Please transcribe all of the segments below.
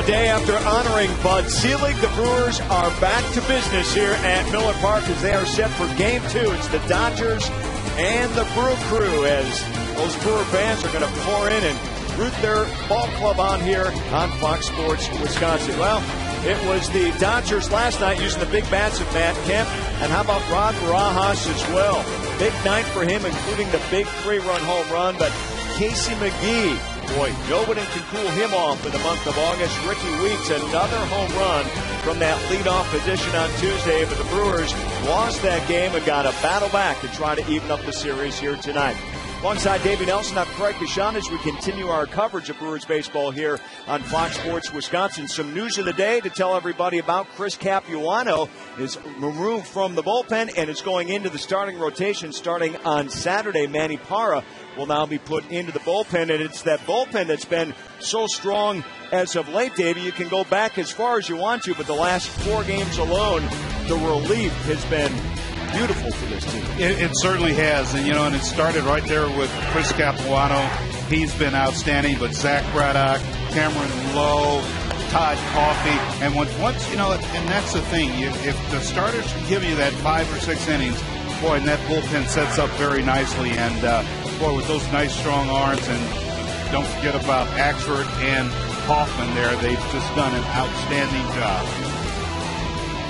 A day after honoring Bud Selig, the Brewers are back to business here at Miller Park as they are set for Game 2. It's the Dodgers and the Brew Crew as those Brewer fans are going to pour in and root their ball club on here on Fox Sports Wisconsin. Well, it was the Dodgers last night using the big bats of Matt Kemp. And how about Rod Barajas as well? Big night for him, including the big 3-run home run. But Casey McGee, boy, nobody can cool him off in the month of August. Ricky Weeks, another home run from that leadoff position on Tuesday. But the Brewers lost that game and got a battle back to try to even up the series here tonight. Alongside Davey Nelson, I'm Craig Kashan as we continue our coverage of Brewers baseball here on Fox Sports Wisconsin. Some news of the day to tell everybody about. Chris Capuano is removed from the bullpen and is going into the starting rotation starting on Saturday. Manny Parra will now be put into the bullpen, and it's that bullpen that's been so strong as of late, Davey. You can go back as far as you want to, but the last 4 games alone, the relief has been beautiful for this team. It certainly has, and it started right there with Chris Capuano. He's been outstanding, but Zach Braddock, Cameron Lowe, Todd Coffey, and once and that's the thing. If the starters can give you that 5 or 6 innings, boy, and that bullpen sets up very nicely. And boy, with those nice strong arms, and don't forget about Axford and Hoffman there, they've just done an outstanding job.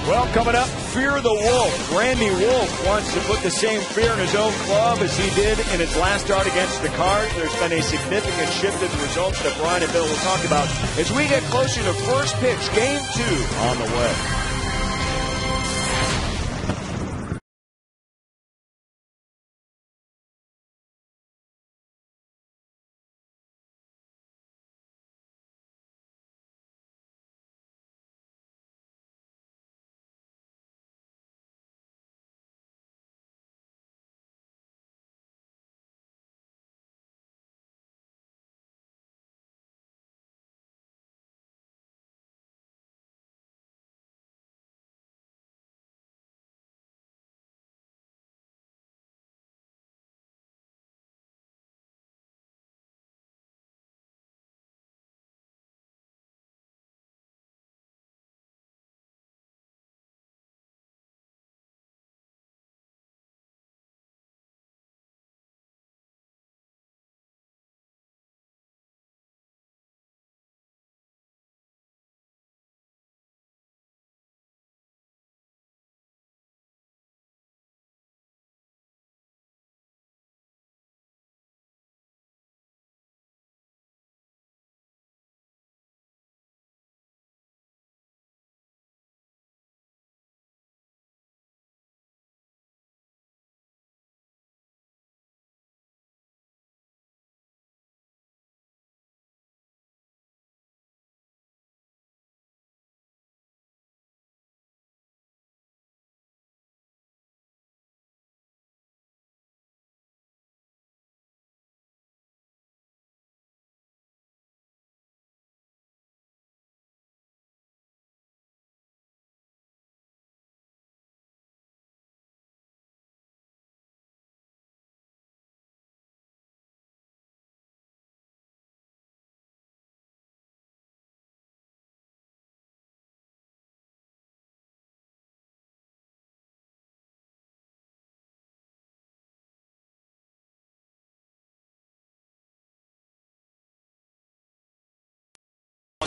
Well, coming up, Fear the Wolf. Randy Wolf wants to put the same fear in his own club as he did in his last start against the Cards. There's been a significant shift in the results that Brian and Bill will talk about as we get closer to first pitch, Game 2 on the way.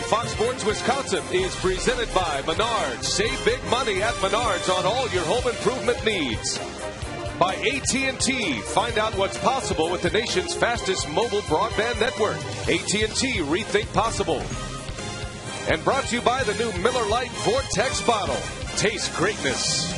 Fox Sports Wisconsin is presented by Menards. Save big money at Menards on all your home improvement needs. By AT&T. Find out what's possible with the nation's fastest mobile broadband network. AT&T, rethink possible. And brought to you by the new Miller Lite Vortex bottle. Taste greatness.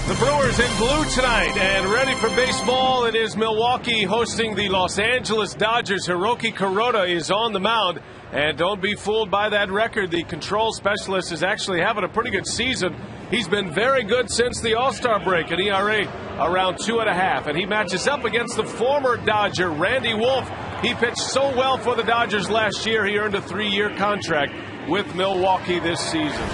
The Brewers in blue tonight and ready for baseball. It is Milwaukee hosting the Los Angeles Dodgers. Hiroki Kuroda is on the mound. And don't be fooled by that record. The control specialist is actually having a pretty good season. He's been very good since the All-Star break, an ERA around 2.5. And he matches up against the former Dodger, Randy Wolf. He pitched so well for the Dodgers last year, he earned a 3-year contract with Milwaukee this season.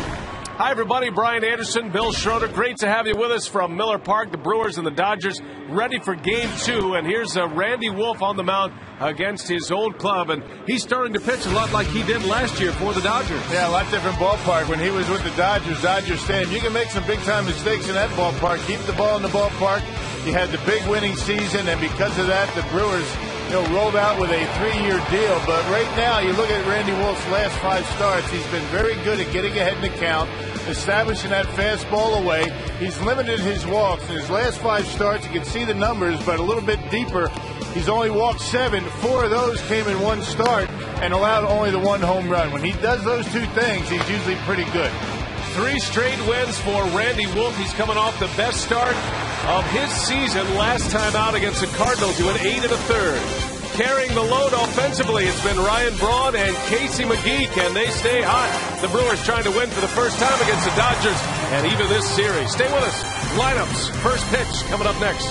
Hi, everybody. Brian Anderson, Bill Schroeder. Great to have you with us from Miller Park. The Brewers and the Dodgers ready for Game 2. And here's Randy Wolf on the mound against his old club. And he's starting to pitch a lot like he did last year for the Dodgers. Yeah, a lot different ballpark. When he was with the Dodgers saying, you can make some big-time mistakes in that ballpark. Keep the ball in the ballpark. He had the big winning season, and because of that, the Brewers rolled out with a 3-year deal. But right now, you look at Randy Wolf's last 5 starts, he's been very good at getting ahead in the count, establishing that fastball away. He's limited his walks. In his last 5 starts, you can see the numbers, but a little bit deeper. He's only walked 7. 4 of those came in 1 start and allowed only the 1 home run. When he does those 2 things, he's usually pretty good. 3 straight wins for Randy Wolf. He's coming off the best start of his season last time out against the Cardinals, who went 8 1/3. Carrying the load offensively, it's been Ryan Braun and Casey McGee. Can they stay hot? The Brewers trying to win for the first time against the Dodgers and even this series. Stay with us. Lineups, first pitch coming up next.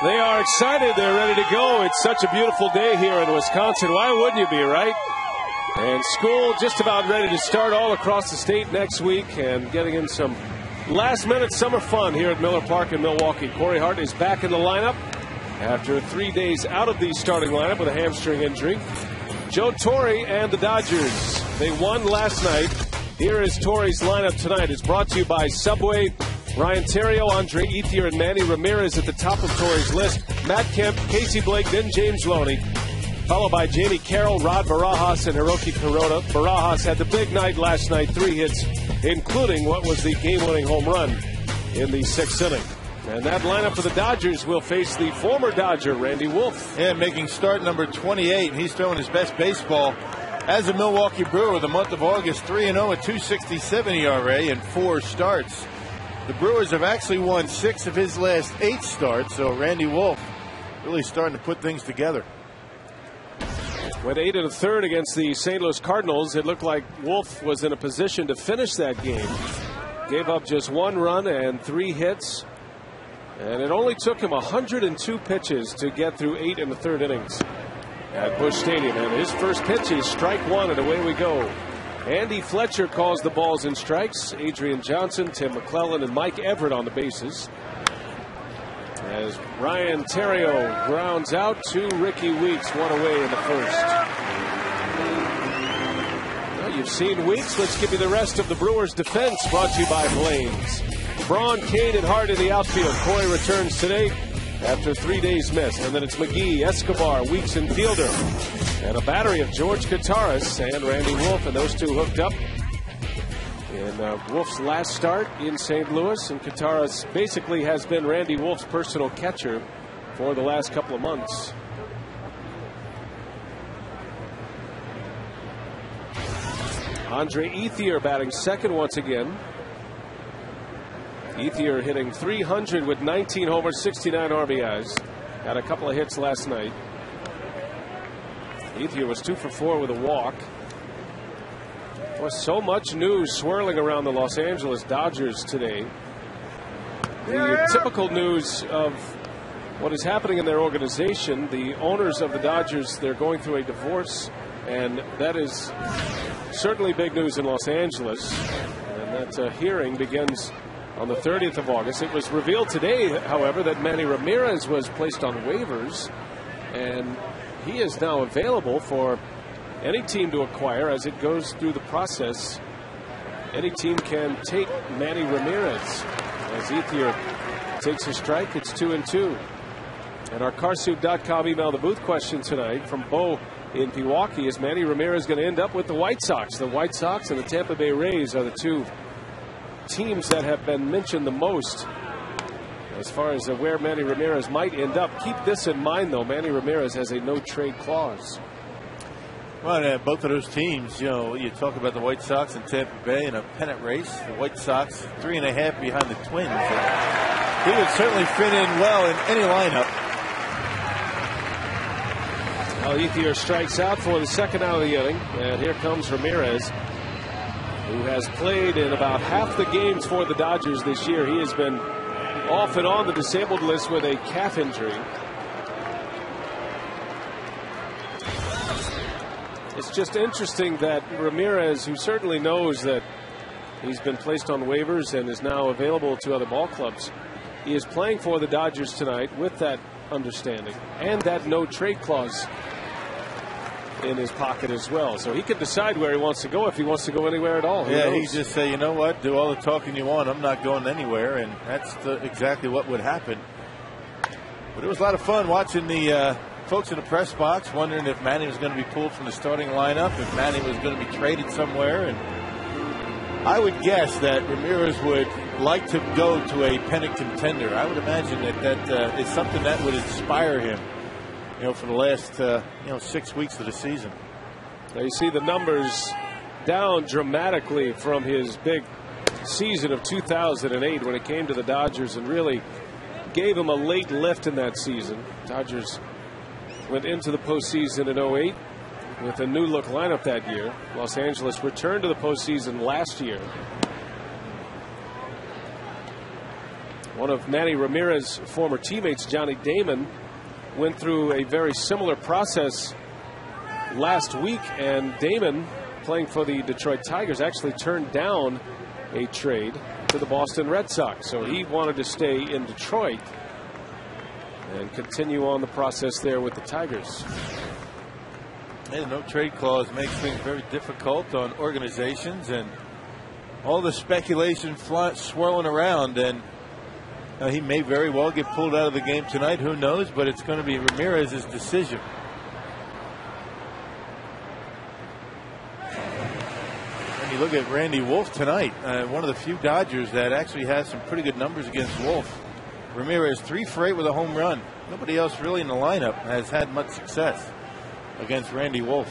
They are excited. They're ready to go. It's such a beautiful day here in Wisconsin. Why wouldn't you be, right? And school just about ready to start all across the state next week and getting in some last-minute summer fun here at Miller Park in Milwaukee. Corey Hart is back in the lineup after 3 days out of the starting lineup with a hamstring injury. Joe Torre and the Dodgers, they won last night. Here is Torre's lineup tonight. It's brought to you by Subway. Ryan Theriot, Andre Ethier, and Manny Ramirez at the top of Torre's list. Matt Kemp, Casey Blake, then James Loney. Followed by Jamie Carroll, Rod Barajas, and Hiroki Kuroda. Barajas had the big night last night, 3 hits, including what was the game-winning home run in the 6th inning. And that lineup for the Dodgers will face the former Dodger, Randy Wolf. Yeah, making start number 28. He's throwing his best baseball as a Milwaukee Brewer. The month of August, 3-0 at 2.67 ERA in 4 starts. The Brewers have actually won 6 of his last 8 starts, so Randy Wolf really starting to put things together. Went 8 1/3 against the St. Louis Cardinals. It looked like Wolf was in a position to finish that game. Gave up just 1 run and 3 hits. And it only took him 102 pitches to get through 8 in the 3rd innings at Busch Stadium. And his first pitch is strike 1, and away we go. Andy Fletcher calls the balls and strikes. Adrian Johnson, Tim McClellan, and Mike Everett on the bases. As Ryan Theriot grounds out to Ricky Weeks, 1 away in the 1st. Well, you've seen Weeks. Let's give you the rest of the Brewers' defense, brought to you by Blaines. Braun, Kane, and Hart in the outfield. Corey returns today after 3 days missed. And then it's McGee, Escobar, Weeks, and Fielder. And a battery of George Kataris and Randy Wolf, and those two hooked up in Wolf's last start in St. Louis. And Kataris basically has been Randy Wolf's personal catcher for the last couple of months. Andre Ethier batting second once again. Ethier hitting .300 with 19 homers, 69 RBIs. Got a couple of hits last night. Ethier was 2 for 4 with a walk. There was so much news swirling around the Los Angeles Dodgers today. The typical news of what is happening in their organization. The owners of the Dodgers, they're going through a divorce, and that is certainly big news in Los Angeles. And that hearing begins on the 30th of August. It was revealed today, however, that Manny Ramirez was placed on waivers, and he is now available for any team to acquire as it goes through the process. Any team can take Manny Ramirez. As Ethier takes a strike, it's 2-2. And our Carsoup.com email the booth question tonight from Bo in Pewaukee: is Manny Ramirez going to end up with the White Sox? The White Sox and the Tampa Bay Rays are the two teams that have been mentioned the most as far as where Manny Ramirez might end up. Keep this in mind, though: Manny Ramirez has a no-trade clause. Well, both of those teams, you know, you talk about the White Sox and Tampa Bay in a pennant race. The White Sox 3.5 behind the Twins. And he would certainly fit in well in any lineup. Well, Ethier strikes out for the second out of the inning, and here comes Ramirez, who has played in about half the games for the Dodgers this year. He has been off and on the disabled list with a calf injury. It's just interesting that Ramirez, who certainly knows that he's been placed on waivers and is now available to other ball clubs, he is playing for the Dodgers tonight with that understanding and that no trade clause in his pocket as well. So he can decide where he wants to go, if he wants to go anywhere at all. Yeah, he just say, you know what, do all the talking you want, I'm not going anywhere, and that's exactly what would happen. But it was a lot of fun watching the folks in the press box wondering if Manny was going to be pulled from the starting lineup, if Manny was going to be traded somewhere. And I would guess that Ramirez would like to go to a pennant contender. I would imagine that is something that would inspire him, you know, for the last 6 weeks of the season. Now you see the numbers down dramatically from his big season of 2008 when it came to the Dodgers, and really gave him a late lift in that season. Dodgers went into the postseason in 08 with a new look lineup that year. Los Angeles returned to the postseason last year. One of Manny Ramirez's former teammates, Johnny Damon, went through a very similar process last week, and Damon, playing for the Detroit Tigers, actually turned down a trade to the Boston Red Sox. So he wanted to stay in Detroit and continue on the process there with the Tigers. And no trade clause makes things very difficult on organizations, and all the speculation swirling around. And he may very well get pulled out of the game tonight. Who knows? But it's going to be Ramirez's decision. And you look at Randy Wolf tonight, one of the few Dodgers that actually has some pretty good numbers against Wolf. Ramirez 3 for 8 with a home run. Nobody else really in the lineup has had much success against Randy Wolf.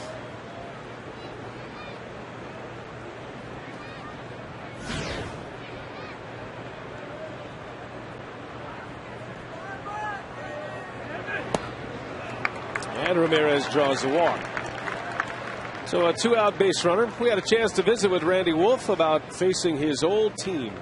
And Ramirez draws a walk. So a 2-out base runner. We had a chance to visit with Randy Wolf about facing his old team.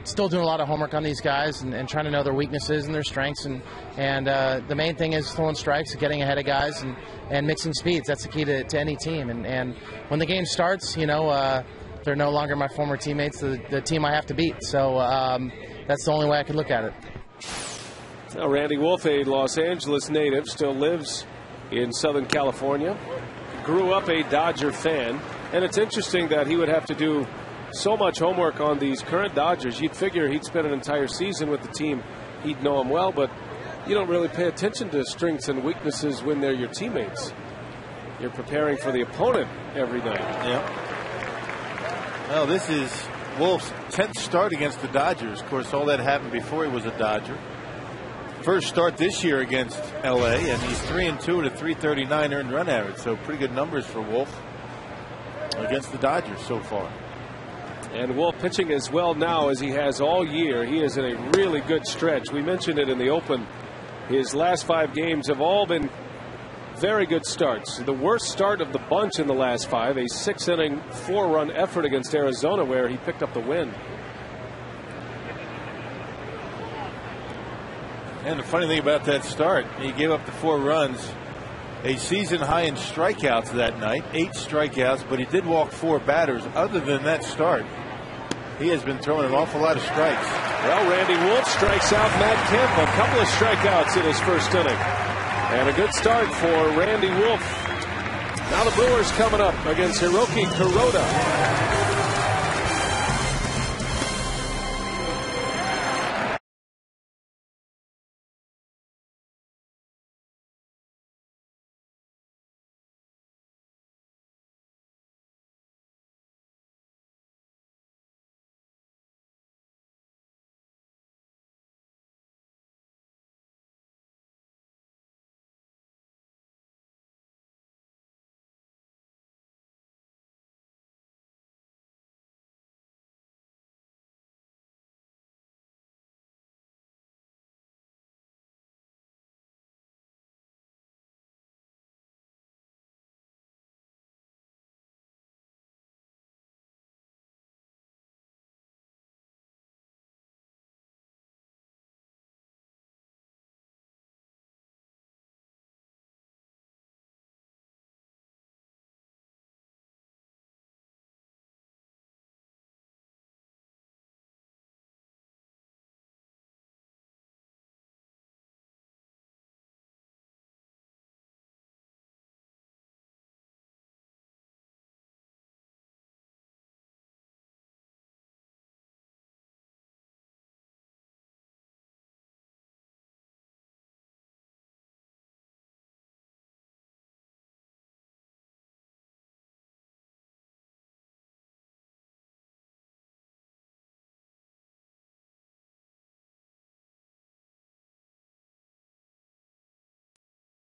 still doing a lot of homework on these guys and trying to know their weaknesses and their strengths. And the main thing is throwing strikes, getting ahead of guys, and mixing speeds. That's the key to any team. And when the game starts, you know, they're no longer my former teammates, the team I have to beat. So that's the only way I could look at it. Now, Randy Wolf, a Los Angeles native, still lives in Southern California. Grew up a Dodger fan. And it's interesting that he would have to do so much homework on these current Dodgers. You'd figure he'd spend an entire season with the team. He'd know them well, but you don't really pay attention to strengths and weaknesses when they're your teammates. You're preparing for the opponent every night. Yeah. Well, this is Wolf's 10th start against the Dodgers. Of course, all that happened before he was a Dodger. First start this year against LA, and he's 3-2 at a .339 earned run average. So pretty good numbers for Wolf against the Dodgers so far. And Wolf pitching as well now as he has all year. He is in a really good stretch. We mentioned it in the open. His last 5 games have all been very good starts. The worst start of the bunch in the last 5, a 6-inning, 4-run effort against Arizona where he picked up the win. And the funny thing about that start, he gave up the 4 runs. A season high in strikeouts that night, 8 strikeouts, but he did walk 4 batters. Other than that start, he has been throwing an awful lot of strikes. Well, Randy Wolf strikes out Matt Kemp, a couple of strikeouts in his first inning. And a good start for Randy Wolf. Now the Brewers coming up against Hiroki Kuroda.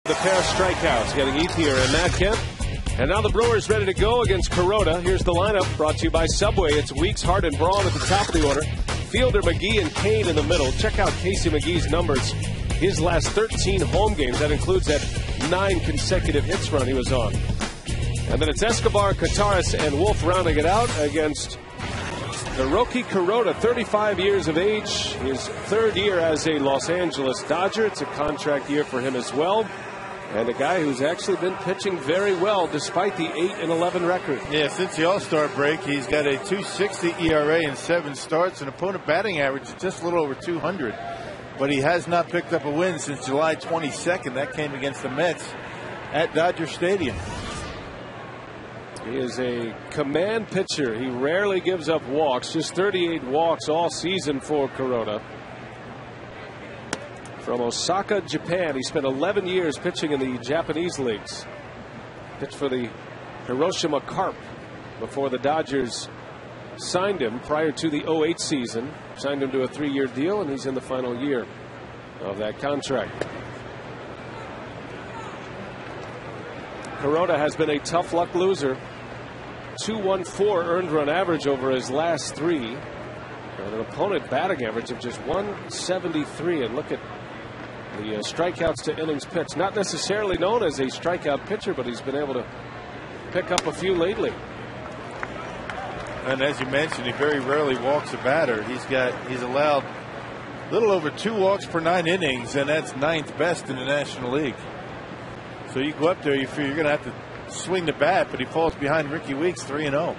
The pair of strikeouts getting Ethier and Matt Kemp. And now the Brewers ready to go against Kuroda. Here's the lineup brought to you by Subway. It's Weeks, Hart, and Braun at the top of the order. Fielder, McGee, and Kane in the middle. Check out Casey McGee's numbers. His last 13 home games. That includes that 9 consecutive hits run he was on. And then it's Escobar, Kataris, and Wolf rounding it out against Hiroki Kuroda, 35 years of age. His 3rd year as a Los Angeles Dodger. It's a contract year for him as well. And a guy who's actually been pitching very well despite the 8-11 record. Yeah, since the All-Star break, he's got a .260 ERA in 7 starts, and opponent batting average is just a little over 200. But he has not picked up a win since July 22nd. That came against the Mets at Dodger Stadium. He is a command pitcher. He rarely gives up walks, just 38 walks all season for Kuroda. From Osaka, Japan, he spent 11 years pitching in the Japanese leagues. Pitched for the Hiroshima Carp before the Dodgers signed him prior to the 08 season. Signed him to a 3-year deal, and he's in the final year of that contract. Kuroda has been a tough luck loser. 2.14 earned run average over his last 3. And an opponent batting average of just 173. And look at the strikeouts to innings pitched. Not necessarily known as a strikeout pitcher, but he's been able to pick up a few lately. And as you mentioned, he very rarely walks a batter. He's allowed a little over 2 walks per 9 innings, and that's 9th best in the National League. So you go up there, you feel you're going to have to swing the bat, but he falls behind Ricky Weeks 3-0.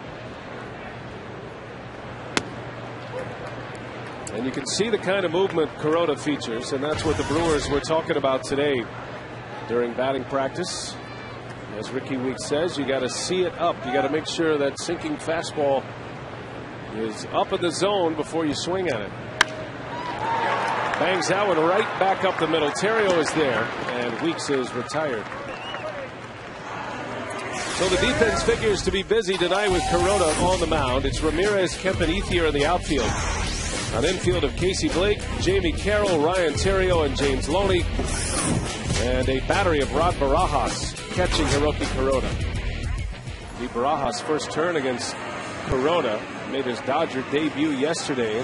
And you can see the kind of movement Kuroda features, and that's what the Brewers were talking about today during batting practice. As Ricky Weeks says, you got to see it up. You got to make sure that sinking fastball is up in the zone before you swing at it. Bangs that one right back up the middle. Terrio is there, and Weeks is retired. So the defense figures to be busy tonight with Kuroda on the mound. It's Ramirez, Kemp, and Ethier in the outfield. An infield of Casey Blake, Jamie Carroll, Ryan Terrio, and James Loney. And a battery of Rod Barajas catching Hiroki Kuroda. The Barajas' first turn against Kuroda made his Dodger debut yesterday.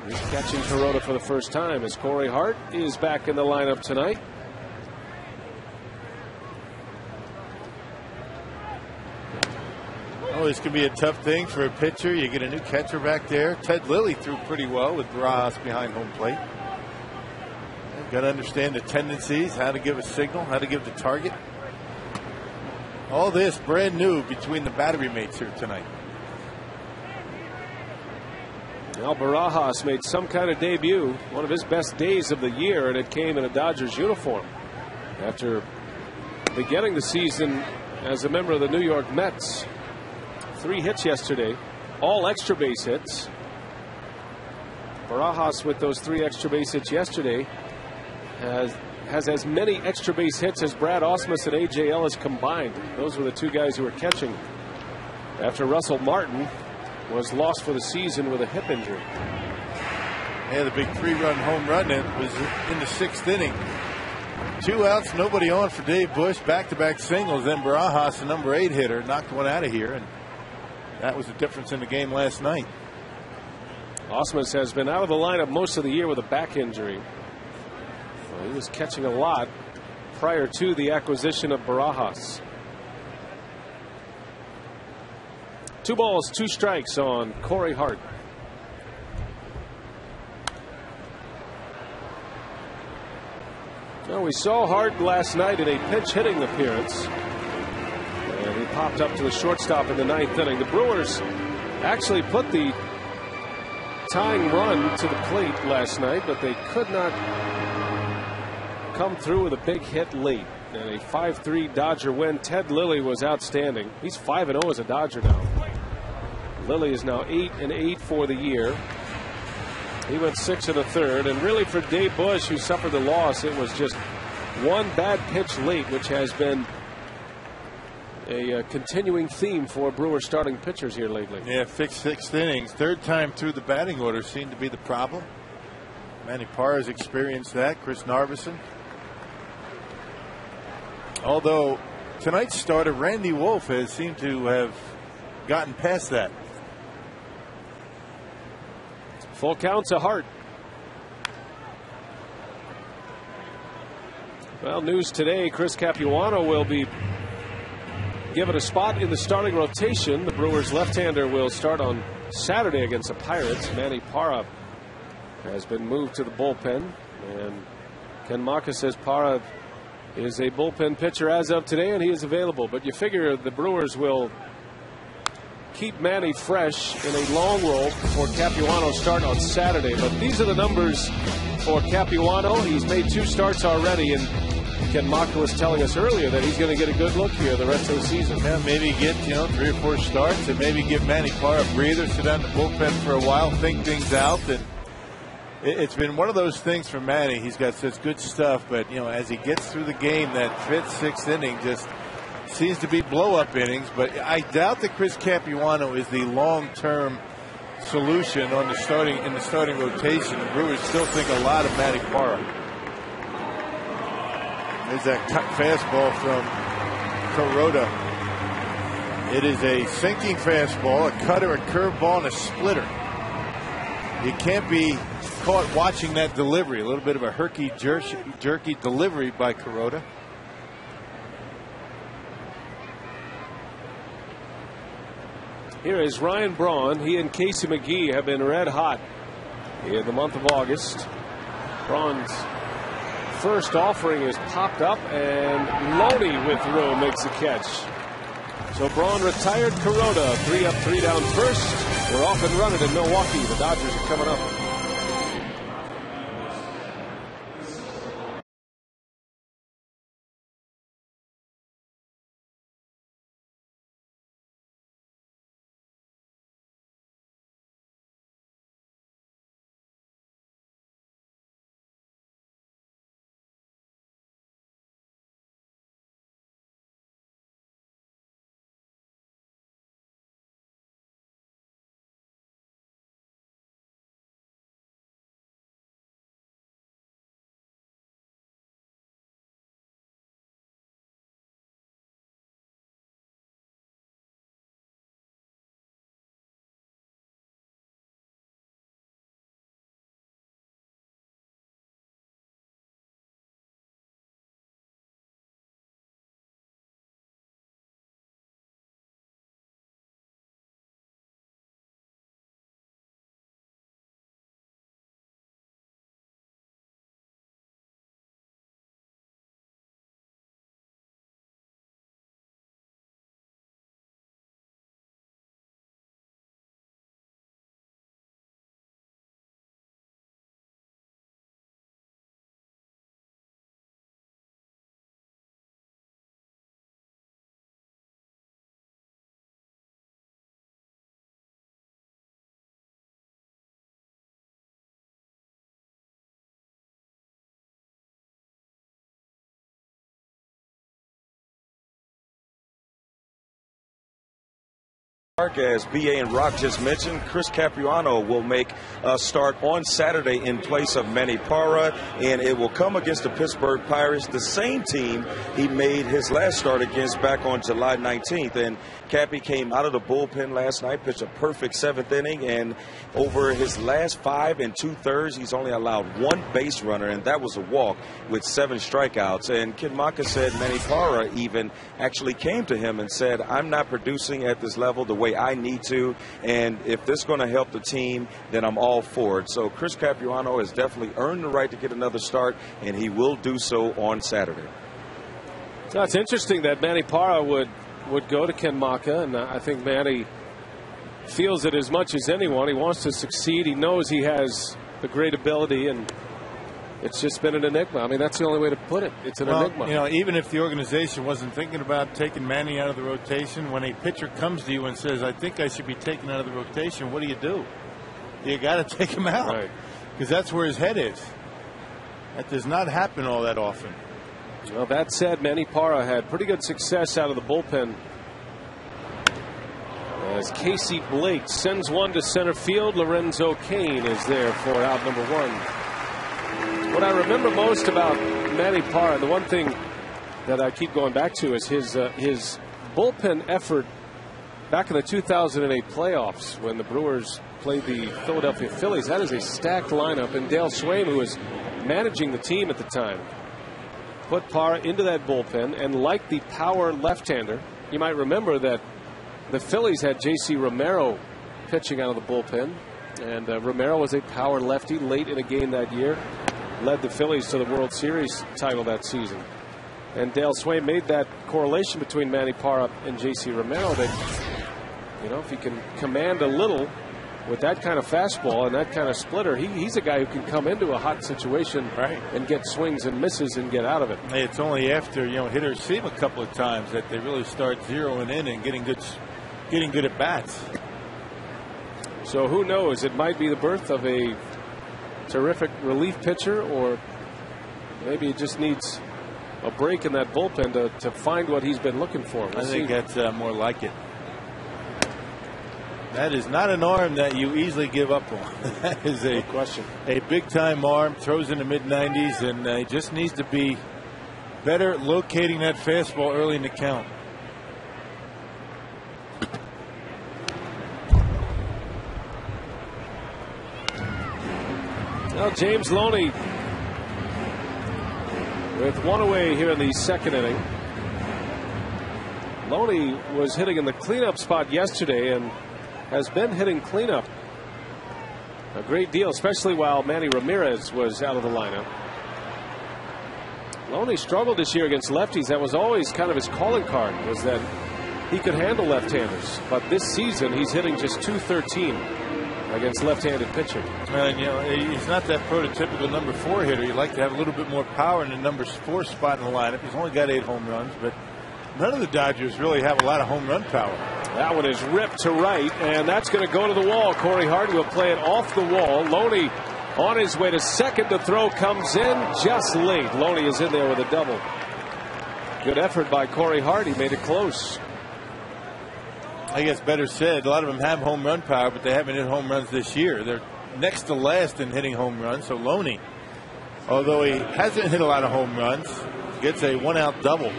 He's catching Kuroda for the first time as Corey Hart is back in the lineup tonight. Oh, this could be a tough thing for a pitcher. You get a new catcher back there. Ted Lilly threw pretty well with Barajas behind home plate. You've got to understand the tendencies, how to give a signal, how to give the target. All this brand new between the battery mates here tonight. Well, Barajas made some kind of debut, one of his best days of the year, and it came in a Dodgers uniform. After beginning the season as a member of the New York Mets, 3 hits yesterday, all extra base hits. Barajas, with those 3 extra base hits yesterday, has as many extra base hits as Brad Ausmus and A.J. Ellis combined. Those were the 2 guys who were catching after Russell Martin was lost for the season with a hip injury. Yeah, the big 3-run home run that was in the 6th inning. 2 outs, nobody on for Dave Bush. Back-to-back singles. Then Barajas, the number 8 hitter, knocked one out of here, and that was the difference in the game last night. Ausmus has been out of the lineup most of the year with a back injury. Well, he was catching a lot prior to the acquisition of Barajas. 2 balls, 2 strikes on Corey Hart. Well, we saw Hart last night in a pinch hitting appearance, and he popped up to the shortstop in the 9th inning. The Brewers actually put the tying run to the plate last night, but they could not come through with a big hit late. And a 5-3 Dodger win. Ted Lilly was outstanding. He's 5-0 as a Dodger now. Lilly is now 8-8 for the year. He went 6 1/3, and really for Dave Bush, who suffered the loss, it was just one bad pitch late, which has been a continuing theme for Brewers starting pitchers here lately. Yeah, fixed 6th innings. 3rd time through the batting order seemed to be the problem. Manny Parra has experienced that. Chris Narveson. Although tonight's starter, Randy Wolf, has seemed to have gotten past that. Full count to Hart. Well, news today, Chris Capuano will be given a spot in the starting rotation. The Brewers left-hander will start on Saturday against the Pirates. Manny Parra has been moved to the bullpen, and Ken Maka says Parra is a bullpen pitcher as of today, and he is available. But you figure the Brewers will keep Manny fresh in a long roll before Capuano start on Saturday. But these are the numbers for Capuano. He's made 2 starts already, and Ken Maka was telling us earlier that he's going to get a good look here the rest of the season. Yeah, maybe get 3 or 4 starts, and maybe give Manny Parra a breather, sit down in the bullpen for a while, think things out. And it's been one of those things for Manny. He's got such good stuff, but as he gets through the game, that 5th, 6th inning just seems to be blow-up innings. But I doubt that Chris Capuano is the long-term solution on the starting rotation. The Brewers still think a lot of Manny Parra. There's that cut fastball from Kuroda. It is a sinking fastball, a cutter, a curveball, and a splitter. You can't be caught watching that delivery. A little bit of a herky-jerky delivery by Kuroda. Here is Ryan Braun. He and Casey McGee have been red hot in the month of August. Braun's first offering is popped up, and Loney with room makes the catch. So Braun retired Kuroda. 3 up, 3 down first. We're off and running in Milwaukee. The Dodgers are coming up. As BA and Rock just mentioned, Chris Capuano will make a start on Saturday in place of Manny Parra, and it will come against the Pittsburgh Pirates, the same team he made his last start against back on July 19th. And Cappy came out of the bullpen last night, pitched a perfect 7th inning, and over his last 5 2/3, he's only allowed 1 base runner, and that was a walk with 7 strikeouts. And Ken Maka said Manny Parra even actually came to him and said, I'm not producing at this level the way I need to, and if this is going to help the team, then I'm all for it. So Chris Capuano has definitely earned the right to get another start, and he will do so on Saturday. So it's interesting that Manny Parra would go to Ken Maka, and I think Manny feels it as much as anyone. He wants to succeed. He knows he has the great ability, and it's just been an enigma. I mean, that's the only way to put it. It's an enigma. You know, even if the organization wasn't thinking about taking Manny out of the rotation, when a pitcher comes to you and says, I think I should be taken out of the rotation, what do? You got to take him out. Right. Because that's where his head is. That does not happen all that often. Well, that said, Manny Parra had pretty good success out of the bullpen as Casey Blake sends one to center field. Lorenzo Cain is there for out number 1. What I remember most about Manny Parra, the one thing that I keep going back to, is his bullpen effort back in the 2008 playoffs when the Brewers played the Philadelphia Phillies. That is a stacked lineup, and Dale Swaim, who was managing the team at the time, put Parra into that bullpen, and like the power left-hander, you might remember that the Phillies had J.C. Romero pitching out of the bullpen, and Romero was a power lefty late in a game that year. Led the Phillies to the World Series title that season. And Dale Swaim made that correlation between Manny Parra and J.C. Romero that, you know, if he can command a little with that kind of fastball and that kind of splitter, he's a guy who can come into a hot situation and get swings and misses and get out of it. Hey, it's only after, you know, hitters see him a couple of times that they really start zeroing in and getting good at bats. So who knows? It might be the birth of a terrific relief pitcher, or maybe he just needs a break in that bullpen to find what he's been looking for. I think that's more like it. That is not an arm that you easily give up on. That is a question. A big time arm, throws in the mid-90s, and he just needs to be better locating that fastball early in the count. Now James Loney with 1 away here in the 2nd inning. Loney was hitting in the cleanup spot yesterday, and has been hitting cleanup a great deal, especially while Manny Ramirez was out of the lineup. Loney struggled this year against lefties. That was always kind of his calling card, was that he could handle left-handers. But this season, he's hitting just .213 against left-handed pitching. And, you know, he's not that prototypical number 4 hitter. You'd like to have a little bit more power in the number 4 spot in the lineup. He's only got 8 home runs, but none of the Dodgers really have a lot of home run power. That one is ripped to right, and that's going to go to the wall. Corey Hardy will play it off the wall. Loney on his way to second. The throw comes in just late. Loney is in there with a double. Good effort by Corey Hardy. Made it close. I guess better said, a lot of them have home run power, but they haven't hit home runs this year. They're next to last in hitting home runs. So Loney, although he hasn't hit a lot of home runs, gets a 1-out double.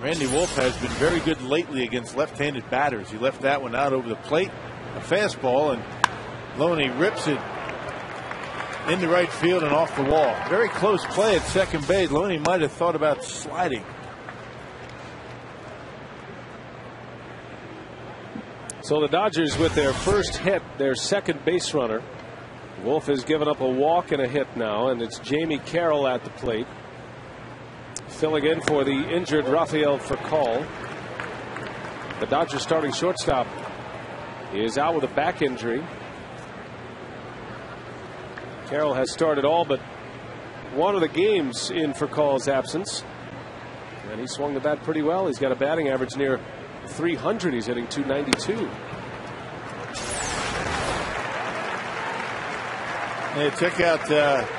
Randy Wolf has been very good lately against left-handed batters. He left that one out over the plate, a fastball, and Loney rips it into right field and off the wall. Very close play at second base. Loney might have thought about sliding. So the Dodgers with their first hit, their second base runner. Wolf has given up a walk and a hit now, and it's Jamie Carroll at the plate. Filling in for the injured Rafael Furcal. The Dodgers starting shortstop is out with a back injury. Carroll has started all but one of the games in Furcal's absence. And he swung the bat pretty well. He's got a batting average near 300. He's hitting .292. Hey, check out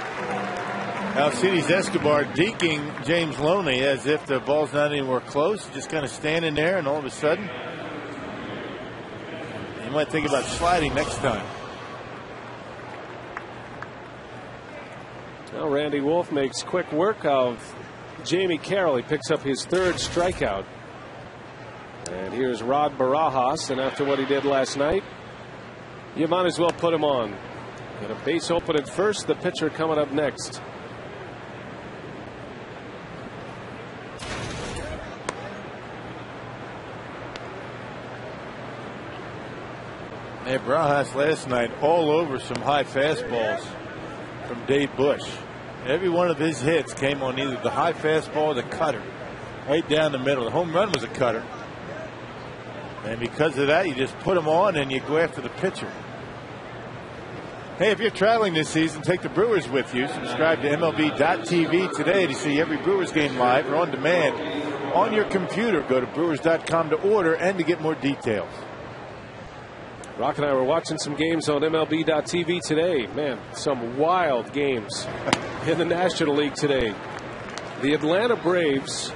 Alcides Escobar deking James Loney as if the ball's not anywhere close. Just kind of standing there, and all of a sudden, you might think about sliding next time. Now Randy Wolf makes quick work of Jamie Carroll. He picks up his third strikeout. And here's Rod Barajas, and after what he did last night, you might as well put him on. Got a base open at first, the pitcher coming up next. Hey, Barajas last night all over some high fastballs from Dave Bush. Every one of his hits came on either the high fastball or the cutter, right down the middle. The home run was a cutter. And because of that, you just put them on and you go after the pitcher. Hey, if you're traveling this season, take the Brewers with you. Subscribe to MLB.tv today to see every Brewers game live or on demand on your computer. Go to Brewers.com to order and to get more details. Rock and I were watching some games on MLB.tv today. Man, some wild games in the National League today. The Atlanta Braves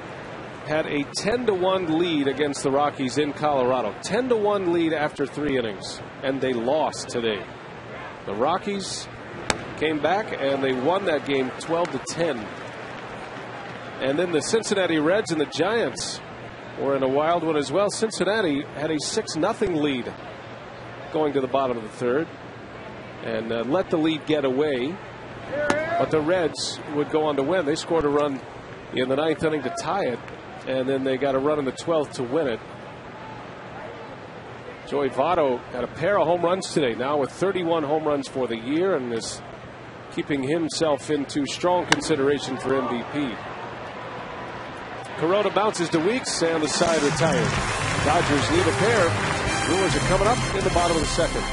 had a 10-1 lead against the Rockies in Colorado. 10-1 lead after 3 innings, and they lost today. The Rockies came back and they won that game 12-10. And then the Cincinnati Reds and the Giants were in a wild one as well. Cincinnati had a 6-0 lead going to the bottom of the third and let the lead get away. But the Reds would go on to win. They scored a run in the 9th inning to tie it, and then they got a run in the 12th to win it. Joey Votto had a pair of home runs today, now with 31 home runs for the year, and is keeping himself into strong consideration for MVP. Kuroda bounces to Weeks, and the side retired. Dodgers leave a pair. Brewers are coming up in the bottom of the second.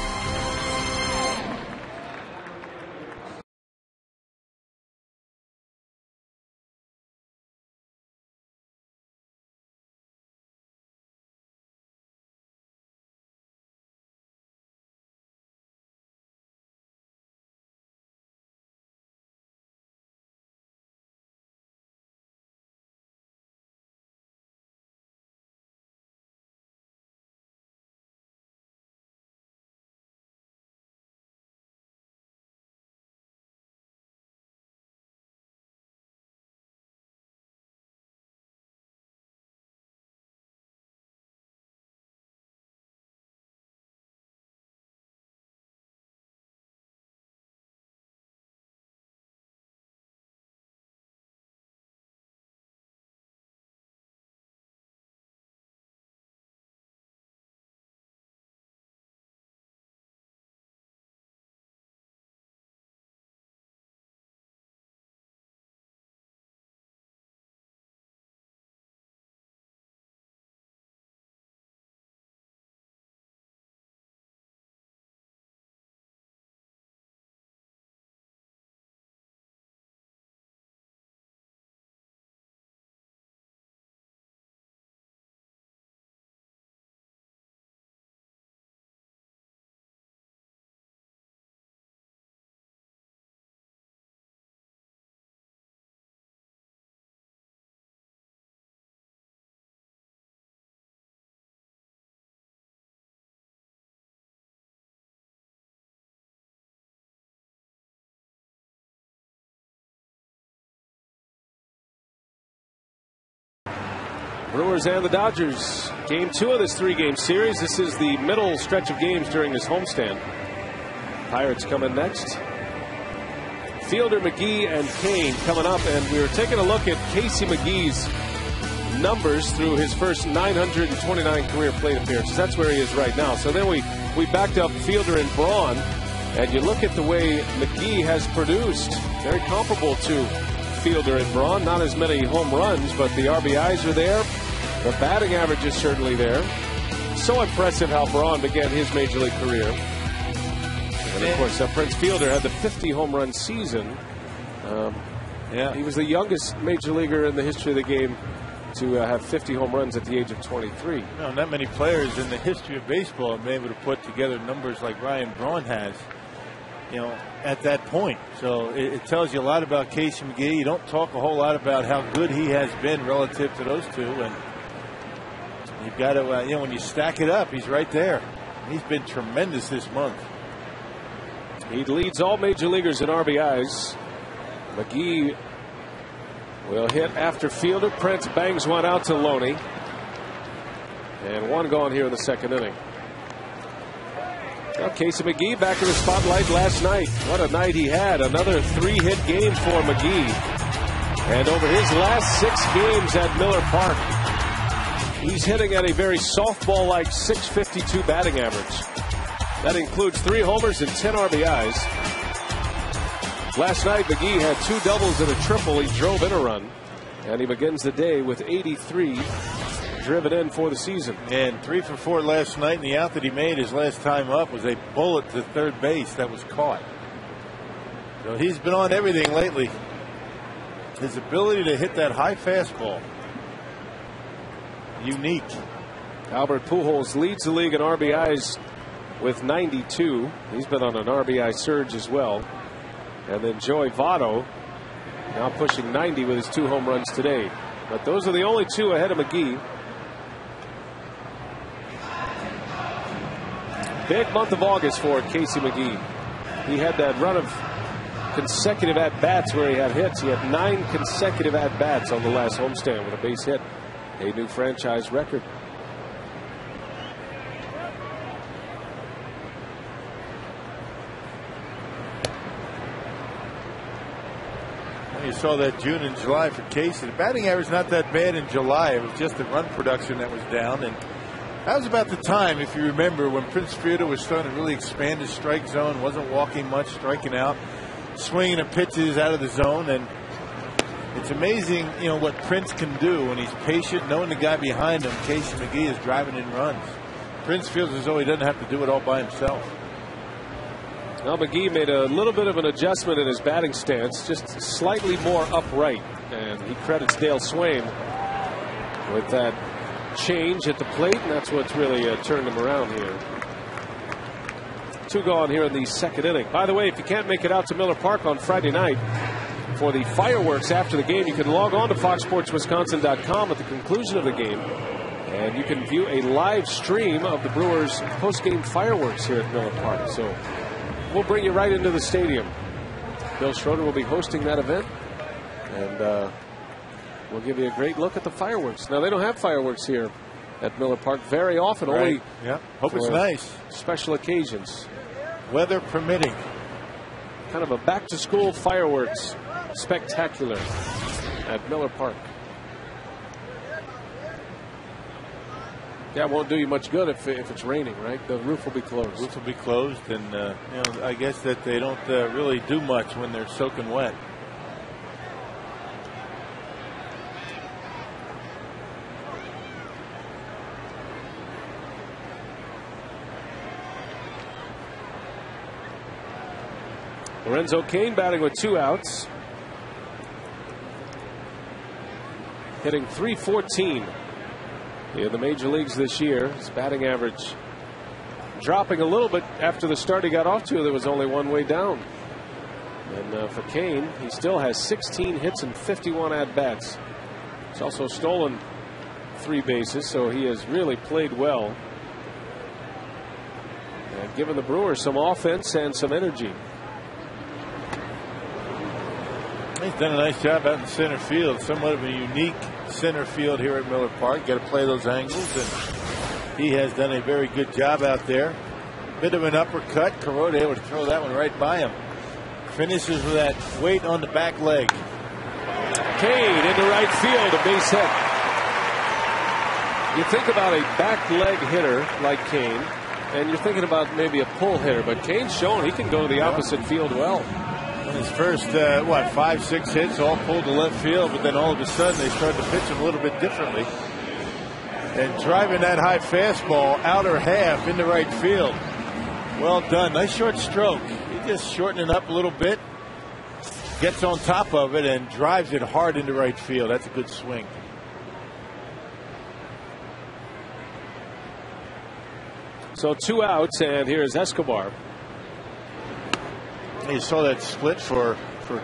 Brewers and the Dodgers. Game 2 of this 3-game series. This is the middle stretch of games during this homestand. Pirates coming next. Fielder, McGee, and Kane coming up. And we were taking a look at Casey McGee's numbers through his first 929 career plate appearances. That's where he is right now. So then we backed up Fielder and Braun. And you look at the way McGee has produced. Very comparable to Fielder and Braun. Not as many home runs, but the RBIs are there. The batting average is certainly there. So impressive how Braun began his major league career. And of course, Prince Fielder had the 50 home run season. He was the youngest major leaguer in the history of the game to have 50 home runs at the age of 23. No, not many players in the history of baseball have been able to put together numbers like Ryan Braun has, at that point. So it tells you a lot about Casey McGee. You don't talk a whole lot about how good he has been relative to those two. And you've got to, when you stack it up, he's right there. He's been tremendous this month. He leads all major leaguers in RBIs. McGee will hit after Fielder. Prince bangs one out to Loney. And one gone here in the second inning. Well, Casey McGee back in the spotlight last night. What a night he had. Another 3-hit game for McGee. And over his last 6 games at Miller Park, he's hitting at a very softball-like .652 batting average. That includes 3 homers and 10 RBIs. Last night, McGee had 2 doubles and a triple. He drove in a run. And he begins the day with 83 driven in for the season. And 3 for 4 last night. And the out that he made his last time up was a bullet to third base that was caught. So he's been on everything lately. His ability to hit that high fastball, unique. Albert Pujols leads the league in RBIs with 92. He's been on an RBI surge as well. And then Joey Votto now pushing 90 with his 2 home runs today. But those are the only 2 ahead of McGee. Big month of August for Casey McGee. He had that run of consecutive at-bats where he had hits. He had 9 consecutive at-bats on the last homestand with a base hit. A new franchise record. You saw that June and July for Casey. The batting average not that bad in July. It was just the run production that was down. And that was about the time, if you remember, when Prince Fielder was starting to really expand his strike zone, wasn't walking much, striking out, swinging the pitches out of the zone. And it's amazing, what Prince can do when he's patient, knowing the guy behind him, Casey McGee, is driving in runs. Prince feels as though he doesn't have to do it all by himself. Now McGee made a little bit of an adjustment in his batting stance, just slightly more upright, and he credits Dale Swain with that change at the plate, and that's what's really turned him around here. 2 gone here in the second inning. By the way, if you can't make it out to Miller Park on Friday night for the fireworks after the game, you can log on to foxsportswisconsin.com at the conclusion of the game, and you can view a live stream of the Brewers post-game fireworks here at Miller Park. So we'll bring you right into the stadium. Bill Schroeder will be hosting that event, and we'll give you a great look at the fireworks. Now, they don't have fireworks here at Miller Park very often. Right. Only hope it's nice. Special occasions. Weather permitting. Kind of a back-to-school fireworks spectacular at Miller Park. That won't do you much good if it's raining, right? The roof will be closed. The roof will be closed, and I guess that they don't really do much when they're soaking wet. Lorenzo Cain batting with 2 outs. Hitting .314 in the major leagues this year. His batting average dropping a little bit after the start he got off to. There was only one way down. And for Cain, he still has 16 hits and 51 at-bats. He's also stolen 3 bases, so he has really played well. And given the Brewers some offense and some energy. He's done a nice job out in center field. Somewhat of a unique center field here at Miller Park. Got to play those angles, and he has done a very good job out there. Bit of an uppercut. Kuroda able to throw that one right by him. Finishes with that weight on the back leg. Kane into right field, a base hit. You think about a back leg hitter like Kane, and you're thinking about maybe a pull hitter, but Kane's shown he can go to the opposite field well. His first, 5, 6 hits all pulled to left field, but then all of a sudden they started to pitch him a little bit differently. And driving that high fastball outer half into right field. Well done. Nice short stroke. He just shortened it up a little bit, gets on top of it, and drives it hard into right field. That's a good swing. So 2 outs, and here's Escobar. You saw that split for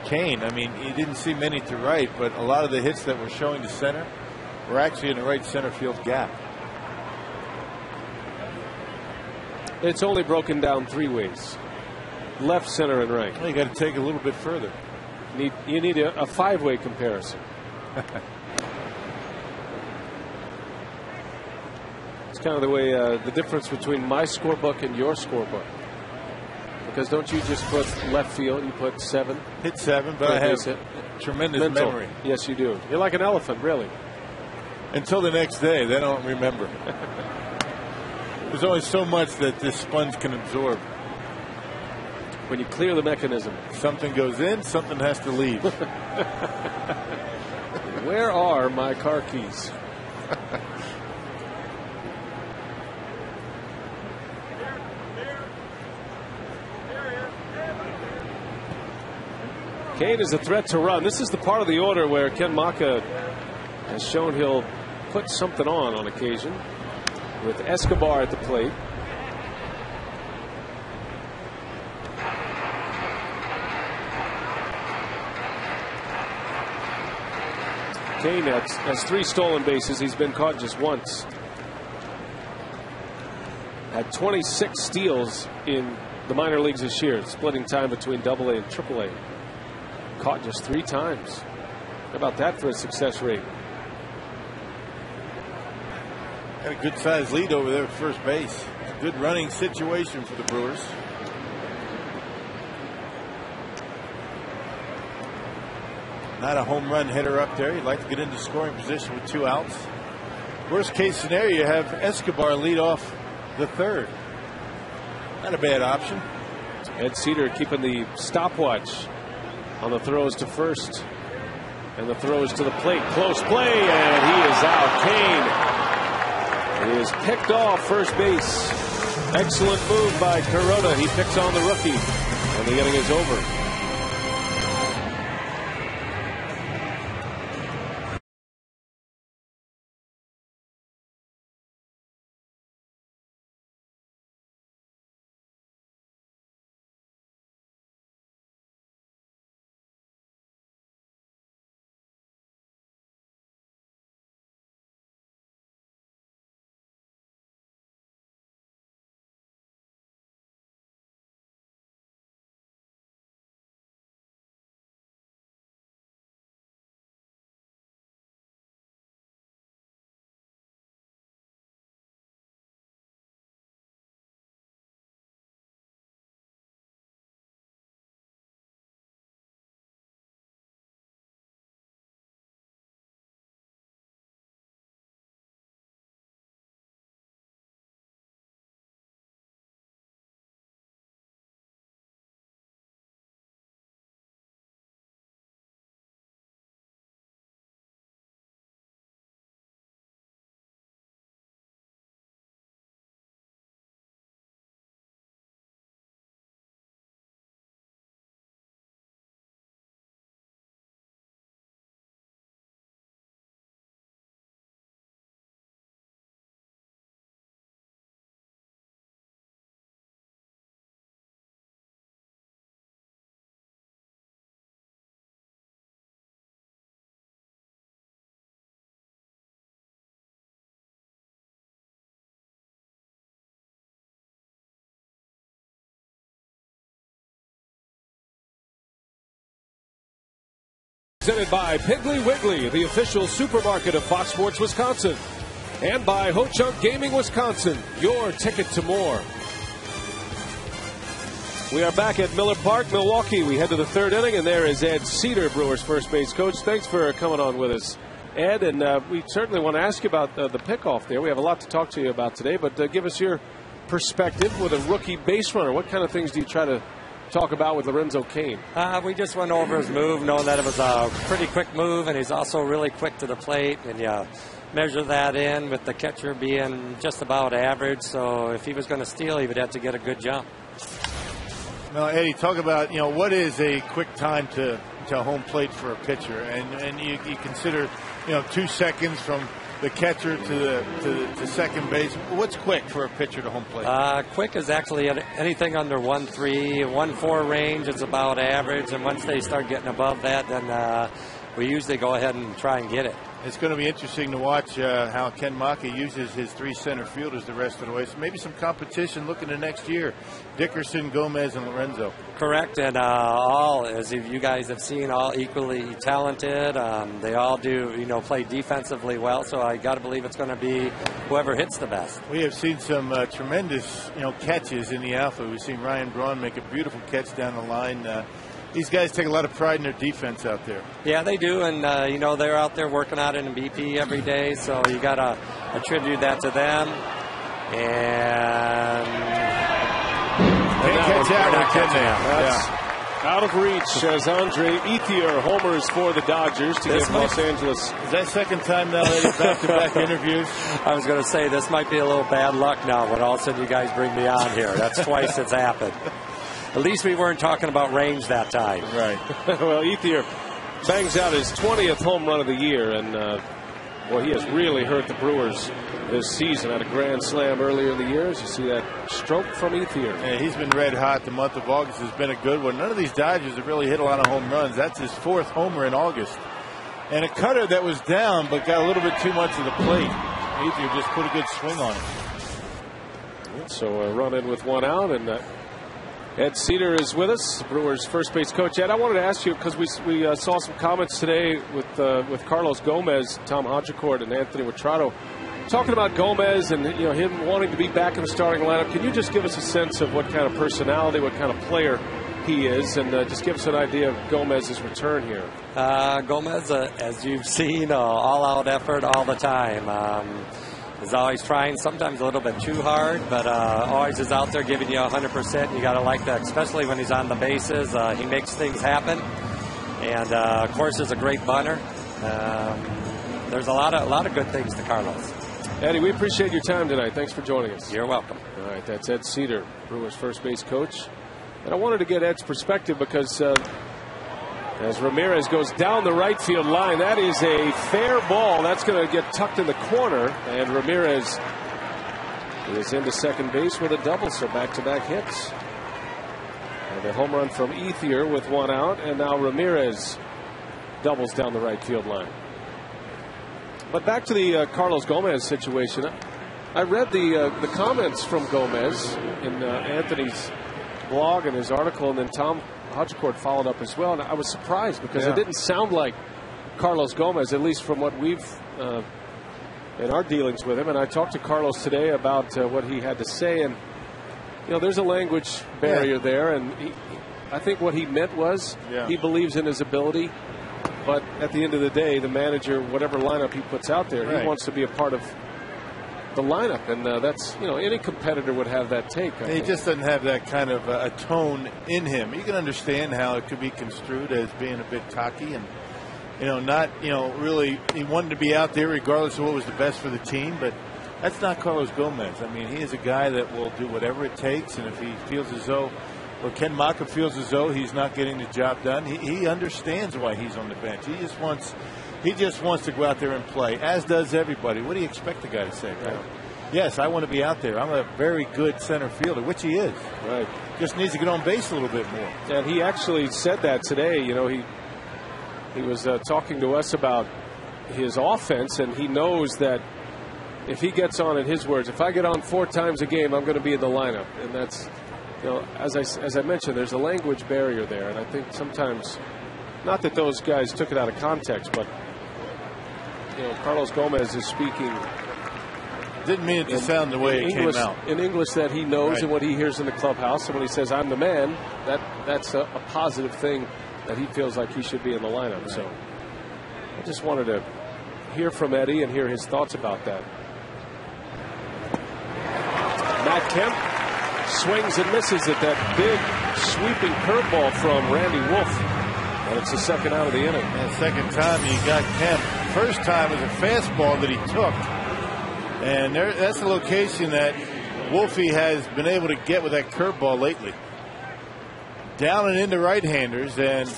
Kane. I mean, he didn't see many to right, but a lot of the hits that were showing to center were actually in the right center field gap. It's only broken down 3 ways: left, center, and right. Well, you got to take it a little bit further. You need a 5-way comparison. It's kind of the way the difference between my scorebook and your scorebook. Because don't you just put left field? You put 7. Hit 7, but I have tremendous mental memory. Yes, you do. You're like an elephant, really. Until the next day, then I don't remember. There's only so much that this sponge can absorb. When you clear the mechanism, something goes in, something has to leave. Where are my car keys? Kane is a threat to run. This is the part of the order where Ken Maka has shown he'll put something on occasion, with Escobar at the plate. Kane has 3 stolen bases. He's been caught just once. Had 26 steals in the minor leagues this year, splitting time between AA and AAA. Caught just 3 times. How about that for a success rate? Got a good sized lead over there at first base. It's a good running situation for the Brewers. Not a home run hitter up there. You'd like to get into scoring position with 2 outs. Worst case scenario, you have Escobar lead off the 3rd. Not a bad option. Ed Cedar keeping the stopwatch on the throws to first and the throws to the plate. Close play, and he is out. Kane is picked off first base. Excellent move by Kuroda. He picks on the rookie, and the inning is over. Presented by Piggly Wiggly, the official supermarket of Fox Sports Wisconsin. And by Ho Chunk Gaming Wisconsin, your ticket to more. We are back at Miller Park, Milwaukee. We head to the third inning, and there is Ed Cedar, Brewers first base coach. Thanks for coming on with us, Ed. And we certainly want to ask you about the pickoff there. We have a lot to talk to you about today, but give us your perspective with a rookie base runner. What kind of things do you try to talk about with Lorenzo Cain? We just went over his move, knowing that it was a pretty quick move, and he's also really quick to the plate. And measure that in with the catcher being just about average. So if he was going to steal, he would have to get a good jump. Now, Eddie, talk about what is a quick time to home plate for a pitcher, and you consider 2 seconds from the catcher to second base. What's quick for a pitcher to home plate? Quick is actually anything under 1.3, 1.4 range is about average, and once they start getting above that, then we usually go ahead and try and get it. It's going to be interesting to watch how Ken Maka uses his 3 center fielders the rest of the way. So maybe some competition looking to next year. Dickerson, Gomez, and Lorenzo. Correct, and all, as you guys have seen, all equally talented. They all do, play defensively well. So I got to believe it's going to be whoever hits the best. We have seen some tremendous, catches in the alpha. We've seen Ryan Braun make a beautiful catch down the line. These guys take a lot of pride in their defense out there. Yeah, they do, and they're out there working out in BP every day, so you got to attribute that to them. And can't catch that, can they? That's out of reach as Andre Ethier homers for the Dodgers to give Los Angeles. Is that second time now that he's back-to-back interviews? I was going to say this might be a little bad luck now, but all of a sudden you guys bring me on here. That's twice it's happened. At least we weren't talking about range that time. Right. Well, Ethier bangs out his 20th home run of the year, and he has really hurt the Brewers this season. Had a grand slam earlier in the year. As you see that stroke from Ethier. Yeah, he's been red hot. The month of August has been a good one. None of these Dodgers have really hit a lot of home runs. That's his 4th homer in August. And a cutter that was down but got a little bit too much of the plate. Ethier just put a good swing on it. So a run in with 1 out, and Ed Cedar is with us, Brewers first base coach. Ed, I wanted to ask you, because we saw some comments today with Carlos Gomez, Tom Hodgecourt, and Anthony Witrato talking about Gomez and him wanting to be back in the starting lineup. Can you just give us a sense of what kind of personality, what kind of player he is, and just give us an idea of Gomez's return here? Gomez, as you've seen, all-out effort all the time. Is always trying, sometimes a little bit too hard, but always is out there giving you 100%. You got to like that, especially when he's on the bases. He makes things happen, and of course, is a great bunter. There's a lot of good things to Carlos. Eddie, we appreciate your time tonight. Thanks for joining us. You're welcome. All right, that's Ed Cedar, Brewers first base coach, and I wanted to get Ed's perspective because as Ramirez goes down the right field line, that is a fair ball. That's going to get tucked in the corner, and Ramirez is into second base with a double, so back-to-back hits. And a home run from Ethier with 1 out, and now Ramirez doubles down the right field line. But back to the Carlos Gomez situation. I read the comments from Gomez in Anthony's blog and his article, and then Tom Hodgecourt followed up as well, and I was surprised because it didn't sound like Carlos Gomez, at least from what we've in our dealings with him. And I talked to Carlos today about what he had to say, and there's a language barrier there, and I think what he meant was he believes in his ability, but at the end of the day, the manager, whatever lineup he puts out there, he wants to be a part of the lineup, and that's any competitor would have that take. He just doesn't have that kind of a tone in him. You can understand how it could be construed as being a bit cocky and not really he wanted to be out there regardless of what was the best for the team, but that's not Carlos Gomez. I mean, he is a guy that will do whatever it takes, and if he feels as though, or Ken Maka feels as though he's not getting the job done, he understands why he's on the bench. He just wants to go out there and play, as does everybody. What do you expect the guy to say? Right? Yes, I want to be out there. I'm a very good center fielder, which he is. Right. Just needs to get on base a little bit more. And he actually said that today. He was talking to us about his offense, and he knows that if he gets on, in his words, if I get on 4 times a game, I'm going to be in the lineup. And that's, as I mentioned, there's a language barrier there, and I think sometimes Not that those guys took it out of context, but Carlos Gomez is speaking. Didn't mean it to sound the way it came out. In English that he knows Right. and what he hears in the clubhouse. And when he says, "I'm the man," that's a positive thing that he feels like he should be in the lineup. Right. So I just wanted to hear from Eddie and hear his thoughts about that. Matt Kemp swings and misses at that big sweeping curveball from Randy Wolf. And it's the second out of the inning. And second time he got Kemp. First time was a fastball that he took. And that's a location that Wolfie has been able to get with that curveball lately. Down and into right-handers, and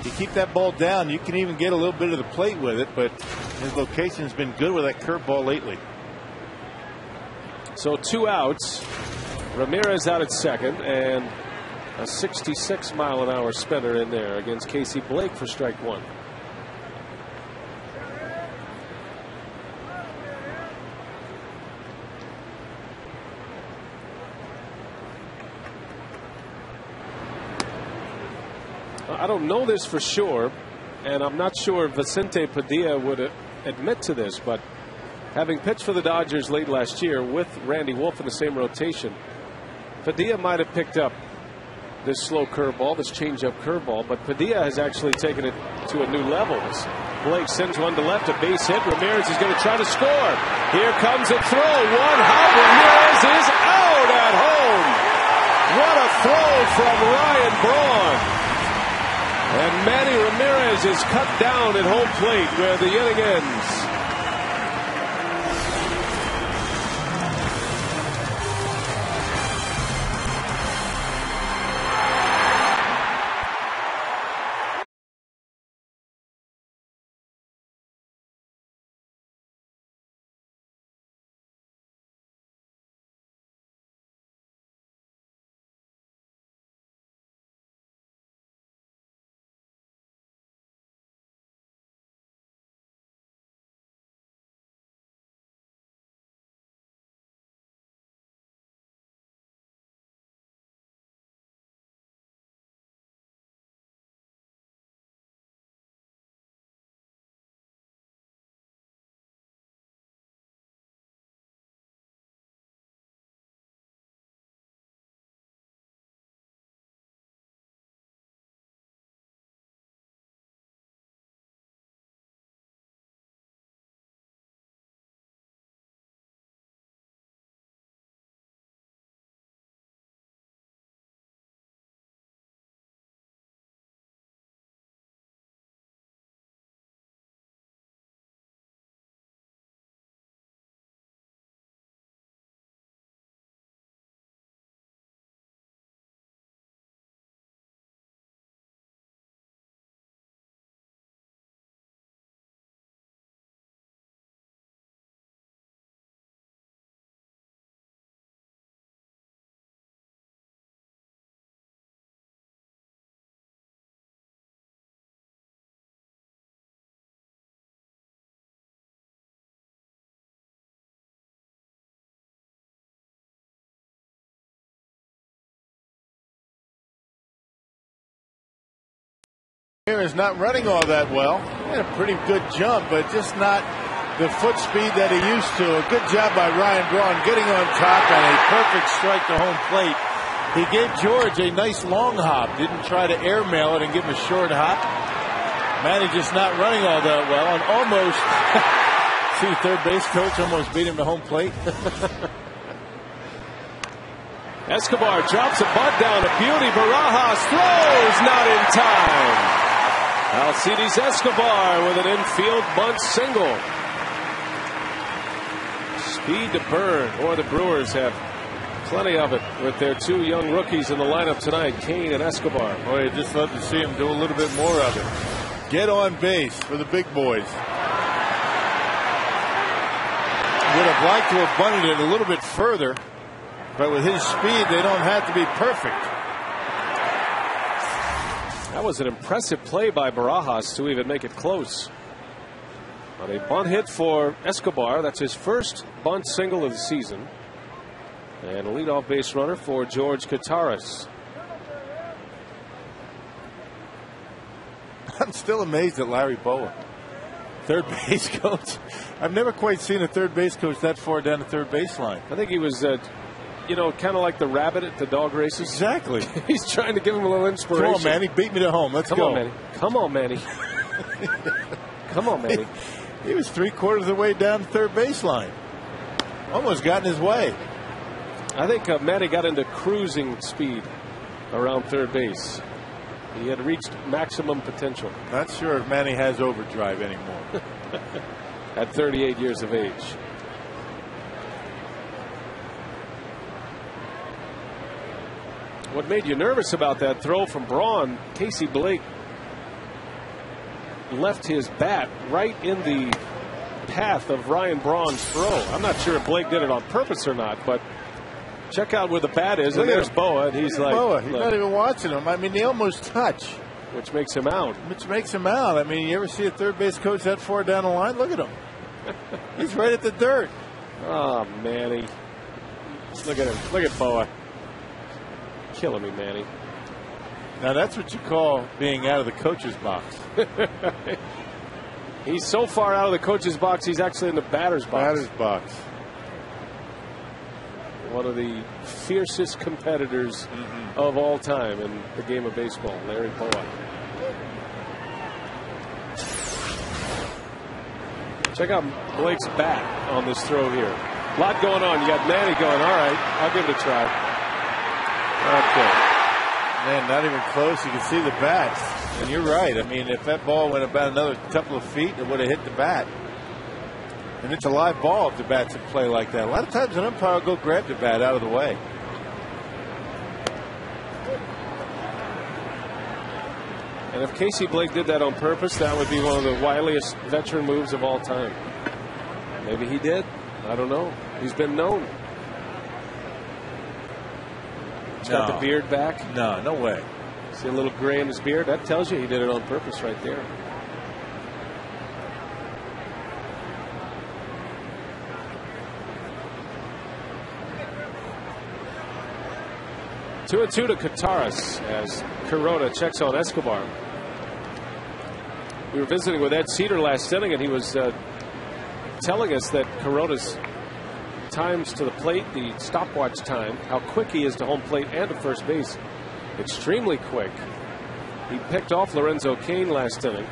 you keep that ball down, you can even get a little bit of the plate with it, but his location's been good with that curveball lately. So 2 outs. Ramirez out at second, and a 66-mile-an-hour spinner in there against Casey Blake for strike 1. I don't know this for sure, and I'm not sure Vicente Padilla would admit to this, but having pitched for the Dodgers late last year with Randy Wolf in the same rotation, Padilla might have picked up this slow curveball, this changeup curveball, but Padilla has actually taken it to a new level. Blake sends one to left, a base hit. Ramirez is going to try to score. Here comes a throw. One hop. Ramirez is out at home. What a throw from Ryan Braun. And Manny Ramirez is cut down at home plate where the inning ends. Here is not running all that well. He had a pretty good jump, but just not the foot speed that he used to. A good job by Ryan Braun getting on top and a perfect strike to home plate. He gave George a nice long hop. Didn't try to airmail it and give him a short hop. Manny just not running all that well, and almost, see, third base coach almost beat him to home plate. Escobar drops a bunt down to beauty. Barajas throws, not in time. Alcides Escobar with an infield bunt single. Speed to burn. Boy, the Brewers have plenty of it with their 2 young rookies in the lineup tonight, Kane and Escobar. Boy, I'd just love to see him do a little bit more of it. Get on base for the big boys. Would have liked to have bunted it a little bit further, but with his speed, they don't have to be perfect. That was an impressive play by Barajas to even make it close. On a bunt hit for Escobar, that's his first bunt single of the season. And a leadoff base runner for George Kataris. I'm still amazed at Larry Boa, third base coach. I've never quite seen a third base coach that far down the third baseline. I think he was, you know, kind of like the rabbit at the dog races. Exactly. He's trying to give him a little inspiration. Come on, Manny. Beat me to home. Let's go. Come on, Manny. Come on, Manny. Come on, Manny. He was 3/4 of the way down the third baseline. Almost got in his way. I think Manny got into cruising speed around third base. He had reached maximum potential. Not sure if Manny has overdrive anymore. At 38 years of age. What made you nervous about that throw from Braun? Casey Blake left his bat right in the path of Ryan Braun's throw. I'm not sure if Blake did it on purpose or not, but check out where the bat is, and there's Boa, and he's like, Boa. He's not even watching him. I mean, they almost touch. Which makes him out. I mean, you ever see a third base coach that far down the line? Look at him. He's right at the dirt. Oh, Manny. Look at him. Look at Boa. Killing me, Manny. Now, that's what you call being out of the coach's box. He's so far out of the coach's box, he's actually in the batter's box. One of the fiercest competitors of all time in the game of baseball, Larry Boa. Check out Blake's bat on this throw here. A lot going on. You got Manny going, all right, I'll give it a try. Okay. Man, not even close. You can see the bats. And you're right. I mean, if that ball went about another couple of feet, it would have hit the bat. And it's a live ball if the bat's in play like that. A lot of times an umpire will go grab the bat out of the way. And if Casey Blake did that on purpose, that would be one of the wiliest veteran moves of all time. Maybe he did. I don't know. He's been known. He's got the beard back. No way. See a little gray in his beard? That tells you he did it on purpose right there. Two and two to Kataris as Kuroda checks on Escobar. We were visiting with Ed Cedar last inning, and he was telling us that Kuroda's times to the plate, the stopwatch time, how quick he is to home plate and to first base, extremely quick. He picked off Lorenzo Cain last inning.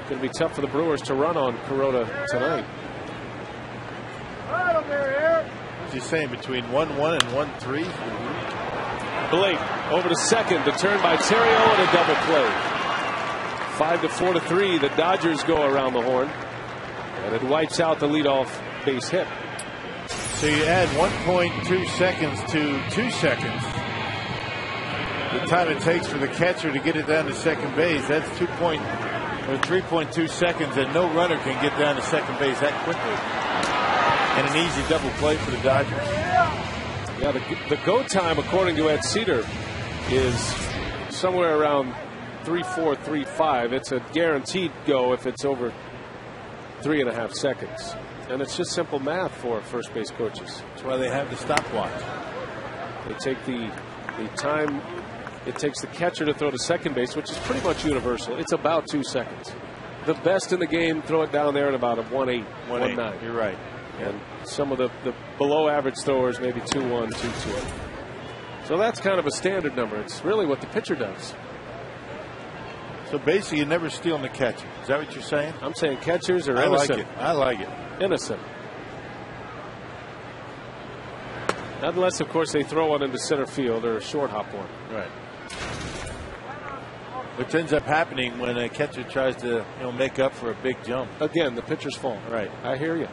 Going to be tough for the Brewers to run on Kuroda tonight. What's he saying, between 1-1 and 1-3? Blake over to second, the turn by Terrio and a double play. 5-4-3, the Dodgers go around the horn, and it wipes out the leadoff base hit. So you add 1.2 seconds to 2 seconds. The time it takes for the catcher to get it down to second base, that's 3.2 seconds, and no runner can get down to second base that quickly. And an easy double play for the Dodgers. Yeah, the go time, according to Ed Cedar, is somewhere around 3.4, 3.5. It's a guaranteed go if it's over 3.5 seconds. And it's just simple math for first base coaches. That's why they have the stopwatch. They take the time it takes the catcher to throw to second base, which is pretty much universal. It's about 2 seconds. The best in the game throw it down there at about a 1.8, 1.9. You're right. And some of the below average throwers maybe 2.1, 2.2. So that's kind of a standard number. It's really what the pitcher does. So basically, you're never stealing the catcher. Is that what you're saying? I'm saying catchers are innocent. I like it. Innocent. Unless, of course, they throw one into center field or a short hop one. Right. Which ends up happening when a catcher tries to, make up for a big jump. Again, the pitcher's fault. Right. I hear you.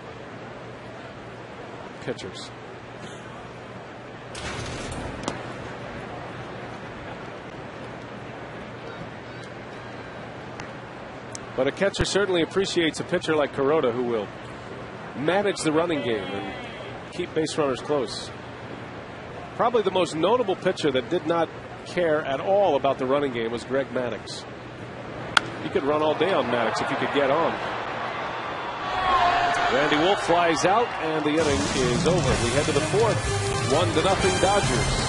Pitchers. But a catcher certainly appreciates a pitcher like Kuroda, who will manage the running game and keep base runners close. Probably the most notable pitcher that did not care at all about the running game was Greg Maddux. You could run all day on Maddux if you could get on. Randy Wolf flies out, and the inning is over. We head to the fourth. 1-0 Dodgers.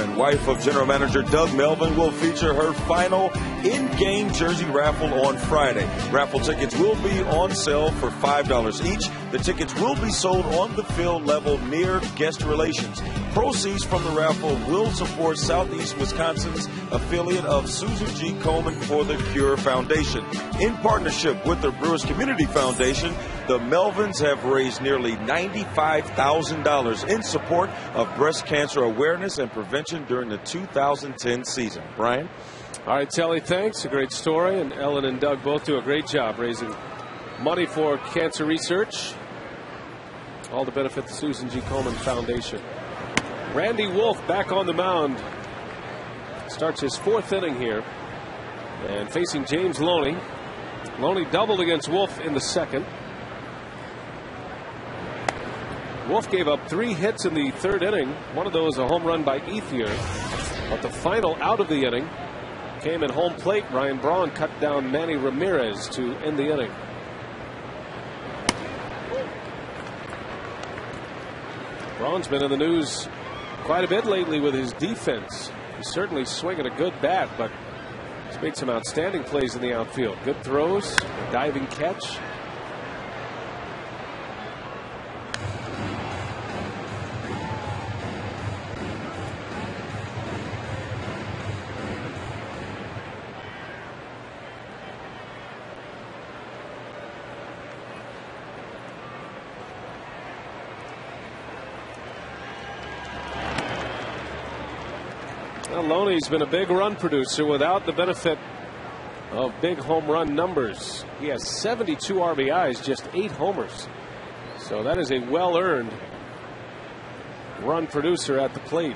Melvin, wife of General Manager Doug Melvin, will feature her final in-game jersey raffle on Friday. Raffle tickets will be on sale for $5 each. The tickets will be sold on the field level near guest relations. Proceeds from the raffle will support Southeast Wisconsin's affiliate of Susan G. Komen for the Cure Foundation. In partnership with the Brewers Community Foundation, the Melvins have raised nearly $95,000 in support of breast cancer awareness and prevention during the 2010 season. Brian? All right, Telly, thanks. A great story. And Ellen and Doug both do a great job raising money for cancer research, all to benefit the Susan G. Komen Foundation. Randy Wolf back on the mound. Starts his fourth inning here. And facing James Loney. Loney doubled against Wolf in the second. Wolf gave up 3 hits in the third inning. One of those a home run by Ethier. But the final out of the inning came at home plate. Ryan Braun cut down Manny Ramirez to end the inning. Braun's been in the news quite a bit lately with his defense. He's certainly swinging a good bat, but he's made some outstanding plays in the outfield. Good throws, a diving catch. Loney's been a big run producer without the benefit of big home run numbers. He has 72 RBIs, just 8 homers. So that is a well-earned run producer at the plate.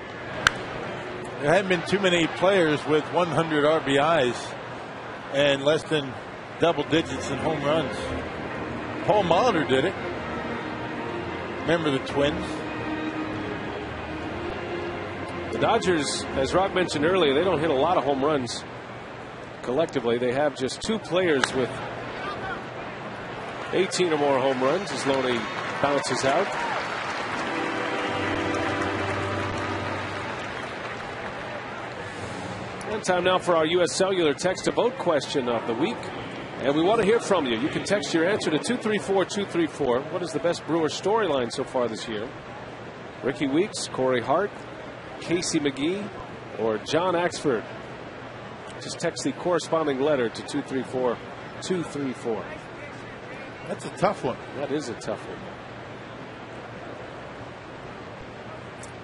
There haven't been too many players with 100 RBIs and less than double digits in home runs. Paul Molitor did it. Remember the Twins? The Dodgers, as Rock mentioned earlier, they don't hit a lot of home runs collectively. They have just 2 players with 18 or more home runs as Loney bounces out. And time now for our U.S. Cellular text to vote question of the week. And we want to hear from you. You can text your answer to 234-234. What is the best Brewer storyline so far this year? Ricky Weeks, Corey Hart, Casey McGee, or John Axford? Just text the corresponding letter to 234-234. That's a tough one. That is a tough one.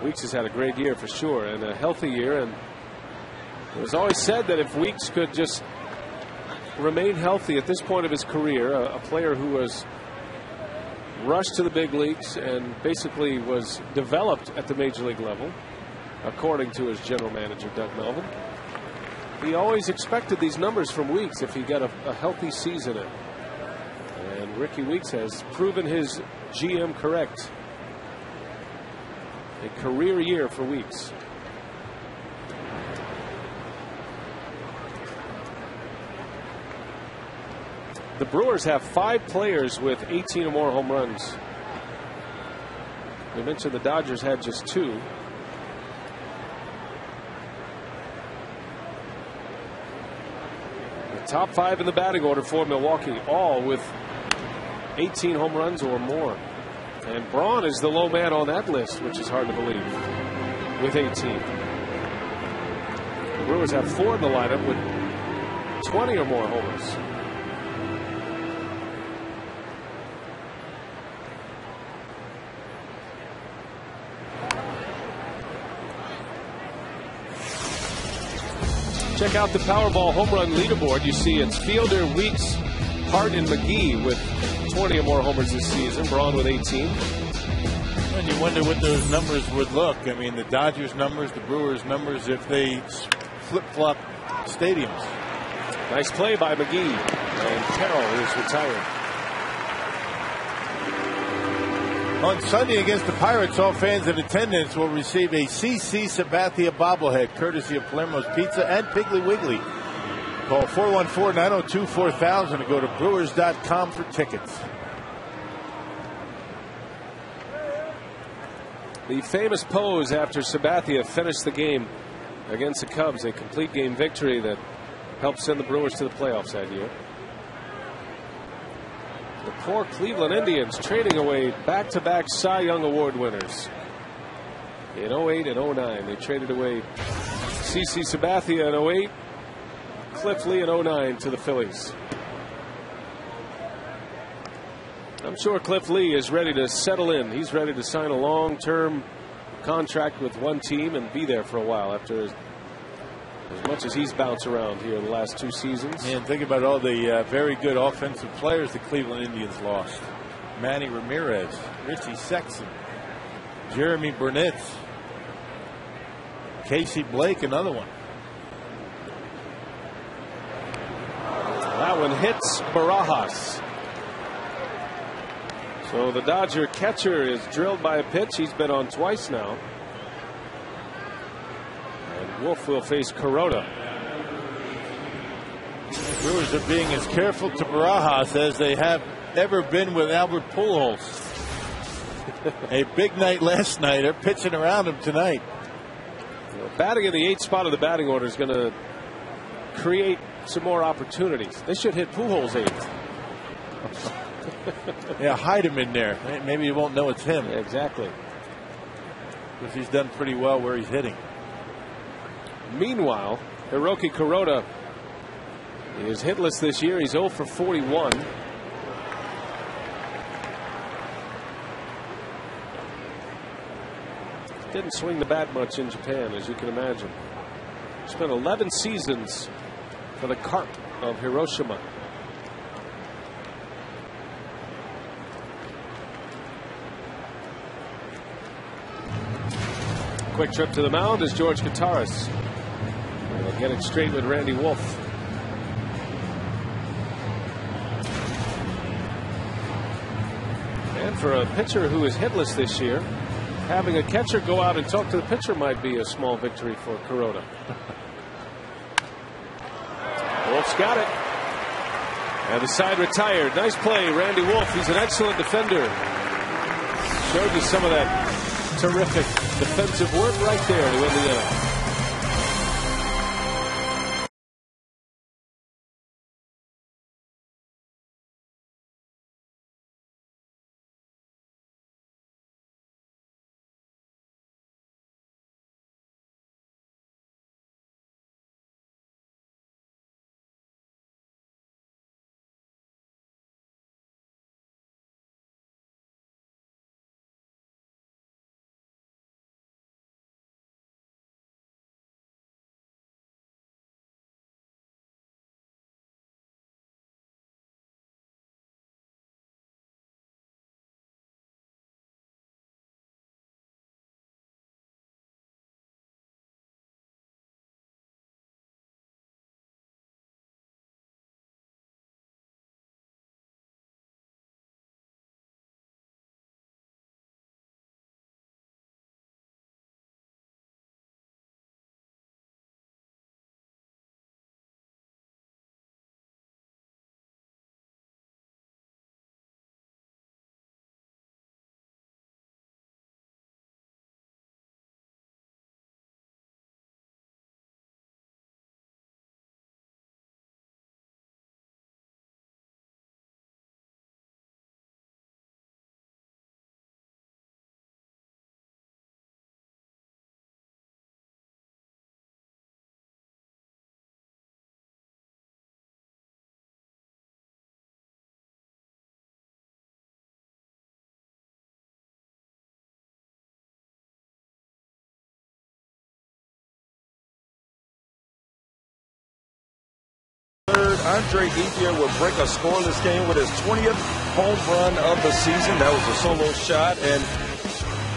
Weeks has had a great year for sure, and a healthy year. And it was always said that if Weeks could just remain healthy at this point of his career, a player who was rushed to the big leagues and basically was developed at the major league level, according to his general manager, Doug Melvin. He always expected these numbers from Weeks if he got a healthy season in. And Ricky Weeks has proven his GM correct. A career year for Weeks. The Brewers have 5 players with 18 or more home runs. We mentioned the Dodgers had just 2. Top 5 in the batting order for Milwaukee, all with 18 home runs or more. And Braun is the low man on that list, which is hard to believe, with 18. The Brewers have 4 in the lineup with 20 or more homers. Check out the Powerball home run leaderboard. You see it's Fielder, Weeks, Hart, and McGee with 20 or more homers this season. Braun with 18. And you wonder what those numbers would look. I mean, the Dodgers numbers, the Brewers numbers, if they flip-flop stadiums. Nice play by McGee. And Carroll is retired. On Sunday against the Pirates, all fans in attendance will receive a CC Sabathia bobblehead, courtesy of Palermo's Pizza and Piggly Wiggly. Call 414-902-4000 or go to Brewers.com for tickets. The famous pose after Sabathia finished the game against the Cubs, a complete game victory that helped send the Brewers to the playoffs that year. The poor Cleveland Indians trading away back-to-back Cy Young Award winners. In 08 and 09, they traded away CC Sabathia in 08, Cliff Lee in 09 to the Phillies. I'm sure Cliff Lee is ready to settle in. He's ready to sign a long-term contract with one team and be there for a while after as much as he's bounced around here the last 2 seasons. And think about all the very good offensive players the Cleveland Indians lost. Manny Ramirez, Richie Sexton, Jeremy Burnett, Casey Blake, another one. That one hits Barajas. So the Dodger catcher is drilled by a pitch. He's been on twice now. And Wolf will face Kuroda. Brewers are being as careful to Barajas as they have ever been with Albert Pujols. A big night last night. They're pitching around him tonight. Batting in the 8th spot of the batting order is going to create some more opportunities. They should hit Pujols 8th. Yeah, hide him in there. Maybe you won't know it's him. Yeah, exactly. Because he's done pretty well where he's hitting. Meanwhile, Hiroki Kuroda is hitless this year. He's 0 for 41. Didn't swing the bat much in Japan, as you can imagine. Spent 11 seasons for the Carp of Hiroshima. Quick trip to the mound is George Kataris. We'll get it straight with Randy Wolf. And for a pitcher who is hitless this year, having a catcher go out and talk to the pitcher might be a small victory for Kuroda. Wolf's got it. And the side retired. Nice play, Randy Wolf. He's an excellent defender. Showed you some of that terrific defensive work right there to win the inning. Andre Ethier would break a scoreless game with his 20th home run of the season. That was a solo shot. And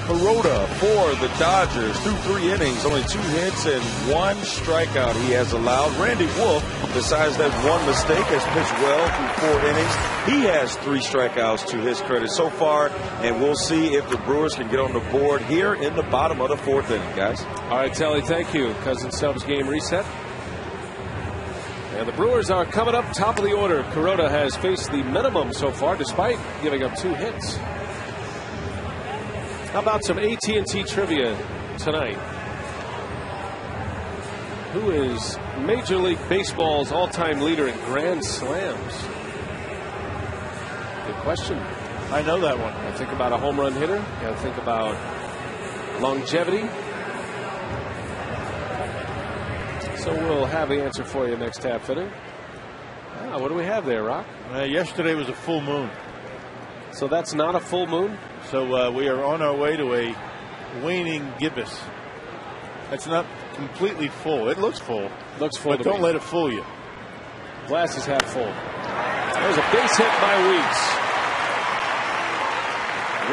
Kuroda for the Dodgers through 3 innings, only 2 hits and 1 strikeout he has allowed. Randy Wolf, besides that 1 mistake, has pitched well through 4 innings. He has 3 strikeouts to his credit so far, and we'll see if the Brewers can get on the board here in the bottom of the 4th inning, guys. All right, Telly, thank you. Cousin Subs game reset. And the Brewers are coming up top of the order. Kuroda has faced the minimum so far, despite giving up 2 hits. How about some AT&T trivia tonight? Who is Major League Baseball's all-time leader in grand slams? Good question. I know that one. I think about a home run hitter. Got to think about longevity. So we'll have the answer for you next Tap Fitting. What do we have there, Rock? Yesterday was a full moon. So that's not a full moon? So we are on our way to a waning gibbous. It's not completely full. It looks full. Looks full. But don't let it fool you. Glass is half full. There's a base hit by Weeks.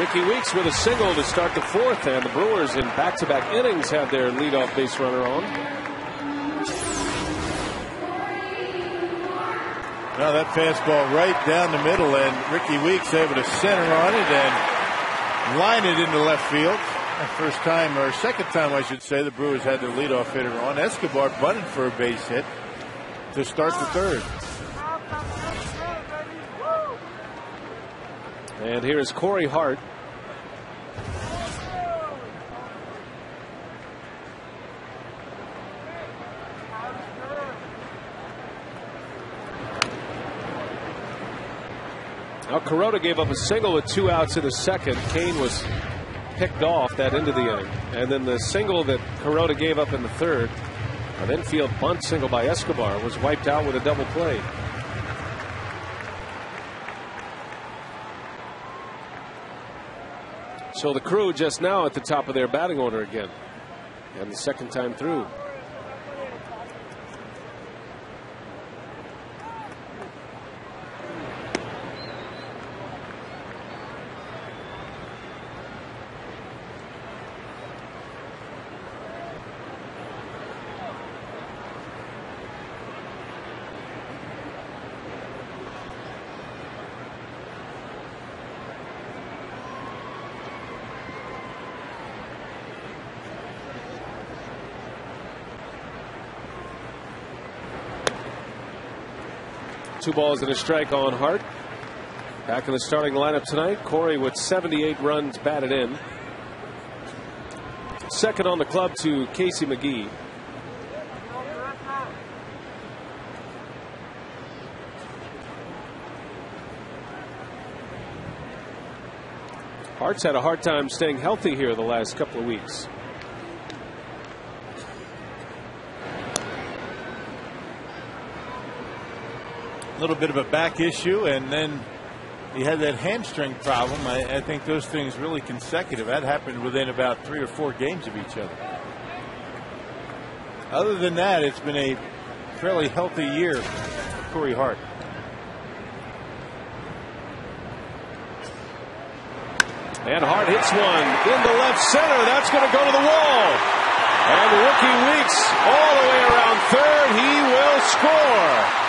Ricky Weeks with a single to start the fourth, and the Brewers in back-to-back innings have their leadoff base runner on. Now that fastball right down the middle, and Ricky Weeks able to center on it and line it into left field. First time, or second time I should say, the Brewers had their leadoff hitter on. Escobar bunted for a base hit to start the third. And here is Corey Hart. Now Kuroda gave up a single with 2 outs in the second. Kane was picked off that into the inning, and then the single that Kuroda gave up in the third, an infield bunt single by Escobar, was wiped out with a double play. So the Crew just now at the top of their batting order again, and the second time through. Two balls and a strike on Hart. Back in the starting lineup tonight, Corey with 78 runs batted in. Second on the club to Casey McGee. Hart's had a hard time staying healthy here the last couple of weeks. Little bit of a back issue, and then he had that hamstring problem. I think those things really consecutive. That happened within about 3 or 4 games of each other. Other than that, it's been a fairly healthy year for Corey Hart. And Hart hits one into left center. That's going to go to the wall. And Ricky Weeks all the way around third. He will score.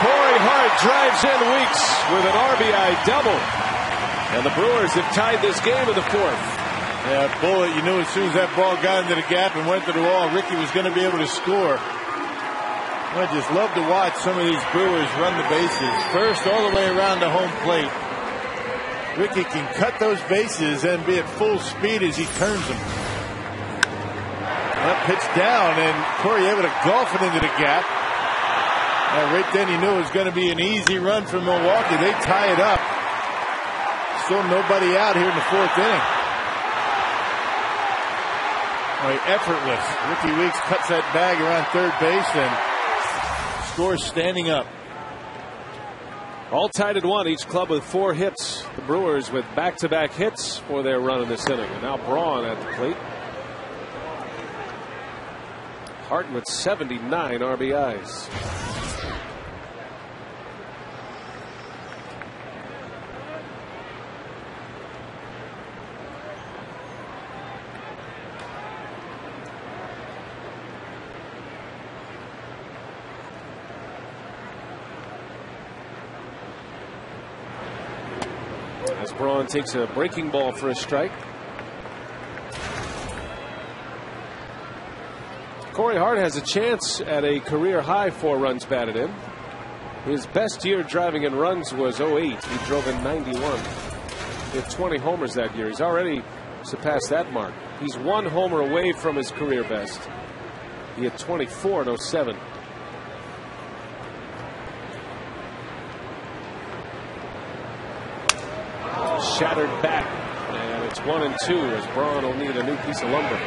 Corey Hart drives in Weeks with an RBI double. And the Brewers have tied this game in the fourth. Yeah, Bullet, you knew as soon as that ball got into the gap and went to the wall, Ricky was going to be able to score. I just love to watch some of these Brewers run the bases. First, all the way around the home plate. Ricky can cut those bases and be at full speed as he turns them. That pitch down, and Corey able to golf it into the gap. Right then he knew it was going to be an easy run for Milwaukee. They tie it up. Still nobody out here in the fourth inning. Effortless. Ricky Weeks cuts that bag around third base and scores standing up. All tied at 1, each club with 4 hits. The Brewers with back-to-back hits for their run in this inning. And now Braun at the plate. Hart with 79 RBIs. As Braun takes a breaking ball for a strike. Corey Hart has a chance at a career high 4 runs batted in. His best year driving in runs was 08. He drove in 91. He had 20 homers that year. He's already surpassed that mark. He's 1 homer away from his career best. He had 24 in 07. Shattered bat, and it's 1-2 as Braun will need a new piece of lumber.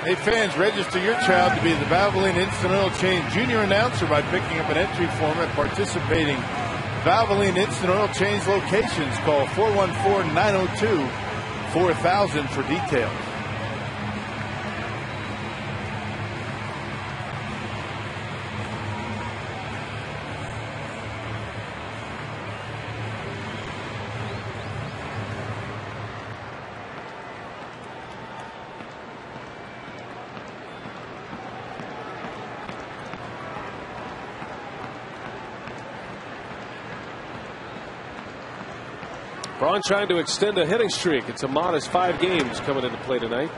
Hey fans, register your child to be the Valvoline Instrumental Change Junior Announcer by picking up an entry form at participating Valvoline Instant Oil Change locations. Call 414-902-4000 for details. Braun trying to extend a hitting streak. It's a modest 5 games coming into play tonight.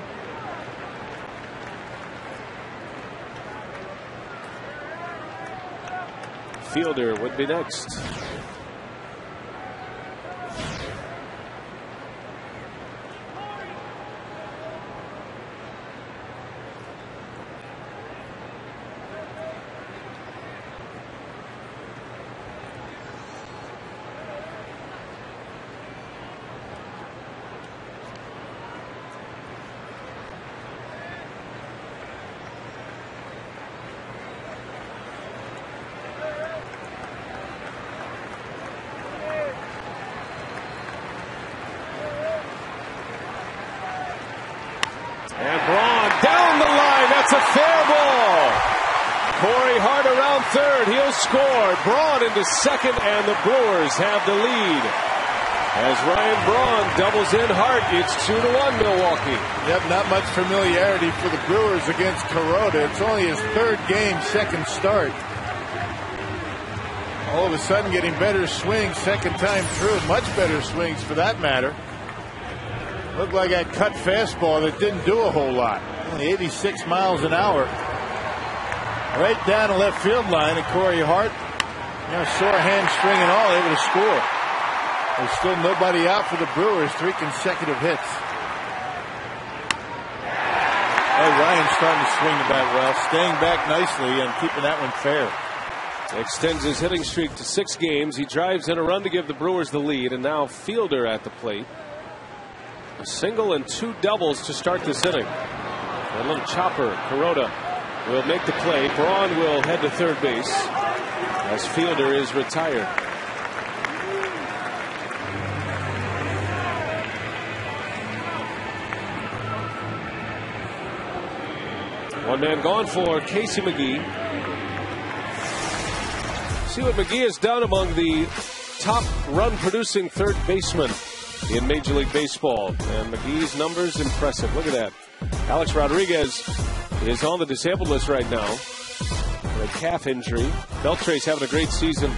Fielder would be next. And Braun down the line. That's a fair ball. Corey Hart around third. He'll score. Braun into second, and the Brewers have the lead. As Ryan Braun doubles in Hart, it's 2-1 Milwaukee. Yep, not much familiarity for the Brewers against Kuroda. It's only his 3rd game, 2nd start. All of a sudden getting better swings 2nd time through. Much better swings for that matter. Looked like that cut fastball that didn't do a whole lot. Only 86 miles an hour. Right down the left field line, and Corey Hart, sore hamstring and all, able to score. There's still nobody out for the Brewers. 3 consecutive hits. Hey, Ryan's starting to swing the bat well, staying back nicely and keeping that one fair. Extends his hitting streak to 6 games. He drives in a run to give the Brewers the lead, and now Fielder at the plate. A single and 2 doubles to start this inning. A little chopper. Kuroda will make the play. Braun will head to third base as Fielder is retired. One man gone for Casey McGee. See what McGee has done among the top run producing third basemen in Major League Baseball. And McGee's numbers impressive. Look at that. Alex Rodriguez is on the disabled list right now with a calf injury. Beltre's having a great season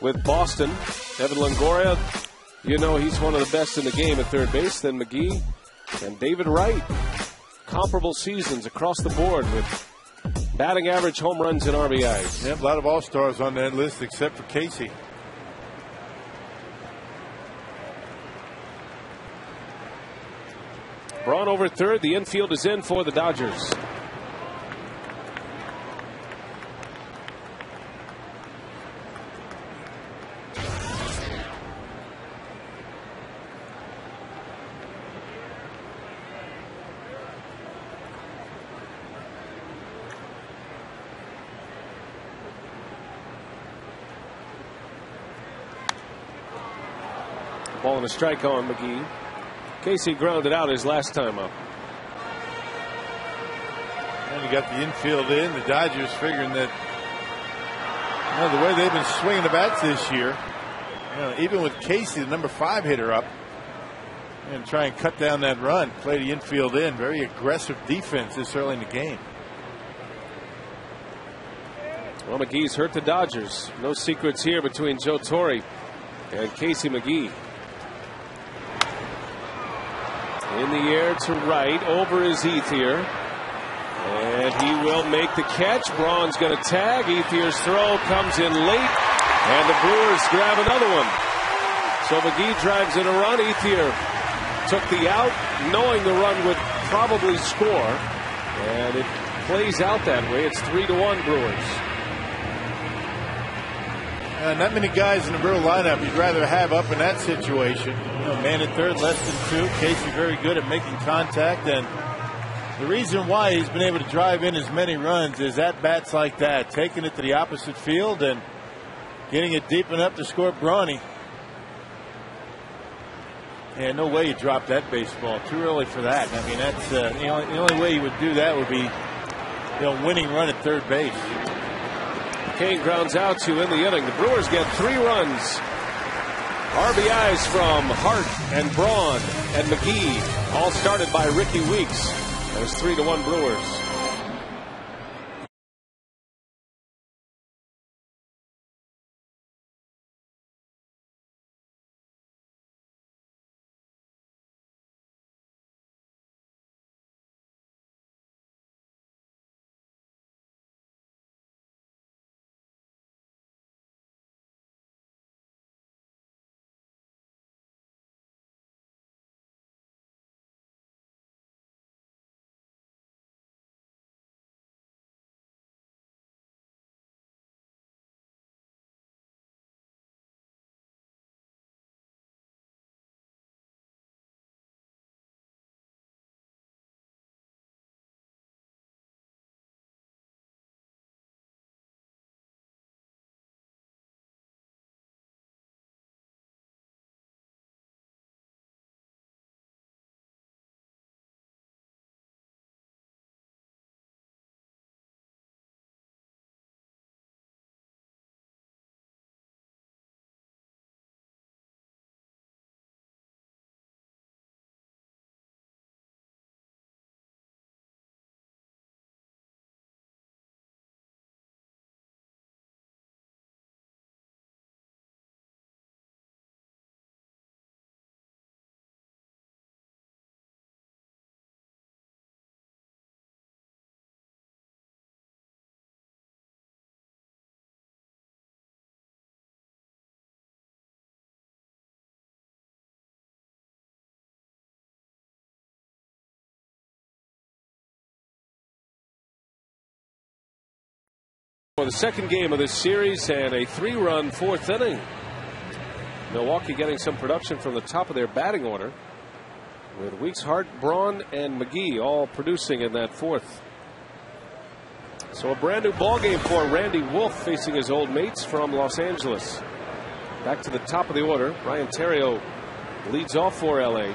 with Boston. Evan Longoria, he's one of the best in the game at third base. Then McGee and David Wright. Comparable seasons across the board with batting average, home runs, and RBIs. Yep, a lot of all-stars on that list except for Casey. Braun over third. The infield is in for the Dodgers. Ball and a strike on McGee. Casey grounded out his last time up. And you got the infield in. The Dodgers figuring that the way they've been swinging the bats this year, even with Casey, the number 5 hitter up, and try and cut down that run, play the infield in. Very aggressive defense this early in the game. Well, McGee's hurt the Dodgers. No secrets here between Joe Torre and Casey McGee. In the air to right, over is Ethier. And he will make the catch. Braun's going to tag. Ethier's throw comes in late. And the Brewers grab another one. So McGee drives in a run. Ethier took the out, knowing the run would probably score. And it plays out that way. It's 3-1 Brewers. Not many guys in the Brewer lineup you'd rather have up in that situation. Man at third, less than 2. Casey very good at making contact, and the reason why he's been able to drive in as many runs is at bats like that, taking it to the opposite field and getting it deep enough to score Brawny. And no way you drop that baseball too early for that. I mean, that's the only way you would do that would be winning run at third base. Kane grounds out to in the inning. The Brewers get 3 runs. RBIs from Hart and Braun and McGee, all started by Ricky Weeks. There's 3-1 Brewers. For the second game of this series and a 3-run 4th inning. Milwaukee getting some production from the top of their batting order, with Weeks, Hart, Braun, and McGee all producing in that 4th. So a brand new ball game for Randy Wolf facing his old mates from Los Angeles. Back to the top of the order. Ryan Theriot leads off for LA.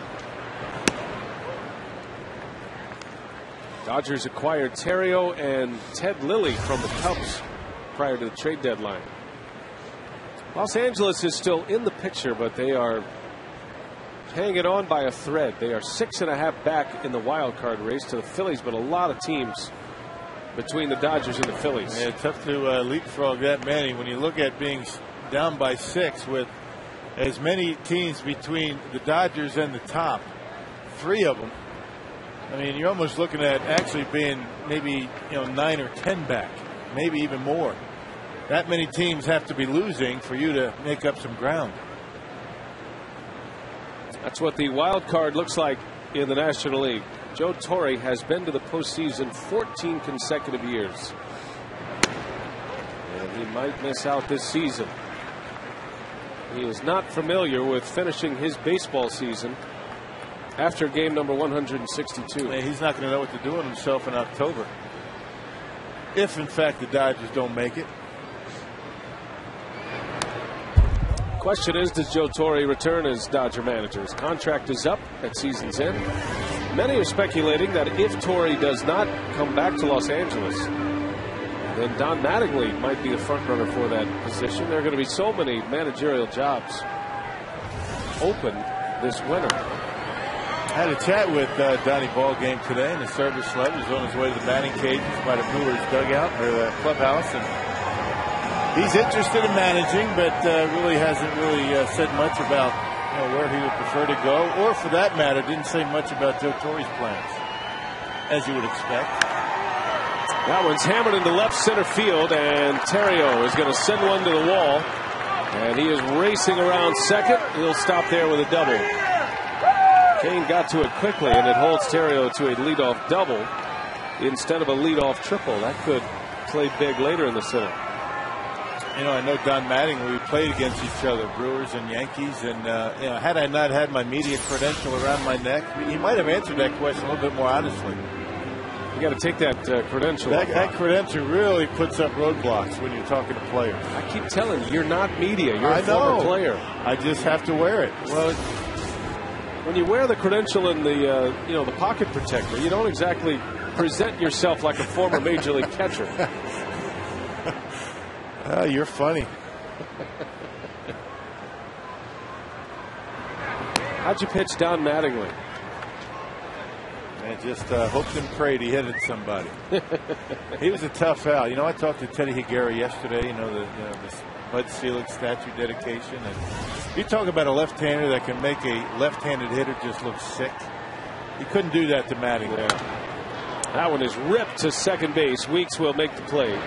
Dodgers acquired Theriot and Ted Lilly from the Cubs prior to the trade deadline. Los Angeles is still in the picture, but they are hanging on by a thread. They are 6.5 back in the wild card race to the Phillies, but a lot of teams between the Dodgers and the Phillies. Yeah, tough to leapfrog that many when you look at being down by 6 with as many teams between the Dodgers and the top, 3 of them. I mean, you're almost looking at actually being maybe 9 or 10 back, maybe even more. That many teams have to be losing for you to make up some ground. That's what the wild card looks like in the National League. Joe Torre has been to the postseason 14 consecutive years, and he might miss out this season. He is not familiar with finishing his baseball season after game number 162. And he's not going to know what to do with himself in October, if in fact the Dodgers don't make it. Question is, does Joe Torre return as Dodger manager? His contract is up at season's end. Many are speculating that if Torre does not come back to Los Angeles, then Don Mattingly might be the front runner for that position. There are going to be so many managerial jobs open this winter. I had a chat with Donnie Ballgame today in the service sled. He was on his way to the batting cages by the Brewers dugout or the clubhouse, and he's interested in managing, but really hasn't said much about where he would prefer to go, or for that matter, didn't say much about Joe Torre's plans, as you would expect. That one's hammered into left center field, and Theriot is going to send one to the wall. And he is racing around second. He'll stop there with a double. Kane got to it quickly, and it holds Theriot to a leadoff double instead of a leadoff triple. That could play big later in the inning. You know, I know Don Mattingly, we played against each other, Brewers and Yankees, and you know, had I not had my media credential around my neck, he might have answered that question a little bit more honestly. You got to take that credential. That credential really puts up roadblocks when you're talking to players. I keep telling you, you're not media. You're a former player. I just have to wear it. Well, when you wear the credential and the you know, the pocket protector, you don't exactly present yourself like a former major league catcher. You're funny. How'd you pitch Don Mattingly? I just hoped and prayed he hit it somebody. He was a tough out. You know, I talked to Teddy Higuera yesterday, you know, the Bud Selig statue dedication. And you talk about a left-hander that can make a left-handed hitter just look sick. You couldn't do that to Mattingly. Yeah. That one is ripped to second base. Weeks will make the play.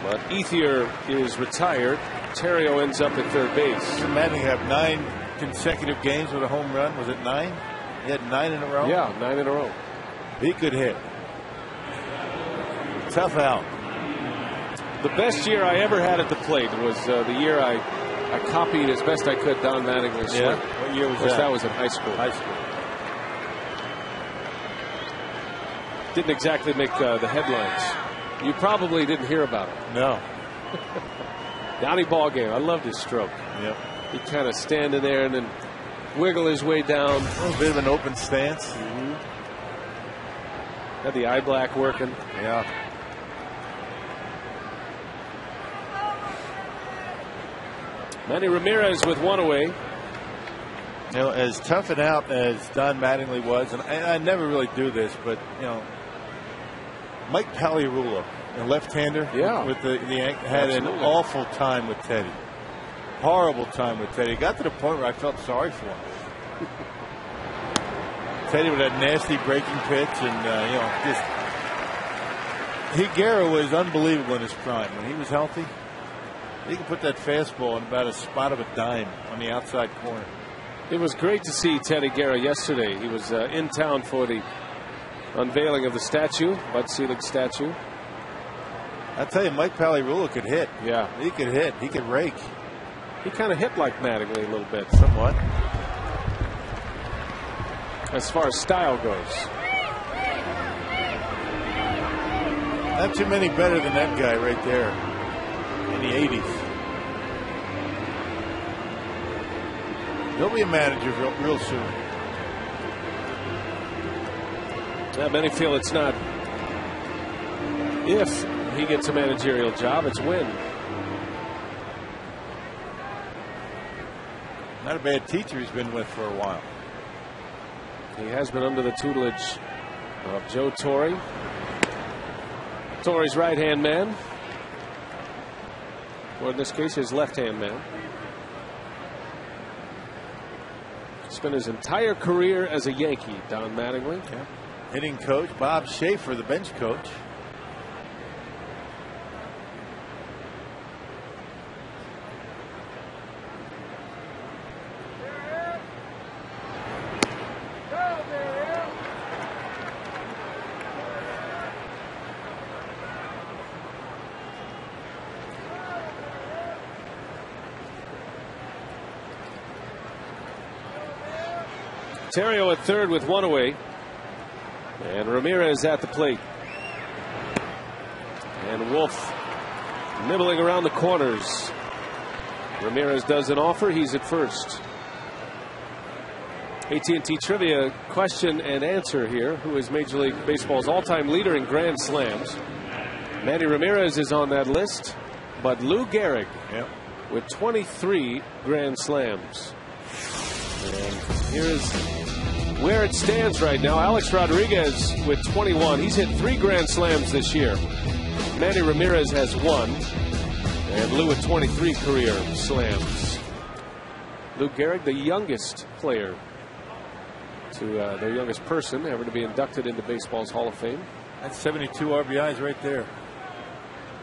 But Ethier is retired. Theriot ends up at third base. Didn't Mattingly have 9 consecutive games with a home run? Was it 9? He had 9 in a row? Yeah, 9 in a row. He could hit. Tough out. The best year I ever had at the plate was the year I copied as best I could Don Mattingly's swing. What year was that? That was in high school. Didn't exactly make the headlines. You probably didn't hear about it. No. Donnie ball game. I loved his stroke. Yep. He'd kind of stand in there and then wiggle his way down. A little bit of an open stance. Mm-hmm. Had the eye black working. Yeah. Manny Ramirez with one away. You know, as tough and out as Don Mattingly was, and I never really do this, but you know, Mike Pagliarulo, a left-hander, with the had an awful time with Teddy. Horrible time with Teddy. It got to the point where I felt sorry for him. Teddy with that nasty breaking pitch, and you know, just Higuera was unbelievable in his prime when he was healthy. He could put that fastball in about a spot of a dime on the outside corner. It was great to see Ted Higuera yesterday. He was in town for the unveiling of the statue, Bud Selig statue. I tell you, Mike Pagliarulo could hit. Yeah, he could hit. He could rake. He kind of hit like Mattingly a little bit. Somewhat. As far as style goes. Not too many better than that guy right there in the 80s. He'll be a manager real soon. Many feel it's not if he gets a managerial job, it's when. Not a bad teacher he's been with for a while. He has been under the tutelage of Joe Torre. Torre's right-hand man. Or in this case, his left-hand man. Spent his entire career as a Yankee, Don Mattingly. Yeah. Hitting coach, Bob Schaefer, the bench coach. Theriot at third with one away. And Ramirez at the plate. And Wolf nibbling around the corners. Ramirez does an offer. He's at first. AT&T Trivia question and answer here. Who is Major League Baseball's all-time leader in Grand Slams? Manny Ramirez is on that list. But Lou Gehrig with 23 Grand Slams. And here's where it stands right now. Alex Rodriguez with 21. He's hit 3 Grand Slams this year. Manny Ramirez has 1. And Lou with 23 career slams. Lou Gehrig, the youngest player to the youngest person ever to be inducted into baseball's Hall of Fame. That's 72 RBIs right there.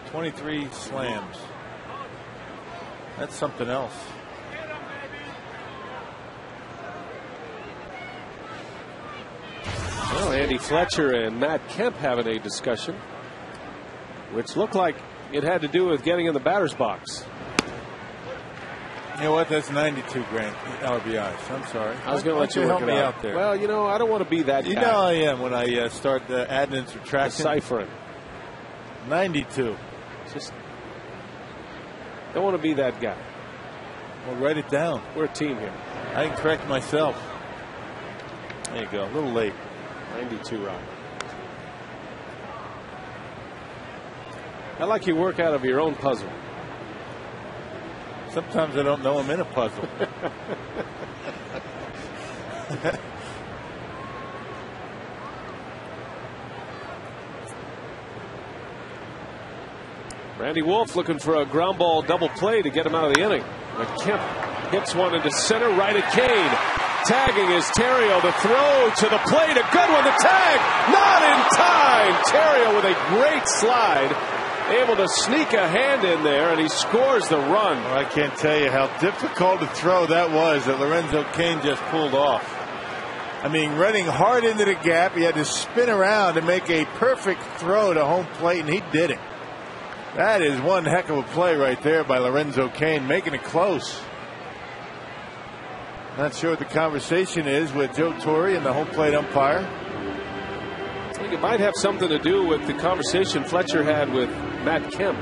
23 slams. That's something else. Well, Andy Fletcher and Matt Kemp having a discussion, which looked like it had to do with getting in the batter's box. You know what? That's 92 grand RBIs. I'm sorry. I was going to let you help work me it out there. Well, you know, I don't want to be that guy. You know I am when I start adding and subtracting. Deciphering. 92. Just don't want to be that guy. Well, write it down. We're a team here. I can correct myself. There you go. A little late. 92, Rob. I like you work out of your own puzzle. Sometimes I don't know I'm in a puzzle. Randy Wolf looking for a ground ball double play to get him out of the inning. But Kemp hits one into center, right at Kane. Tagging is Terrio. The throw to the plate. A good one. The tag. Not in time. Terrio with a great slide. Able to sneak a hand in there, and he scores the run. Well, I can't tell you how difficult a throw that was that Lorenzo Cain just pulled off. I mean, running hard into the gap, he had to spin around and make a perfect throw to home plate, and he did it. That is one heck of a play right there by Lorenzo Cain, making it close. Not sure what the conversation is with Joe Torre and the home plate umpire. I think it might have something to do with the conversation Fletcher had with Matt Kemp,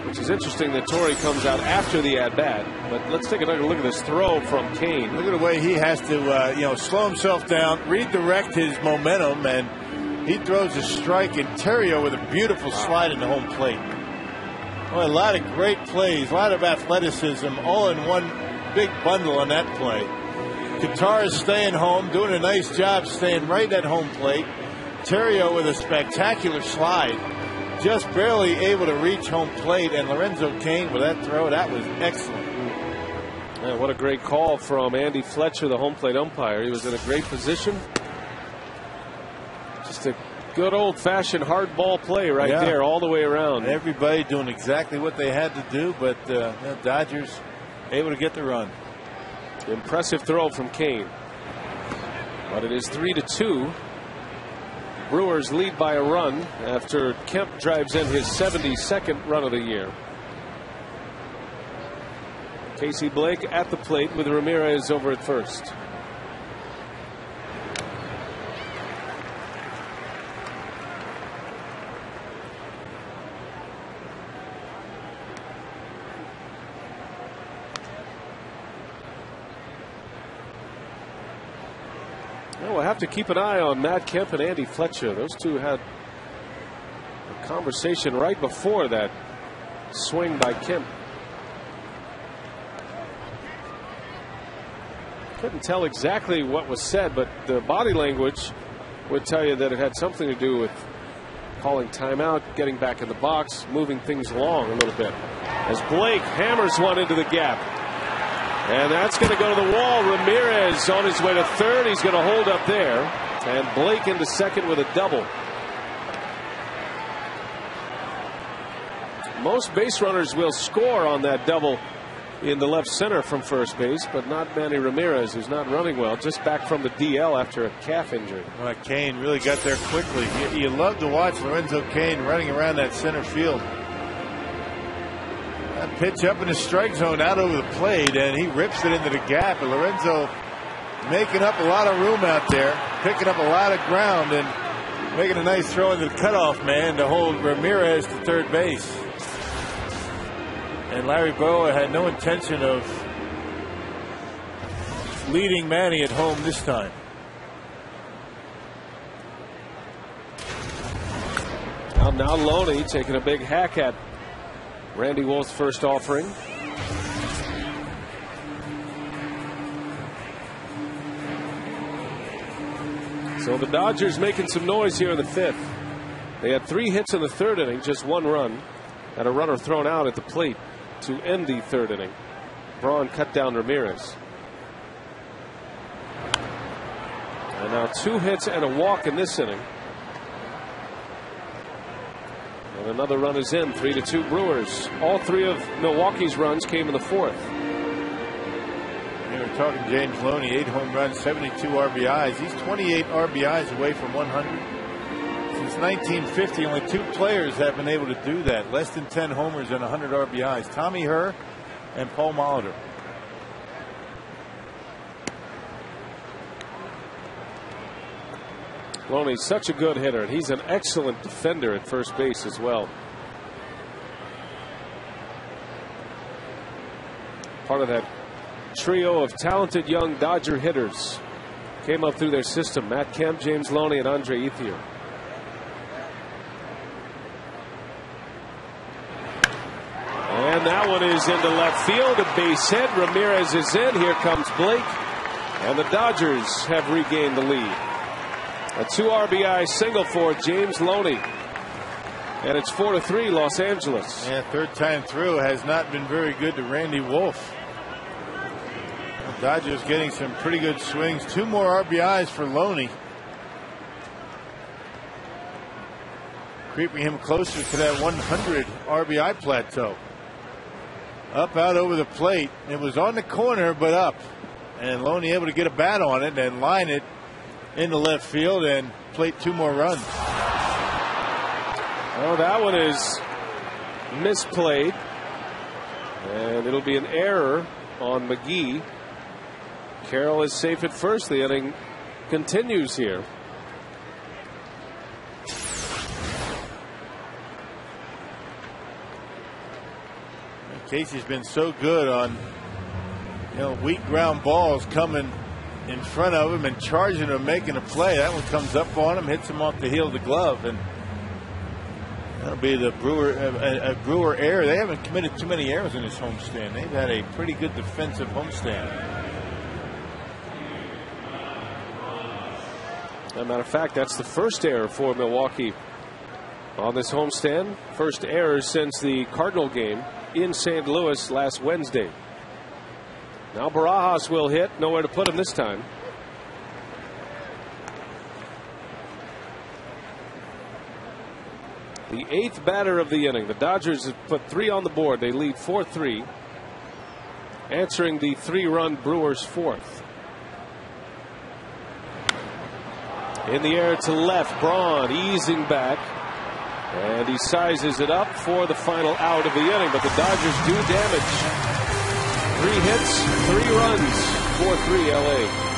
which is interesting that Torre comes out after the at-bat. But let's take another look at this throw from Cain. Look at the way he has to slow himself down, redirect his momentum, and he throws a strike. And Terrio with a beautiful slide into home plate. Well, a lot of great plays, a lot of athleticism, all in one big bundle on that play. Qatar is staying home, doing a nice job staying right at home plate. Terrio with a spectacular slide, just barely able to reach home plate, and Lorenzo Cain with that throw, that was excellent. Yeah, what a great call from Andy Fletcher, the home plate umpire. He was in a great position. Just a good old-fashioned hard ball play right there all the way around. Everybody doing exactly what they had to do, but the Dodgers able to get the run. Impressive throw from Cain. But it is 3-2. Brewers lead by a run after Kemp drives in his 72nd run of the year. Casey Blake at the plate with Ramirez over at first. We'll have to keep an eye on Matt Kemp and Andy Fletcher. Those two had a conversation right before that swing by Kemp. Couldn't tell exactly what was said, but the body language would tell you that it had something to do with calling timeout, getting back in the box, moving things along a little bit. As Blake hammers one into the gap. And that's going to go to the wall. Ramirez on his way to third. He's going to hold up there. And Blake into second with a double. Most base runners will score on that double in the left center from first base, but not Manny Ramirez, who's not running well, just back from the DL after a calf injury. Well, Cain really got there quickly. You love to watch Lorenzo Cain running around that center field. That pitch up in the strike zone out over the plate, and he rips it into the gap. And Lorenzo making up a lot of room out there, picking up a lot of ground, and making a nice throw into the cutoff man to hold Ramirez to third base. And Larry Bowa had no intention of leading Manny at home this time. Now Loney taking a big hack at Randy Wolf's first offering. So the Dodgers making some noise here in the fifth. They had 3 hits in the third inning, just 1 run, and a runner thrown out at the plate to end the third inning. Braun cut down Ramirez. And now 2 hits and a walk in this inning. And another run is in. 3-2 Brewers. All three of Milwaukee's runs came in the fourth. We were talking James Loney, 8 home runs, 72 RBIs. He's 28 RBIs away from 100. Since 1950, only 2 players have been able to do that. Less than 10 homers and 100 RBIs. Tommy Herr and Paul Molitor. Loney's such a good hitter, and he's an excellent defender at first base as well. Part of that trio of talented young Dodger hitters came up through their system. Matt Kemp, James Loney, and Andre Ethier. And that one is into left field. A base hit. Ramirez is in. Here comes Blake. And the Dodgers have regained the lead. A 2 RBI single for James Loney. And it's 4-3 Los Angeles. Yeah, third time through has not been very good to Randy Wolf. The Dodgers getting some pretty good swings. 2 more RBIs for Loney. Creeping him closer to that 100 RBI plateau. Up out over the plate. It was on the corner, but up. And Loney able to get a bat on it and line it into left field and plate 2 more runs. Oh, that one is misplayed. And it'll be an error on McGee. Carroll is safe at first. The inning continues here. Casey's been so good on, weak ground balls coming in front of him and charging him, making a play. That one comes up on him, hits him off the heel of the glove, and that'll be the Brewer error. They haven't committed too many errors in this homestand. They've had a pretty good defensive homestand. As a matter of fact, that's the first error for Milwaukee on this homestand. First error since the Cardinal game in St. Louis last Wednesday. Now Barajas will hit. Nowhere to put him this time. The 8th batter of the inning. The Dodgers have put 3 on the board. They lead 4-3. Answering the 3-run Brewers 4th. In the air to left. Braun easing back. And he sizes it up for the final out of the inning. But the Dodgers do damage. 3 hits, 3 runs, 4-3 LA.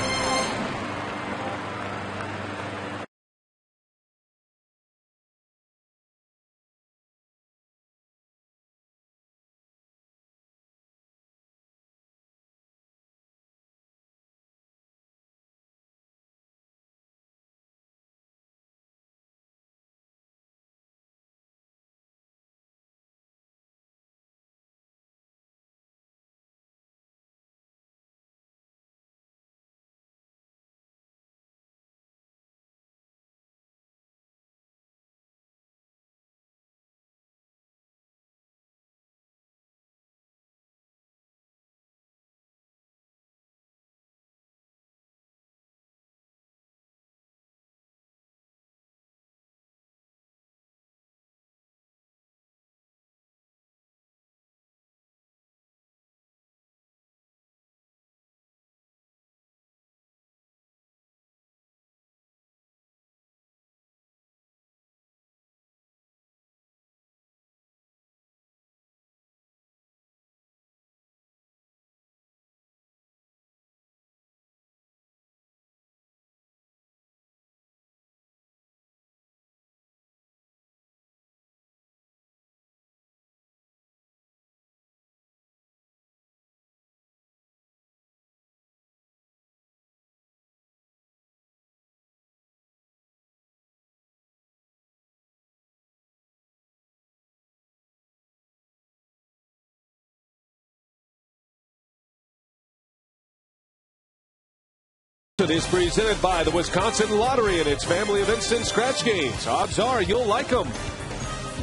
Is presented by the Wisconsin Lottery and its family of instant scratch games. Odds are you'll like them.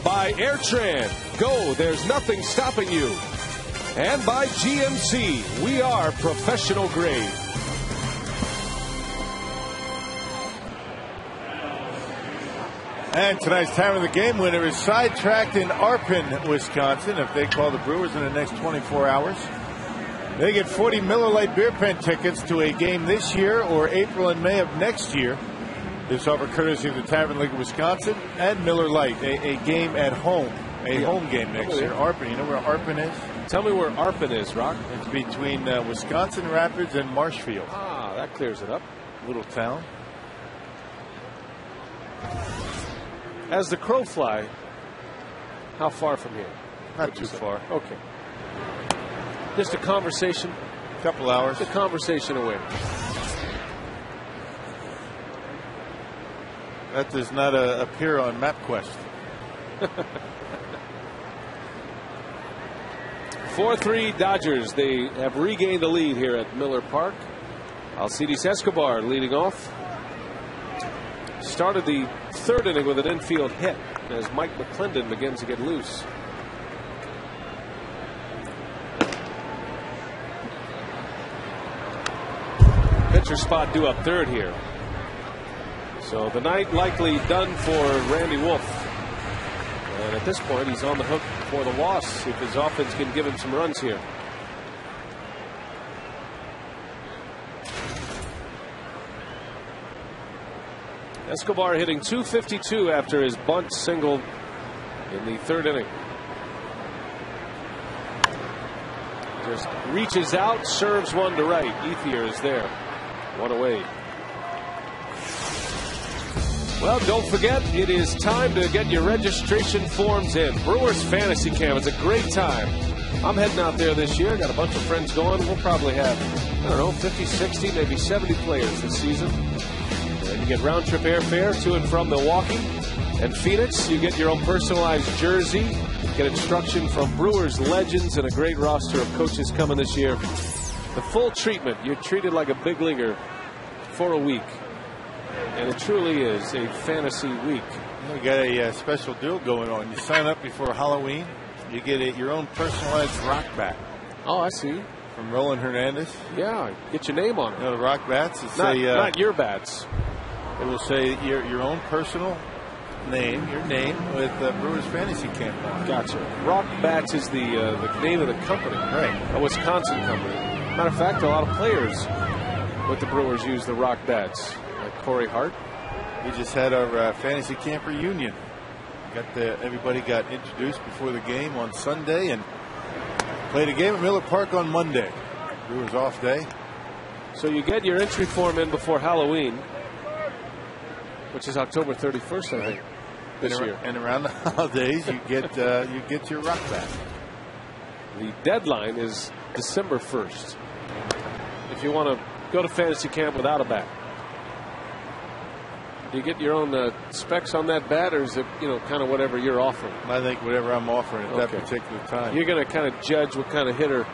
By Airtran. Go, there's nothing stopping you. And by GMC. We are professional grade. And tonight's time of the game winner is sidetracked in Arpin, Wisconsin. If they call the Brewers in the next 24 hours, they get 40 Miller Lite beer pen tickets to a game this year or April and May of next year. This offer courtesy of the Tavern League of Wisconsin and Miller Lite, a game at home, home game next year. Arpin, you know where Arpin is? Tell me where Arpin is, Rock. It's between Wisconsin Rapids and Marshfield. Ah, that clears it up. Little town. As the crow fly, how far from here? Not too far. Okay. Just a conversation. Couple hours. Just a conversation away. That does not appear on MapQuest. 4-3 Dodgers. They have regained the lead here at Miller Park. Alcides Escobar leading off. Started the third inning with an infield hit as Mike McClendon begins to get loose. Pitcher spot due up third here. So the night likely done for Randy Wolf. And at this point, he's on the hook for the loss if his offense can give him some runs here. Escobar hitting .252 after his bunt single in the third inning. Just reaches out, serves one to right. Ethier is there. One away. Well, don't forget, it is time to get your registration forms in. Brewers Fantasy Camp. It's a great time. I'm heading out there this year. Got a bunch of friends going. We'll probably have, I don't know, 50, 60, maybe 70 players this season. And you get round-trip airfare to and from Milwaukee and Phoenix. You get your own personalized jersey. Get instruction from Brewers legends and a great roster of coaches coming this year. The full treatment. You're treated like a big leaguer for a week. And it truly is a fantasy week. We got a special deal going on. You sign up before Halloween, you get your own personalized rock bat. Oh, I see. From Roland Hernandez. Yeah, get your name on it. You know, the rock bats. It's not your bats. It will say your own personal name, your name with Brewers Fantasy Camp on. Gotcha. Rock Bats is the name of the company. Right. A Wisconsin company. Matter of fact, a lot of players with the Brewers use the Rock Bats. Corey Hart. We just had our fantasy camp reunion. Everybody got introduced before the game on Sunday and played a game at Miller Park on Monday. Brewers off day. So you get your entry form in before Halloween, which is October 31st, I think, this year. And around the holidays, you get your rock bat. The deadline is December 1st. If you want to go to fantasy camp without a bat. Do you get your own specs on that bat, or is it, kind of whatever you're offering? I think whatever I'm offering at that particular time. You're going to kind of judge what kind of hitter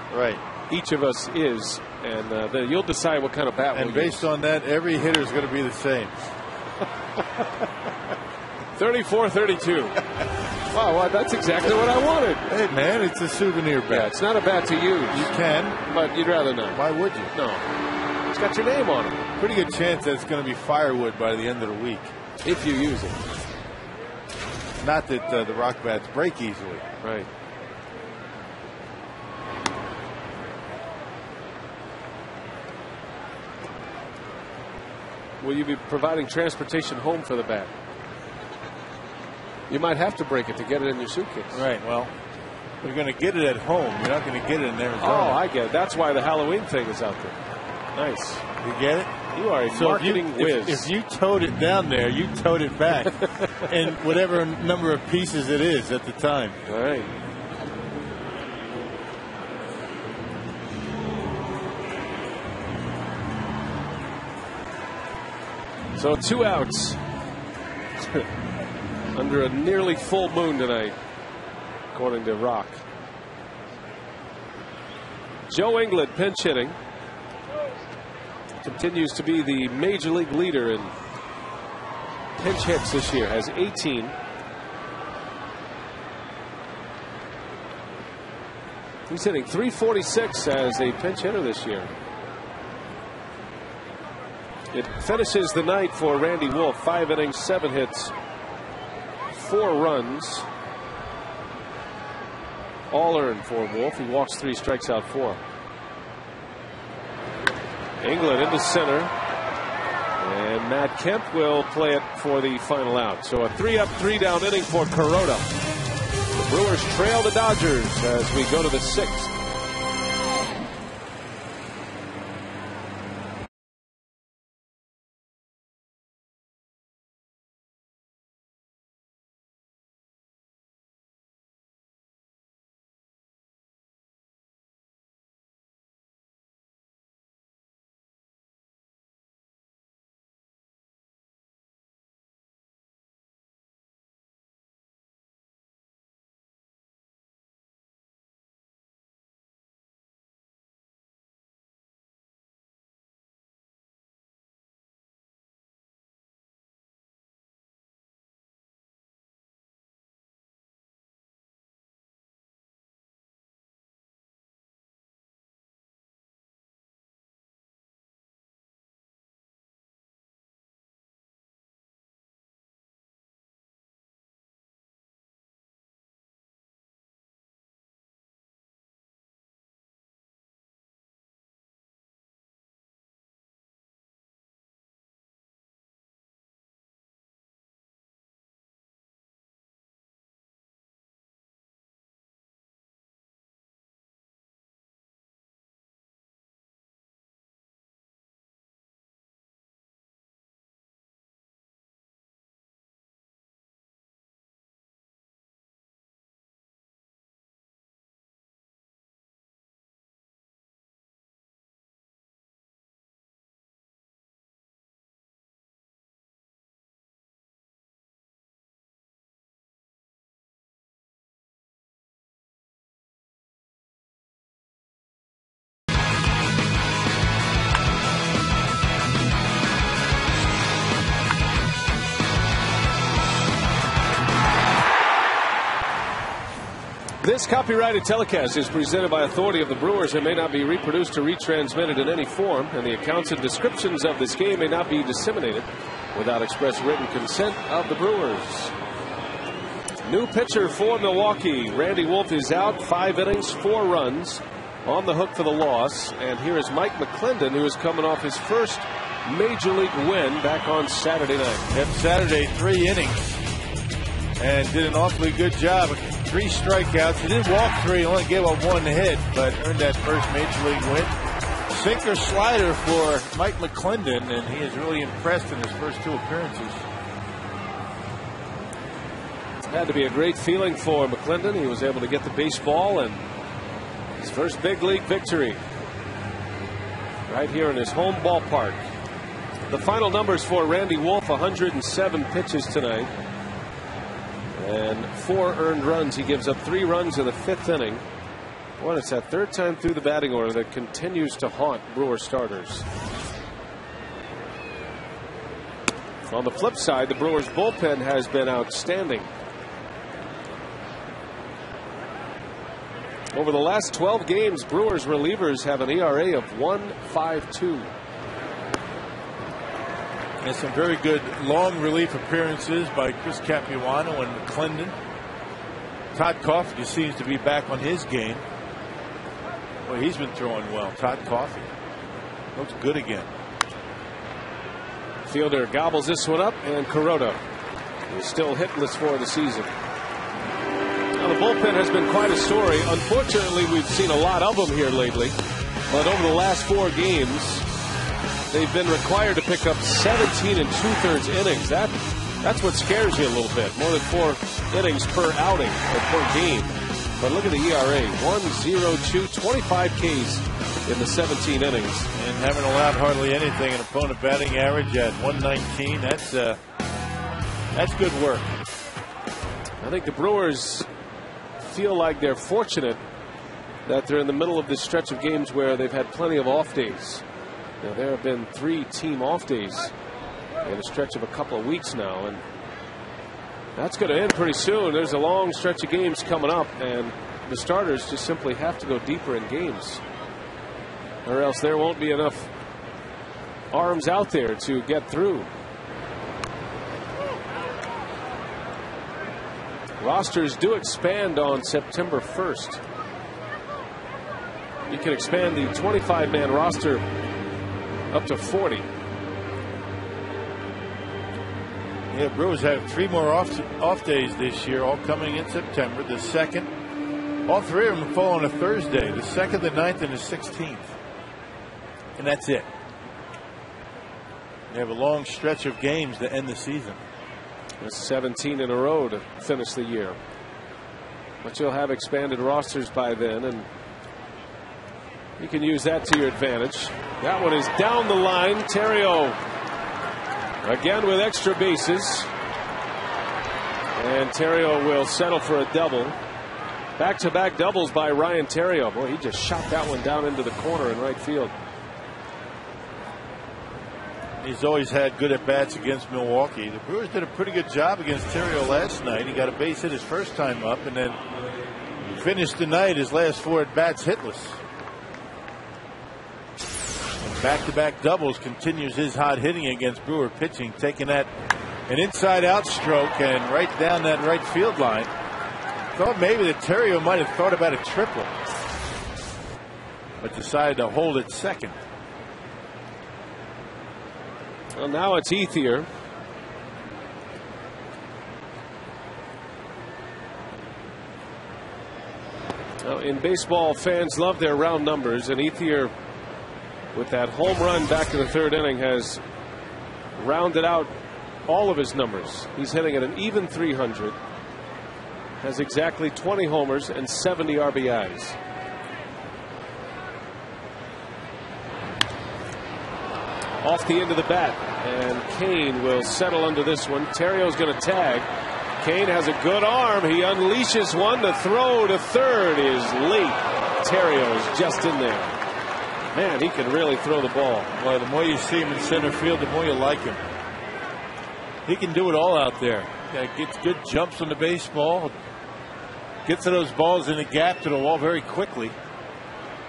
each of us is, and then you'll decide what kind of bat we'll use. And based on that, every hitter is going to be the same. 34-32. Wow, that's exactly what I wanted. Hey, man, it's a souvenir bat. Yeah, it's not a bat to use. You can. But you'd rather not. Why would you? No. It's got your name on it. Pretty good chance that it's going to be firewood by the end of the week. If you use it. Not that the rock bats break easily. Right. Will you be providing transportation home for the bat? You might have to break it to get it in your suitcase. Right. Well, you're going to get it at home. You're not going to get it in Arizona. Oh, I get it. That's why the Halloween thing is out there. Nice. You get it? You are a marketing whiz. If you towed it down there, you towed it back. And whatever number of pieces it is at the time. All right. So 2 outs. Under a nearly full moon tonight, according to Rock. Joe England pinch hitting. Continues to be the major league leader in pinch hits this year. Has 18. He's hitting .346 as a pinch hitter this year. It finishes the night for Randy Wolf. 5 innings, 7 hits, 4 runs. All earned for Wolf. He walks 3, strikes out 4. England into center. And Matt Kemp will play it for the final out. So a 3-up, 3-down inning for Kuroda. The Brewers trail the Dodgers as we go to the 6th. This copyrighted telecast is presented by authority of the Brewers and may not be reproduced or retransmitted in any form, and the accounts and descriptions of this game may not be disseminated without express written consent of the Brewers. New pitcher for Milwaukee. Randy Wolf is out. 5 innings, 4 runs, on the hook for the loss. And here is Mike McClendon, who is coming off his first Major League win back on Saturday night. Yep, Saturday, 3 innings. And did an awfully good job. 3 strikeouts. He didn't walk 3, only gave up 1 hit, but earned that first Major League win. Sinker slider for Mike McClendon, and he is really impressed in his first 2 appearances. Had to be a great feeling for McClendon. He was able to get the baseball and his first big league victory right here in his home ballpark. The final numbers for Randy Wolf: 107 pitches tonight and 4 earned runs. He gives up 3 runs in the 5th inning. Well, it's that 3rd time through the batting order that continues to haunt Brewer starters. On the flip side, the Brewers bullpen has been outstanding. Over the last 12 games, Brewers relievers have an ERA of 1.52. And some very good long relief appearances by Chris Capuano and McClendon. Todd Coffey seems to be back on his game. Well, he's been throwing well. Todd Coffey looks good again. Fielder gobbles this one up, and Kuroda is still hitless for the season. Now, the bullpen has been quite a story. Unfortunately, we've seen a lot of them here lately. But over the last 4 games, they've been required to pick up 17 2/3 innings. That's what scares you a little bit. More than 4 innings per outing or per game. But look at the ERA: 1.02, 25 Ks in the 17 innings, and haven't allowed hardly anything. An opponent batting average at 119. That's good work. I think the Brewers feel like they're fortunate that they're in the middle of this stretch of games where they've had plenty of off days. Now, there have been 3 team off days in a stretch of a couple of weeks now, and that's going to end pretty soon. There's a long stretch of games coming up, and the starters just simply have to go deeper in games, or else there won't be enough arms out there to get through. Rosters do expand on September 1st. You can expand the 25-man roster up to 40. Yeah, Brewers have 3 more off days this year, all coming in September. The 2nd, all 3 of them fall on a Thursday. The 2nd, the 9th, and the 16th. And that's it. They have a long stretch of games to end the season. That's 17 in a row to finish the year. But you'll have expanded rosters by then, and you can use that to your advantage. That one is down the line. Theriot again with extra bases. And Theriot will settle for a double. Back-to-back doubles by Ryan Theriot. Boy, he just shot that one down into the corner in right field. He's always had good at-bats against Milwaukee. The Brewers did a pretty good job against Theriot last night. He got a base hit his first time up and then finished the night his last 4 at-bats hitless. Back-to-back doubles continues his hot hitting against Brewer pitching, taking that an inside-out stroke and right down that right field line. Thought maybe that Theriot might have thought about a triple, but decided to hold it second. Well, now it's Ethier. Now, in baseball, fans love their round numbers, and Ethier, with that home run back in the 3rd inning, has rounded out all of his numbers. He's hitting at an even 300, has exactly 20 homers and 70 RBIs. Off the end of the bat, and Kane will settle under this one. Theriot's going to tag. Kane has a good arm. He unleashes one. The throw to third is late. Theriot is just in there. Man, he can really throw the ball. Boy, the more you see him in center field, the more you like him. He can do it all out there. Gets good jumps on the baseball. Gets to those balls in the gap to the wall very quickly.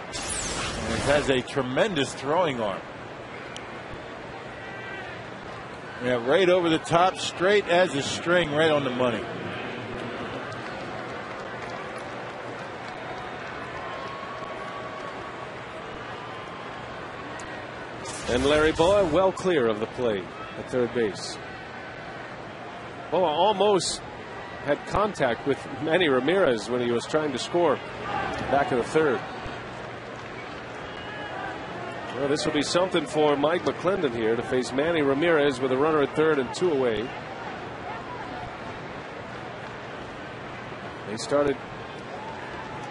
And has a tremendous throwing arm. Yeah, right over the top, straight as a string, right on the money. And Larry Boa well clear of the plate at third base. Boa almost had contact with Manny Ramirez when he was trying to score back in the 3rd. Well, this will be something for Mike McClendon here to face Manny Ramirez with a runner at 3rd and 2 away. They started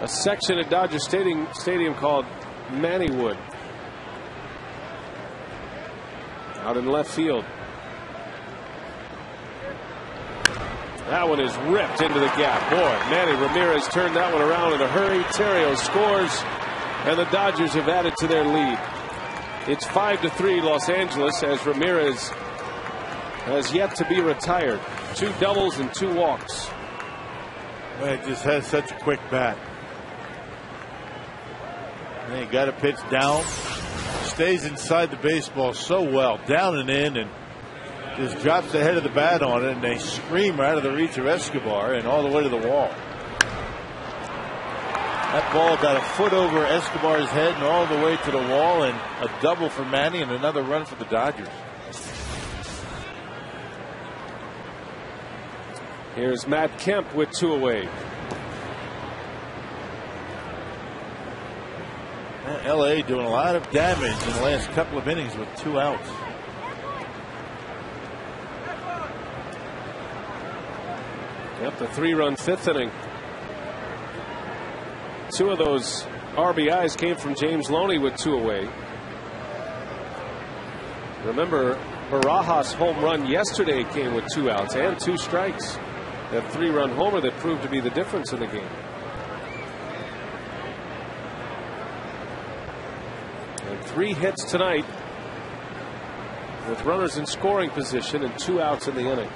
a section at Dodger Stadium called Mannywood out in left field. That one is ripped into the gap. Boy, Manny Ramirez turned that one around in a hurry. Theriot scores, and the Dodgers have added to their lead. It's 5-3 Los Angeles, as Ramirez has yet to be retired. 2 doubles and 2 walks. Well, it just has such a quick bat. And he got a pitch down. Stays inside the baseball so well, down and in, and just drops the head of the bat on it, and they scream out of the reach of Escobar and all the way to the wall. That ball got a foot over Escobar's head and all the way to the wall, and a double for Manny and another run for the Dodgers. Here's Matt Kemp with 2 away. LA doing a lot of damage in the last couple of innings with 2 outs. Yep, the 3-run 5th inning. 2 of those RBIs came from James Loney with 2 away. Remember, Barajas' home run yesterday came with 2 outs and 2 strikes. That 3-run homer that proved to be the difference in the game. And 3 hits tonight with runners in scoring position and 2 outs in the inning.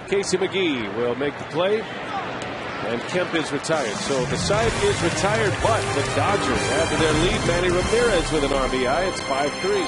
Casey McGee will make the play, and Kemp is retired. So the side is retired, but the Dodgers add to their lead. Manny Ramirez with an RBI. It's 5-3.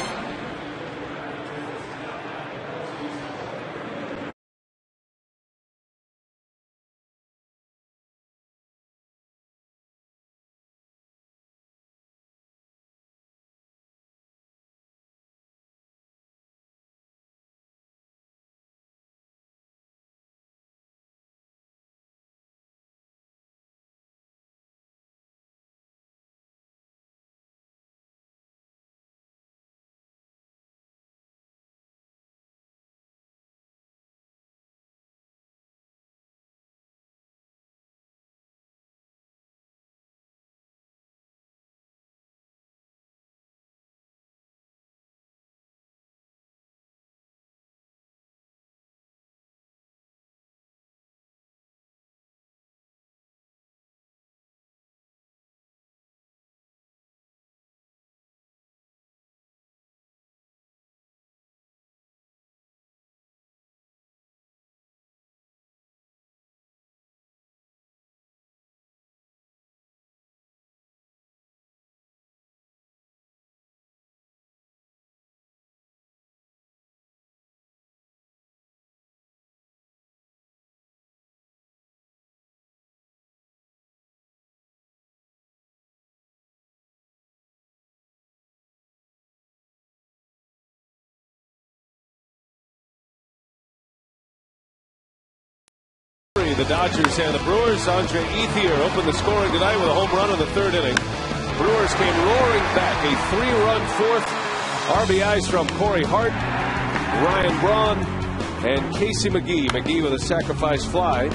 the Dodgers and the Brewers. Andre Ethier opened the scoring tonight with a home run in the third inning. Brewers came roaring back. A 3-run fourth. RBIs from Corey Hart, Ryan Braun, and Casey McGee. McGee with a sacrifice fly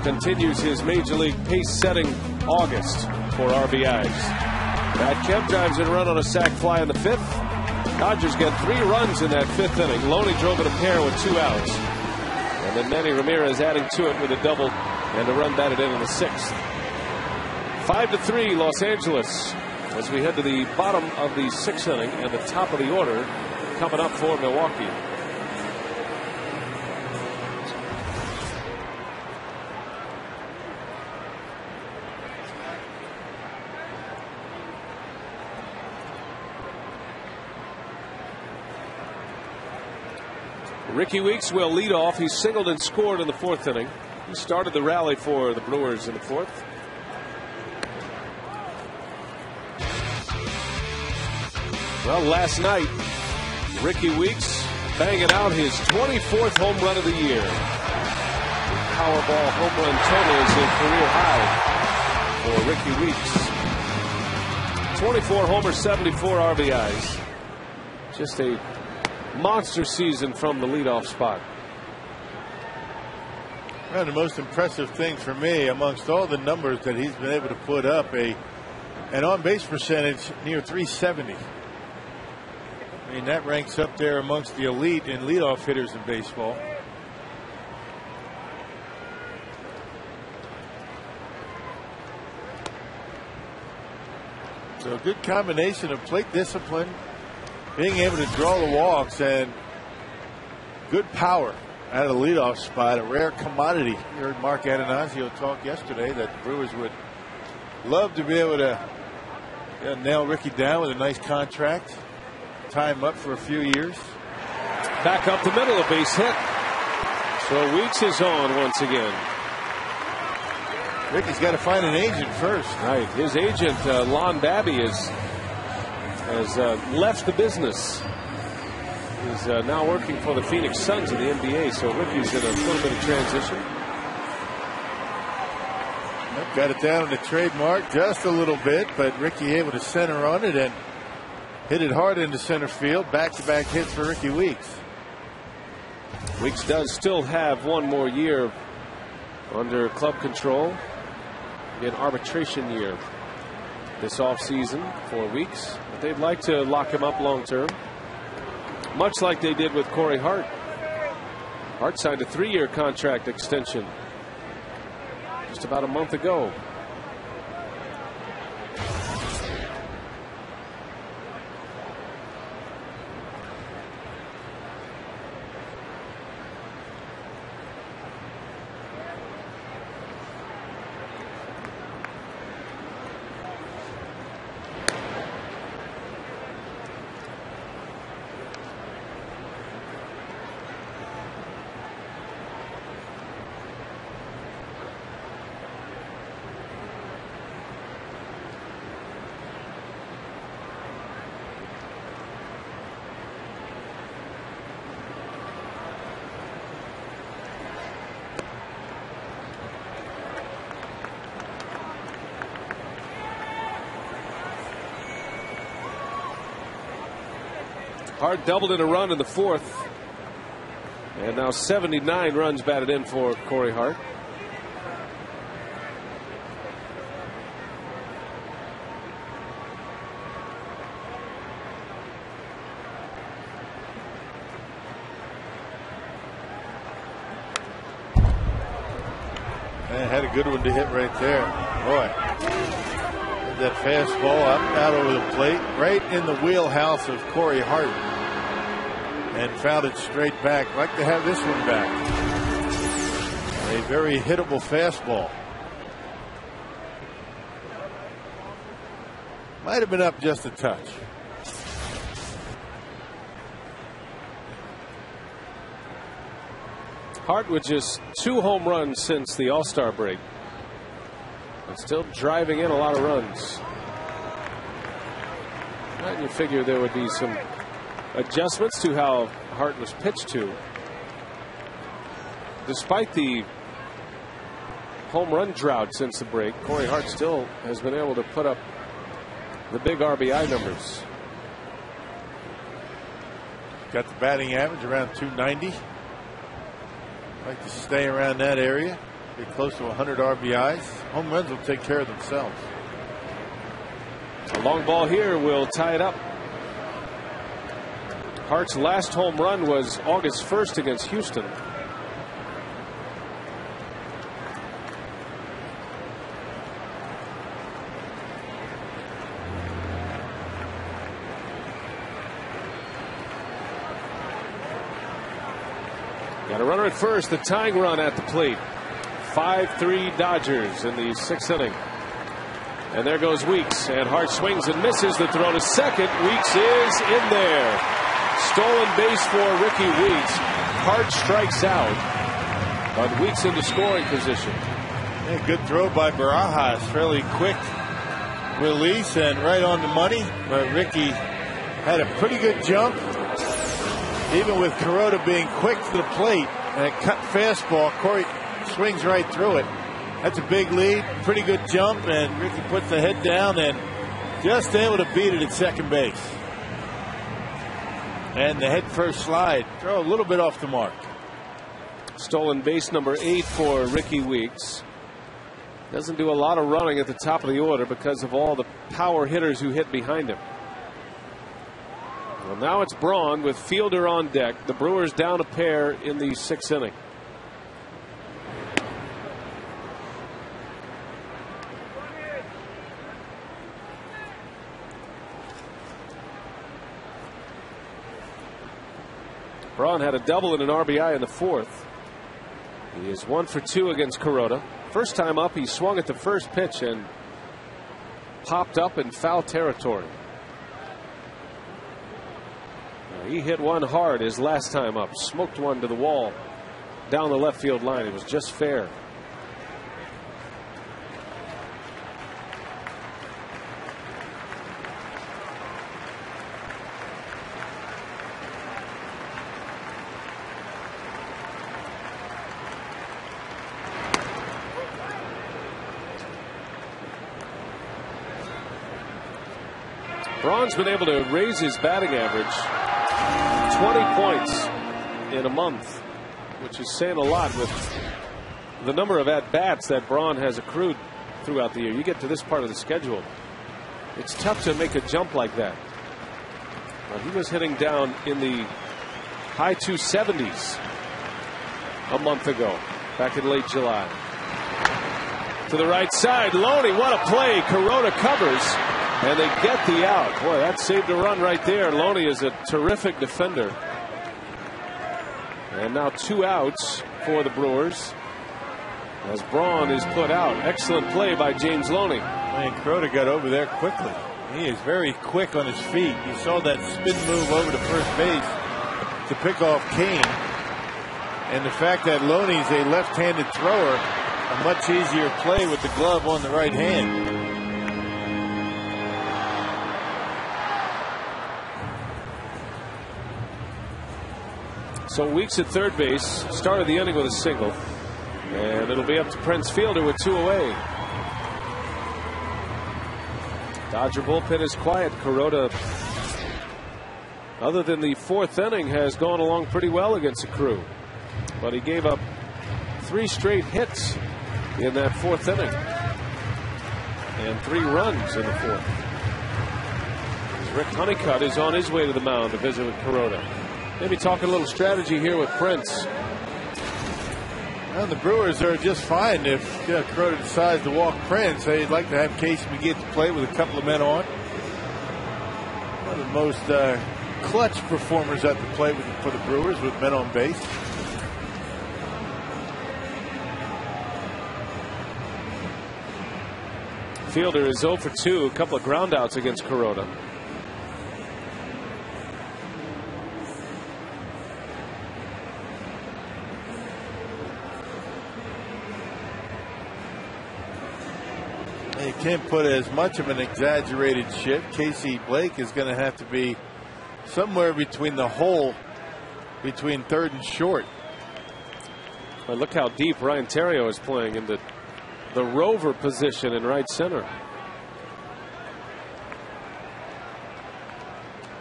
continues his major league pace-setting August for RBIs. Matt Kemp drives in a run on a sac fly in the fifth. Dodgers get 3 runs in that fifth inning. Loney drove in a pair with 2 outs. And then Manny Ramirez adding to it with a double and a run batted in the sixth. 5-3 Los Angeles as we head to the bottom of the sixth inning and the top of the order coming up for Milwaukee. Ricky Weeks will lead off. He singled and scored in the fourth inning. He started the rally for the Brewers in the fourth. Well, last night, Ricky Weeks banging out his 24th home run of the year. The Powerball home run total is a career high for Ricky Weeks. 24 homers, 74 RBIs. Just a monster season from the leadoff spot. Well, the most impressive thing for me, amongst all the numbers that he's been able to put up, an on-base percentage near 370. I mean, that ranks up there amongst the elite in leadoff hitters in baseball. So a good combination of plate discipline, being able to draw the walks, and good power out of the leadoff spot, a rare commodity. You heard Mark Atanasio talk yesterday that the Brewers would love to be able to nail Ricky down with a nice contract, tie him up for a few years. Back up the middle, a base hit. So Weeks is on once again. Ricky's got to find an agent first. Right. His agent, Lon Babby, has left the business. He's now working for the Phoenix Suns in the NBA, so Ricky's in a little bit of transition. Got it down on the trademark just a little bit, but Ricky able to center on it and hit it hard into center field. Back-to-back hits for Ricky Weeks. Weeks does still have one more year under club control. An arbitration year this offseason for Weeks. But they'd like to lock him up long term, much like they did with Corey Hart. Hart signed a 3-year contract extension just about a month ago. Hart doubled in a run in the fourth. And now 79 runs batted in for Corey Hart. Man, had a good one to hit right there. Boy. That fastball up out over the plate, right in the wheelhouse of Corey Hart, and fouled it straight back. Like to have this one back. A very hittable fastball. Might have been up just a touch. Hart with just 2 home runs since the All-Star break. But still driving in a lot of runs. And you figure there would be some adjustments to how Hart was pitched to. Despite the home run drought since the break. Corey Hart still has been able to put up the big RBI numbers. Got the batting average around 290. Like to stay around that area. Get close to 100 RBIs. Home runs will take care of themselves. A long ball here will tie it up. Hart's last home run was August 1st against Houston. Got a runner at first, the tying run at the plate. 5-3 Dodgers in the 6th inning. And there goes Weeks, and Hart swings and misses the throw to second. Weeks is in there. Stolen base for Ricky Weeks. Hart strikes out, but Weeks into scoring position. Yeah, good throw by Barajas. Fairly quick release and right on the money. But Ricky had a pretty good jump. Even with Kuroda being quick to the plate and a cut fastball, Corey swings right through it. That's a big lead, pretty good jump, and Ricky puts the head down and just able to beat it at second base. And the head first slide, throw a little bit off the mark. Stolen base number 8 for Ricky Weeks. Doesn't do a lot of running at the top of the order because of all the power hitters who hit behind him. Well, now it's Braun with Fielder on deck. The Brewers down a pair in the 6th inning. Braun had a double and an RBI in the 4th. He is 1 for 2 against Kuroda. First time up, he swung at the first pitch and popped up in foul territory. He hit one hard his last time up, smoked one to the wall down the left field line. It was just fair. Braun's been able to raise his batting average 20 points in a month, which is saying a lot with the number of at-bats that Braun has accrued throughout the year. You get to this part of the schedule, it's tough to make a jump like that. But he was hitting down in the high 270s a month ago, back in late July. To the right side, Loney, what a play. Kuroda covers, and they get the out. Boy, that saved a run right there. Loney is a terrific defender. And now 2 outs for the Brewers as Braun is put out. Excellent play by James Loney. And Kuroda got over there quickly. He is very quick on his feet. You saw that spin move over to first base to pick off Kane. And the fact that Loney's a left-handed thrower, a much easier play with the glove on the right hand. So Weeks at third base, started the inning with a single, and it'll be up to Prince Fielder with 2 away. Dodger bullpen is quiet. Kuroda, other than the 4th inning, has gone along pretty well against the Crew, but he gave up 3 straight hits in that 4th inning and 3 runs in the 4th. Rick Honeycutt is on his way to the mound to visit with Kuroda. Maybe talking a little strategy here with Prince. Well, the Brewers are just fine if Kuroda decides to walk Prince. They'd like to have Casey McGee to play with a couple of men on. One of the most clutch performers at the plate for the Brewers with men on base. Fielder is 0 for 2, a couple of groundouts against Kuroda. You can't put as much of an exaggerated shift. Casey Blake is going to have to be somewhere between the hole between third and short. But look how deep Ryan Theriot is playing into the rover position in right center.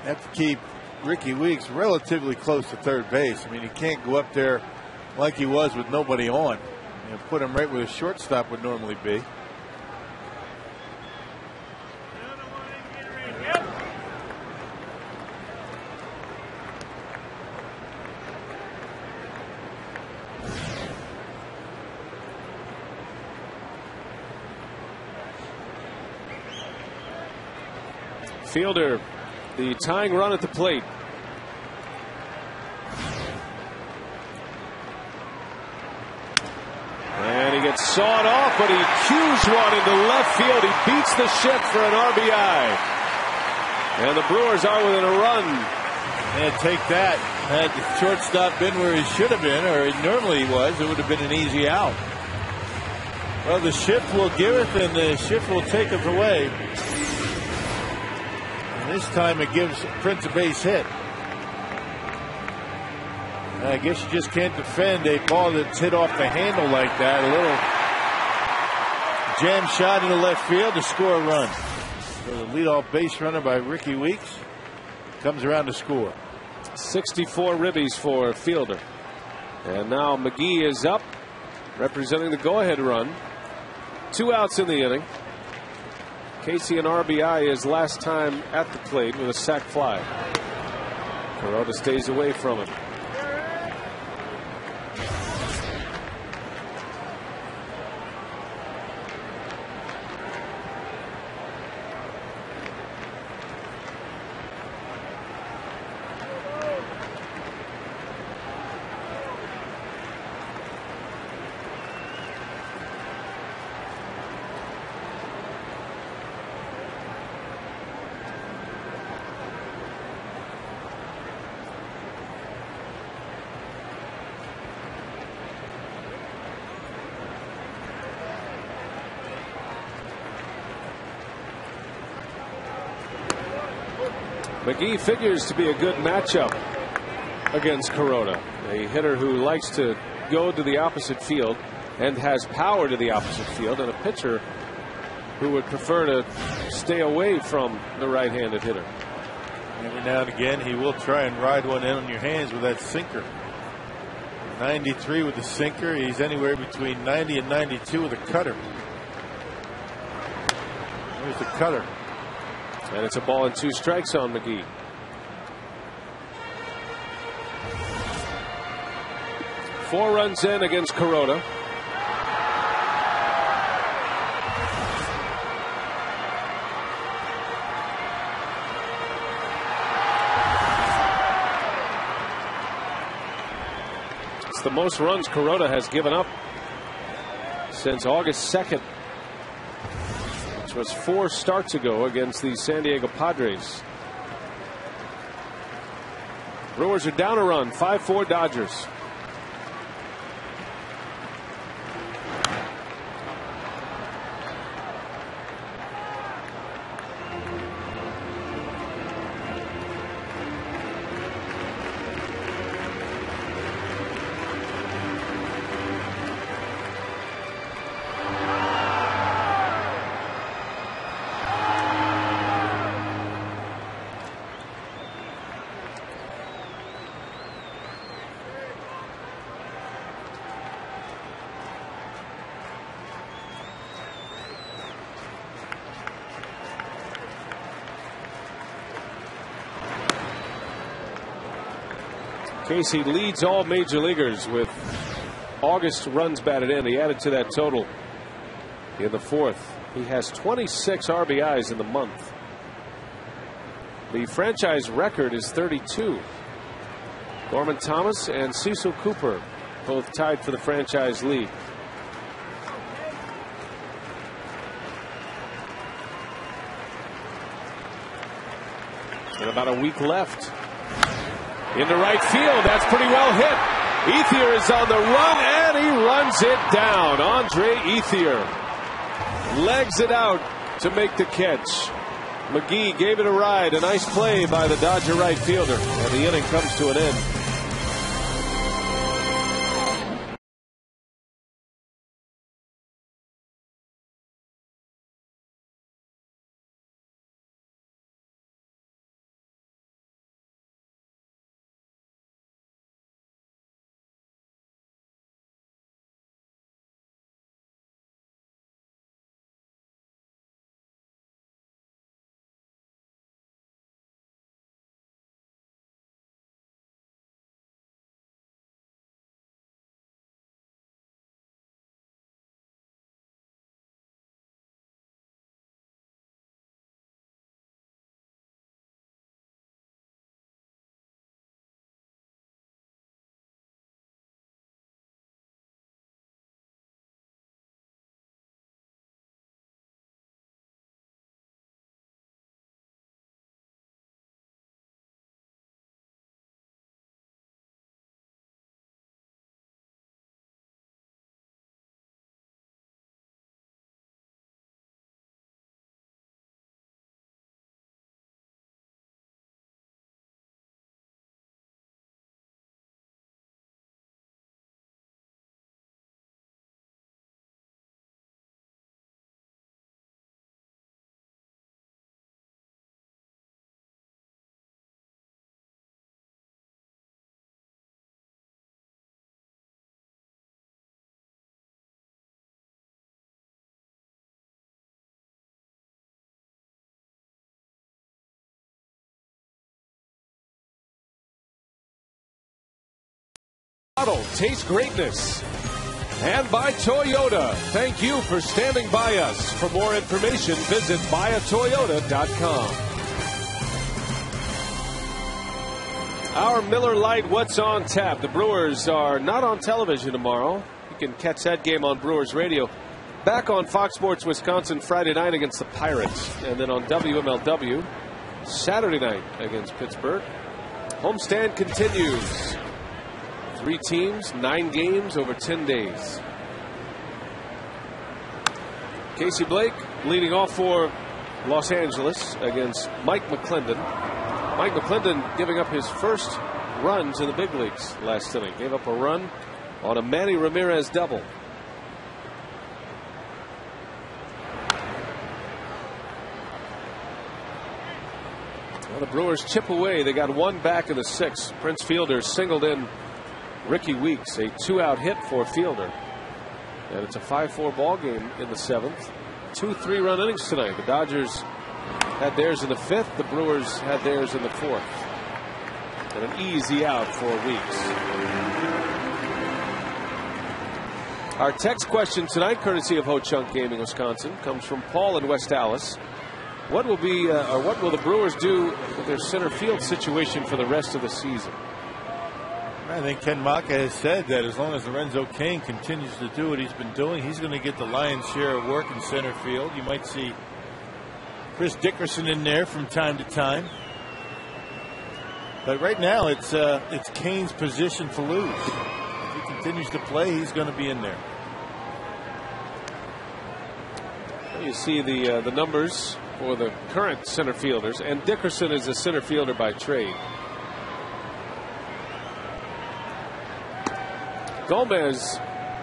Have to keep Ricky Weeks relatively close to third base. I mean, he can't go up there like he was with nobody on. You know, put him right where the shortstop would normally be. Fielder, the tying run at the plate. And he gets sawed off, but he cues one into left field. He beats the shift for an RBI. And the Brewers are within a run. And take that. Had the shortstop been where he should have been, or normally he was, it would have been an easy out. Well, the shift will give it, and the shift will take it away. And this time it gives Prince a base hit. I guess you just can't defend a ball that's hit off the handle like that. A little jam shot into left field to score a run. So the leadoff base runner by Ricky Weeks comes around to score. 64 ribbies for Fielder. And now McGee is up, representing the go-ahead run. 2 outs in the inning. Casey an RBI his last time at the plate with a sac fly. Kuroda stays away from him. McGee figures to be a good matchup against Kuroda, a hitter who likes to go to the opposite field and has power to the opposite field, and a pitcher who would prefer to stay away from the right-handed hitter. Every now and again he will try and ride one in on your hands with that sinker. 93 with the sinker. He's anywhere between 90 and 92 with a cutter. There's the cutter. And it's a ball and 2 strikes on McGee. Four runs in against Kuroda. It's the most runs Kuroda has given up since August 2nd. Was 4 starts ago against the San Diego Padres. Brewers are down a run, 5-4 Dodgers. Casey leads all major leaguers with August runs batted in. He added to that total in the 4th. He has 26 RBIs in the month. The franchise record is 32. Gorman Thomas and Cecil Cooper both tied for the franchise lead. And about a week left. Into right field. That's pretty well hit. Ethier is on the run, and he runs it down. Andre Ethier legs it out to make the catch. McGee gave it a ride. A nice play by the Dodger right fielder. And the inning comes to an end. Taste greatness. And by Toyota. Thank you for standing by us. For more information, visit buyatoyota.com. Our Miller Lite What's on Tap. The Brewers are not on television tomorrow. You can catch that game on Brewers Radio. Back on Fox Sports Wisconsin Friday night against the Pirates. And then on WMLW Saturday night against Pittsburgh. Homestand continues. 3 teams, 9 games over 10 days. Casey Blake leading off for Los Angeles against Mike McClendon. Mike McClendon giving up his first runs in the big leagues last inning. Gave up a run on a Manny Ramirez double. Well, the Brewers chip away. They got 1 back in the 6th. Prince Fielder singled in Ricky Weeks, a 2-out hit for Fielder. And it's a 5-4 ball game in the 7th. 2 3-run innings tonight. The Dodgers had theirs in the 5th. The Brewers had theirs in the 4th. And an easy out for Weeks. Our text question tonight, courtesy of Ho Chunk Gaming Wisconsin, comes from Paul in West Allis. What will the Brewers do with their center field situation for the rest of the season? I think Ken Maka has said that as long as Lorenzo Cain continues to do what he's been doing, he's going to get the lion's share of work in center field. You might see Chris Dickerson in there from time to time. But right now it's Cain's position to lose. If he continues to play, he's going to be in there. You see the numbers for the current center fielders, and Dickerson is a center fielder by trade. Gomez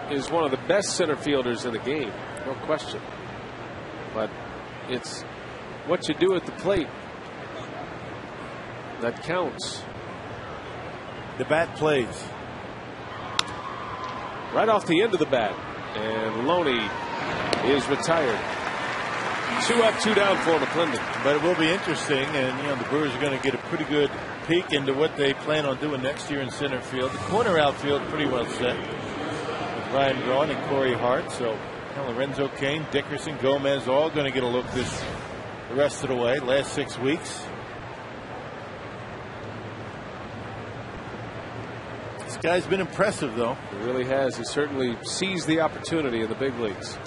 is one of the best center fielders in the game, no question. But it's what you do at the plate that counts. The bat plays. Right off the end of the bat, and Loney is retired. 2 up, 2 down for McClendon. But it will be interesting, and the Brewers are going to get a pretty good peek into what they plan on doing next year in center field. The corner outfield pretty well set with Ryan Braun and Corey Hart. So Lorenzo Cain, Dickerson, Gomez, all going to get a look the rest of the way. Last 6 weeks. This guy's been impressive, though. He really has. He certainly seized the opportunity in the big leagues.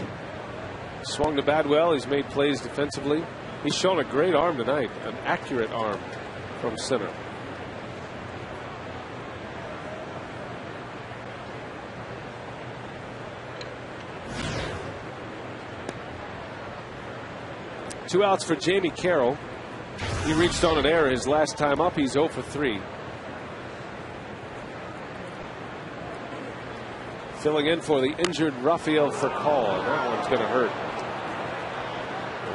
Swung the bat well. He's made plays defensively. He's shown a great arm tonight, an accurate arm from center. Two outs for Jamie Carroll. He reached on an error his last time up. He's 0 for 3. Filling in for the injured Rafael Furcal. That one's going to hurt.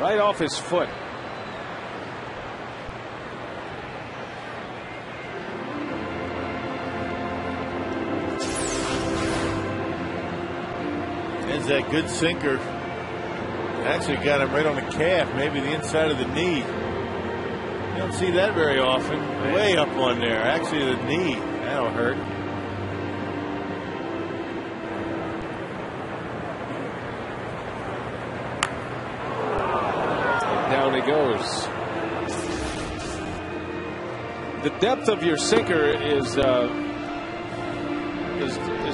Right off his foot. There's that good sinker. Actually got him right on the calf, maybe the inside of the knee. You don't see that very often. Way up on there. Actually the knee. That'll hurt. Down he goes. The depth of your sinker is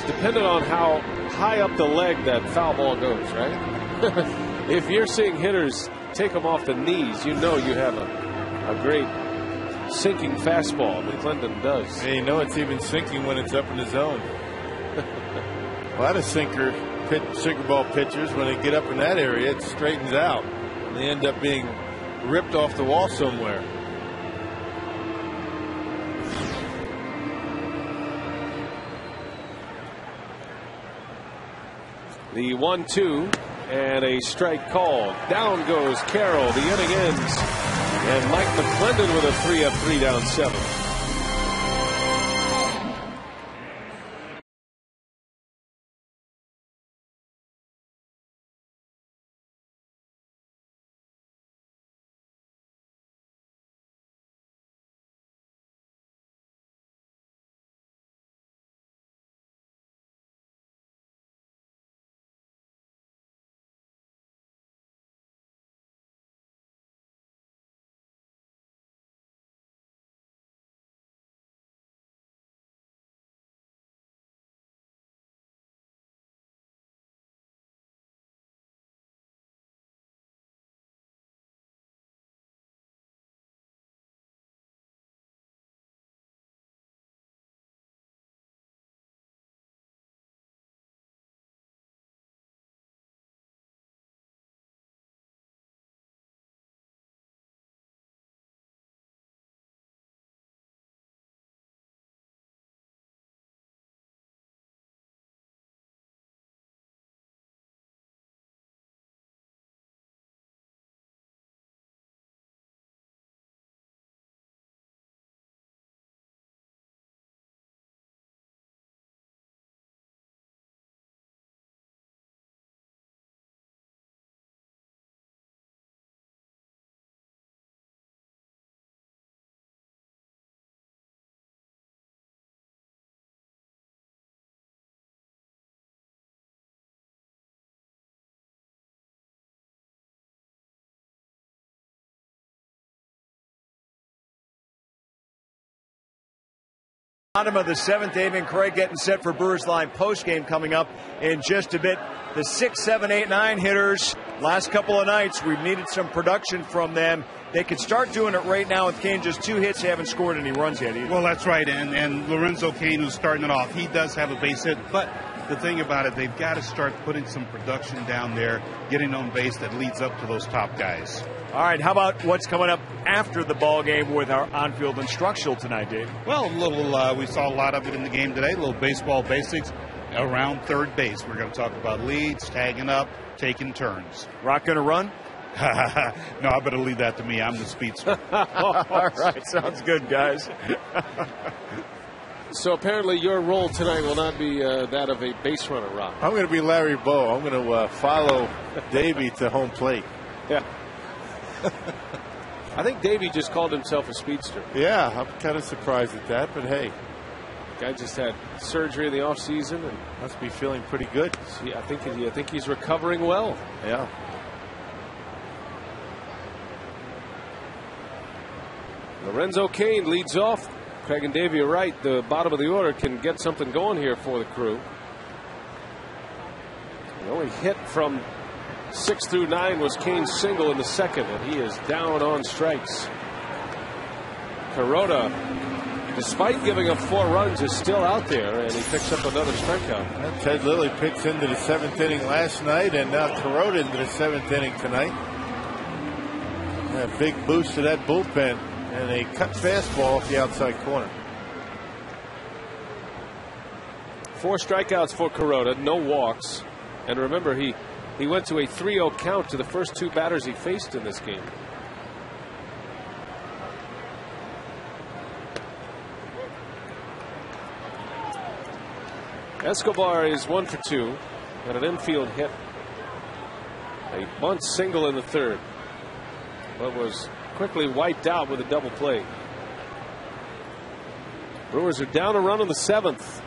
dependent on how high up the leg that foul ball goes, right? If you're seeing hitters take them off the knees, you know you have a great sinking fastball. McClendon does. And you know it's even sinking when it's up in the zone. A lot of sinker ball pitchers, when they get up in that area, it straightens out. They end up being ripped off the wall somewhere. The 1-2 and a strike call. Down goes Carroll. The inning ends. And Mike McClendon with a 3 up, 3 down, 7. Bottom of the 7th, Dave and Craig getting set for Brewers Line postgame coming up in just a bit. The 6, 7, 8, 9 hitters, last couple of nights, we've needed some production from them. They could start doing it right now with Kane. Just 2 hits, haven't scored any runs yet either. Well, that's right, and Lorenzo Kane, who's starting it off, he does have a base hit, but the thing about it, they've got to start putting some production down there, getting on base that leads up to those top guys. All right, how about what's coming up after the ball game with our on-field instructional tonight, Dave? Well, we saw a lot of it in the game today, a little baseball basics around third base. We're going to talk about leads, tagging up, taking turns. Rock going to run? No, I better leave that to me. I'm the speedster. All right, sounds good, guys. So apparently your role tonight will not be that of a base runner, Rock. I'm going to be Larry Bow. I'm going to follow Davey to home plate. Yeah. I think Davey just called himself a speedster. Yeah, I'm kind of surprised at that, but hey. Guy just had surgery in the offseason and must be feeling pretty good. I think he's recovering well. Yeah. Lorenzo Kane leads off. Craig and Davey are right. The bottom of the order can get something going here for the Crew. The only hit from 6 through 9 was Kane's single in the second, and he is down on strikes. Kuroda, despite giving up 4 runs, is still out there, and he picks up another strikeout. And Ted Lilly picks into the 7th inning last night, and now Kuroda into the 7th inning tonight. A big boost to that bullpen, and a cut fastball off the outside corner. 4 strikeouts for Kuroda, no walks, and remember he went to a 3-0 count to the first 2 batters he faced in this game. Escobar is 1 for 2, and an infield hit. A bunt single in the 3rd, but was quickly wiped out with a double play. Brewers are down a run in the 7th.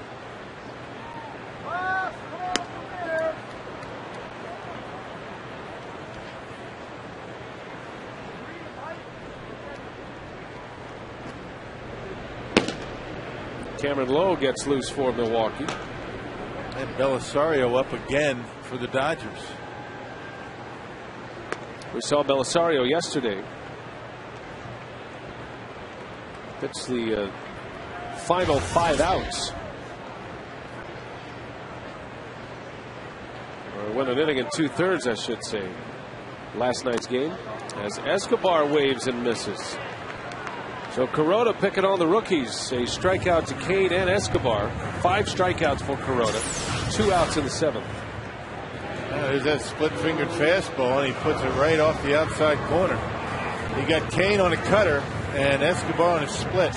Cameron Lowe gets loose for Milwaukee. And Belisario up again for the Dodgers. We saw Belisario yesterday pitch the final 5 outs. Or win an inning in 2/3, I should say. Last night's game, as Escobar waves and misses. So Kuroda picking on the rookies. A strikeout to Kane and Escobar. 5 strikeouts for Kuroda. 2 outs in the 7th. There's that split-fingered fastball, and he puts it right off the outside corner. You got Kane on a cutter and Escobar on a split.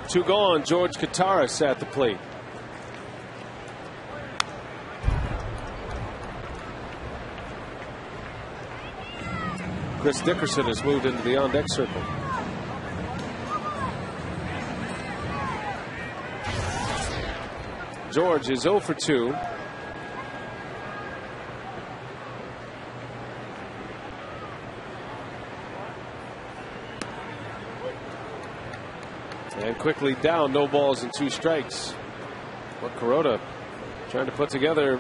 Two gone. George Kataris at the plate. Chris Dickerson has moved into the on-deck circle. George is 0 for 2. And quickly down, no balls and 2 strikes. But Kuroda trying to put together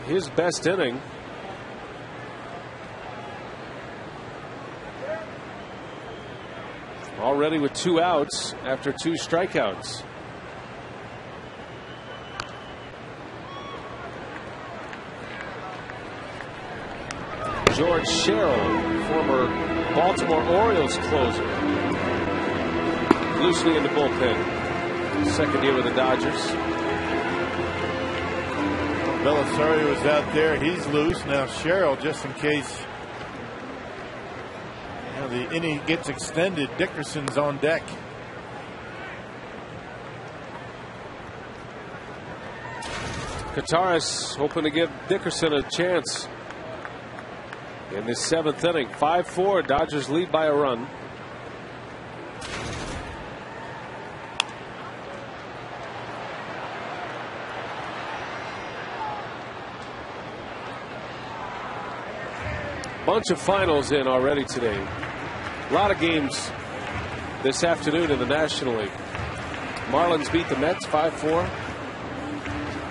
his best inning. Already with 2 outs after 2 strikeouts. George Sherrill, former Baltimore Orioles closer, loosely in the bullpen. Second year with the Dodgers. Belisario is out there. He's loose. Now Sherrill, just in case the inning gets extended, Dickerson's on deck. Kataris hoping to give Dickerson a chance in the 7th inning. 5-4. Dodgers lead by a run. bunch of finals in already today. A lot of games this afternoon in the National League. Marlins beat the Mets 5-4.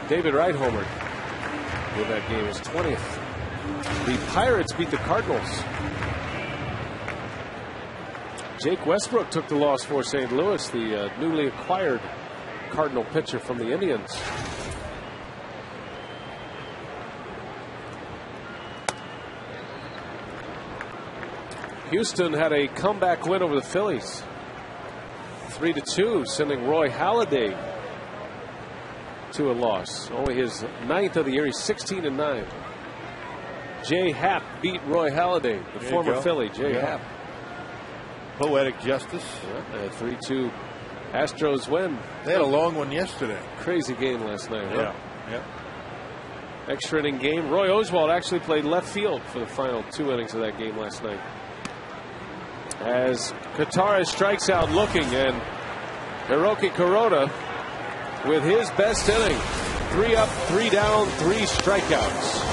David Wright homered in that game, his 20th. The Pirates beat the Cardinals. Jake Westbrook took the loss for St. Louis, the newly acquired Cardinal pitcher from the Indians. Houston had a comeback win over the Phillies, 3-2, sending Roy Halladay to a loss. Only his 9th of the year. He's 16-9. Jay Happ beat Roy Halladay, the former Philly. Jay Happ. Poetic justice. Yeah, a 3-2 Astros win. They had a long one yesterday. Crazy game last night. Yeah. Huh? Yeah. Extra inning game. Roy Oswalt actually played left field for the final 2 innings of that game last night. As Katara strikes out looking, and Hiroki Kuroda with his best inning. 3 up, 3 down, 3 strikeouts.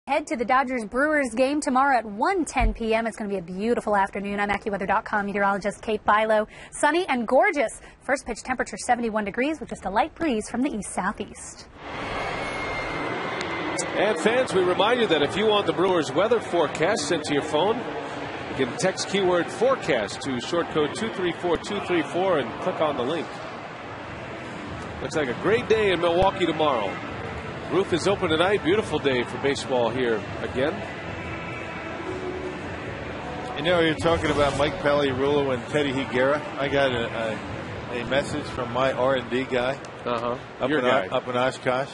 Head to the Dodgers-Brewers game tomorrow at 1:10 p.m. It's going to be a beautiful afternoon. I'm AccuWeather.com meteorologist Kate Bilo. Sunny and gorgeous. First pitch temperature 71 degrees with just a light breeze from the east-southeast. And fans, we remind you that if you want the Brewers weather forecast sent to your phone, you can text keyword forecast to short code 234234 and click on the link. Looks like a great day in Milwaukee tomorrow. Roof is open tonight. Beautiful day for baseball here again. You know, you're talking about Mike Pagliarulo and Teddy Higuera. I got a message from my R&D guy up in Oshkosh.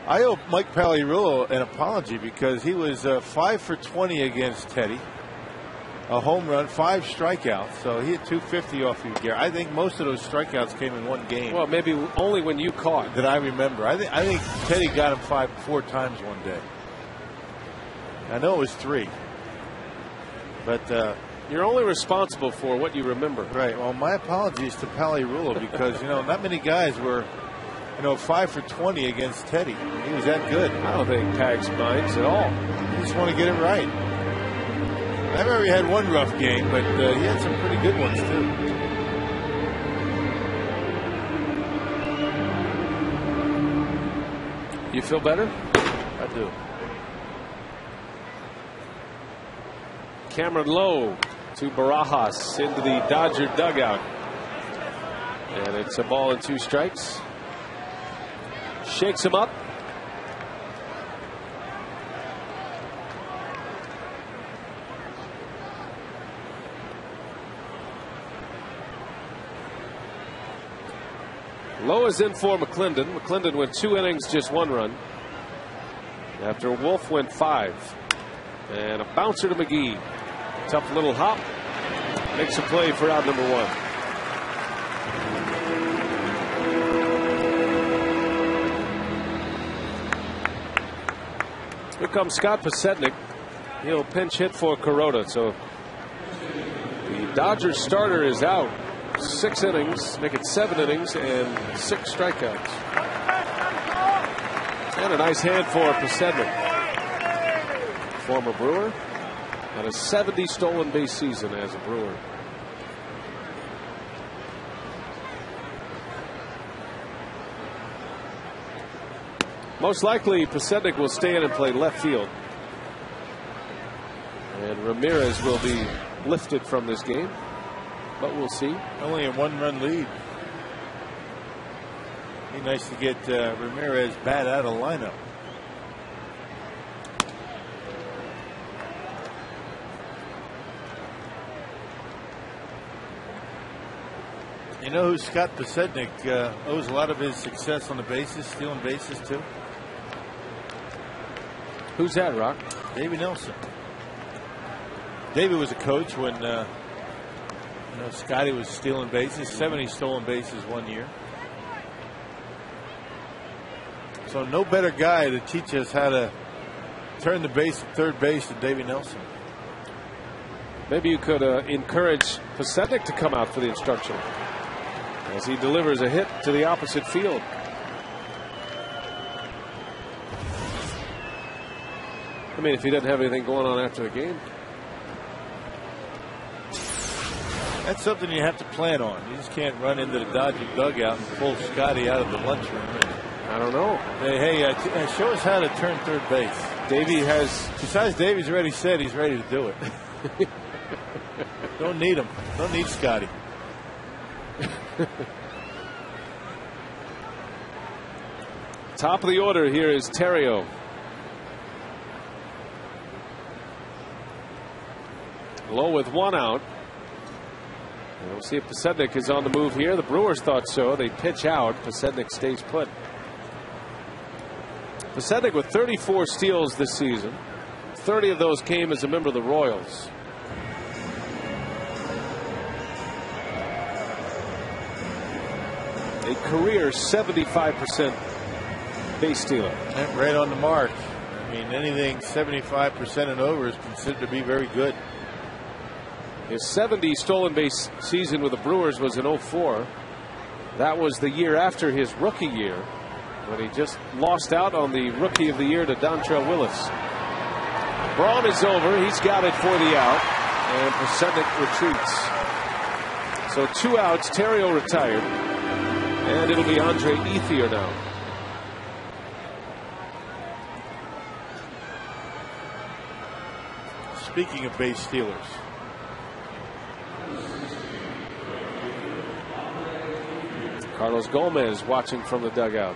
I owe Mike Pagliarulo an apology because he was 5 for 20 against Teddy. A home run, 5 strikeouts. So he had 250 off Higuera. I think most of those strikeouts came in one game. Well, maybe only when you caught. That I remember. I think Teddy got him 4 times one day. I know it was 3. But you're only responsible for what you remember. Right. Well, my apologies to Pagliarulo because, not many guys were, 5 for 20 against Teddy. He was that good. I don't think Pags minds at all. You just want to get it right. I remember he had one rough game, but he had some pretty good ones, too. You feel better? I do. Cameron Lowe to Barajas into the Dodger dugout. And it's a ball and 2 strikes. Shakes him up. Lowe is in for McClendon. McClendon went 2 innings, just 1 run. After Wolf went 5. And a bouncer to McGee. Tough little hop. Makes a play for out number 1. Here comes Scott Pasetnik. He'll pinch hit for Kuroda. So the Dodgers starter is out. 6 innings, make it 7 innings and 6 strikeouts. And a nice hand for Pasetnik. Former Brewer. Had a 70 stolen base season as a Brewer. Most likely, Pasetnik will stay in and play left field. And Ramirez will be lifted from this game. But we'll see. Only a 1-run lead. Be nice to get Ramirez bat out of lineup. You know who Scott Pasetnik owes a lot of his success on the bases, stealing bases to? Who's that, Rock? Davey Nelson. Davey was a coach when Scotty was stealing bases. 70 stolen bases 1 year. So no better guy to teach us how to turn the base at third base than Davey Nelson. Maybe you could encourage Pasetnik to come out for the instruction as he delivers a hit to the opposite field. I mean, if he doesn't have anything going on after the game. That's something you have to plan on. You just can't run into the Dodger dugout and pull Scotty out of the lunchroom. I don't know. Hey, show us how to turn third base. Davey has. Besides, Davey's already said he's ready to do it. Don't need him. Don't need Scotty. Top of the order here is Terrio. Low with 1 out. We'll see if Pasetnik is on the move here. The Brewers thought so. They pitch out. Pasetnik stays put. Pasetnik with 34 steals this season. 30 of those came as a member of the Royals. A career 75% base stealer. Right on the mark. I mean, anything 75% and over is considered to be very good. His 70 stolen base season with the Brewers was in 04. That was the year after his rookie year, when he just lost out on the Rookie of the Year to Dontrell Willis. Braun is over. He's got it for the out, and Pasetnik retreats. So 2 outs. Terrio retired, and it'll be Andre Ethier now. Speaking of base stealers, Carlos Gomez watching from the dugout.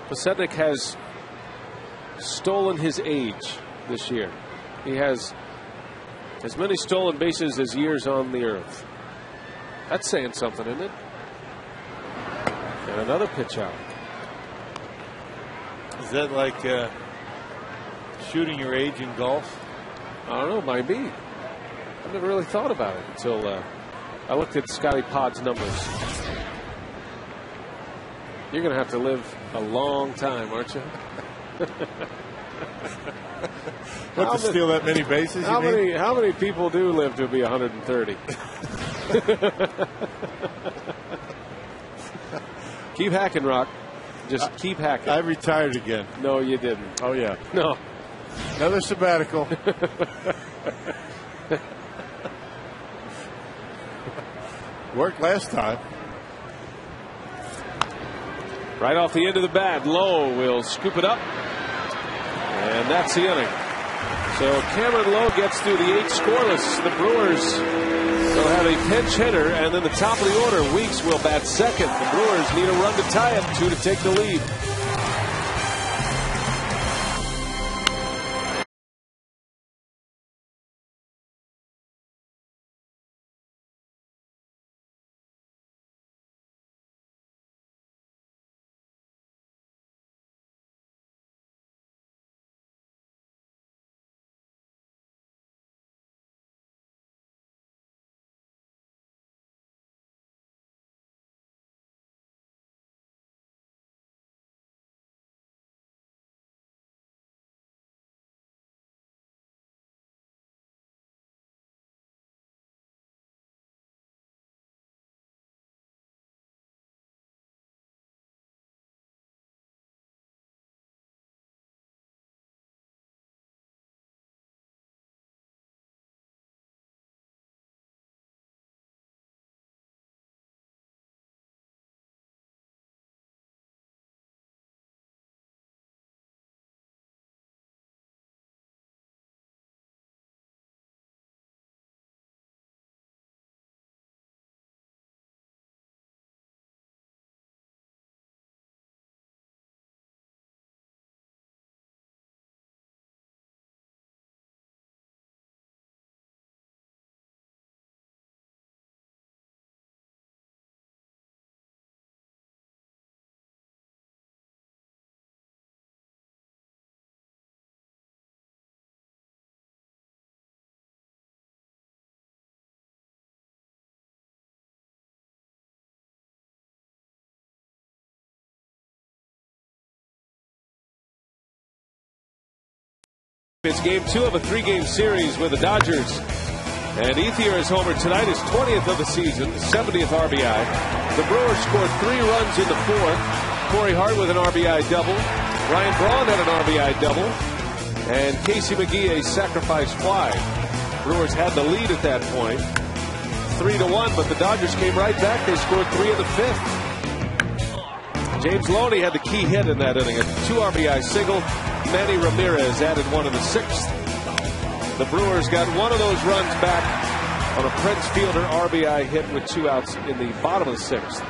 Pasetnik has stolen his age this year. He has as many stolen bases as years on the earth. That's saying something, isn't it? And another pitch out. is that like shooting your age in golf? I don't know, might be. I've never really thought about it until I looked at Scotty Pod's numbers. You're going to have to live a long time, aren't you? What, to steal that many bases? How many people do live to be 130? Keep hacking, Rock. Just keep hacking. I retired again. No, you didn't. Oh, yeah. No. Another sabbatical. Worked last time. Right off the end of the bat, Lowe will scoop it up. And that's the inning. So Cameron Lowe gets through the 8 scoreless. The Brewers will have a pinch hitter, and then the top of the order, Weeks will bat second. The Brewers need a run to tie it, 2 to take the lead. It's game 2 of a 3-game series with the Dodgers. And Ethier is homered tonight, his 20th of the season, 70th RBI. The Brewers scored 3 runs in the 4th. Corey Hart with an RBI double. Ryan Braun had an RBI double. And Casey McGee a sacrifice fly. Brewers had the lead at that point, 3-1, but the Dodgers came right back. They scored 3 in the 5th. James Loney had the key hit in that inning, a 2 RBI single. Manny Ramirez added 1 in the 6th. The Brewers got one of those runs back on a Prince Fielder RBI hit with 2 outs in the bottom of the 6th.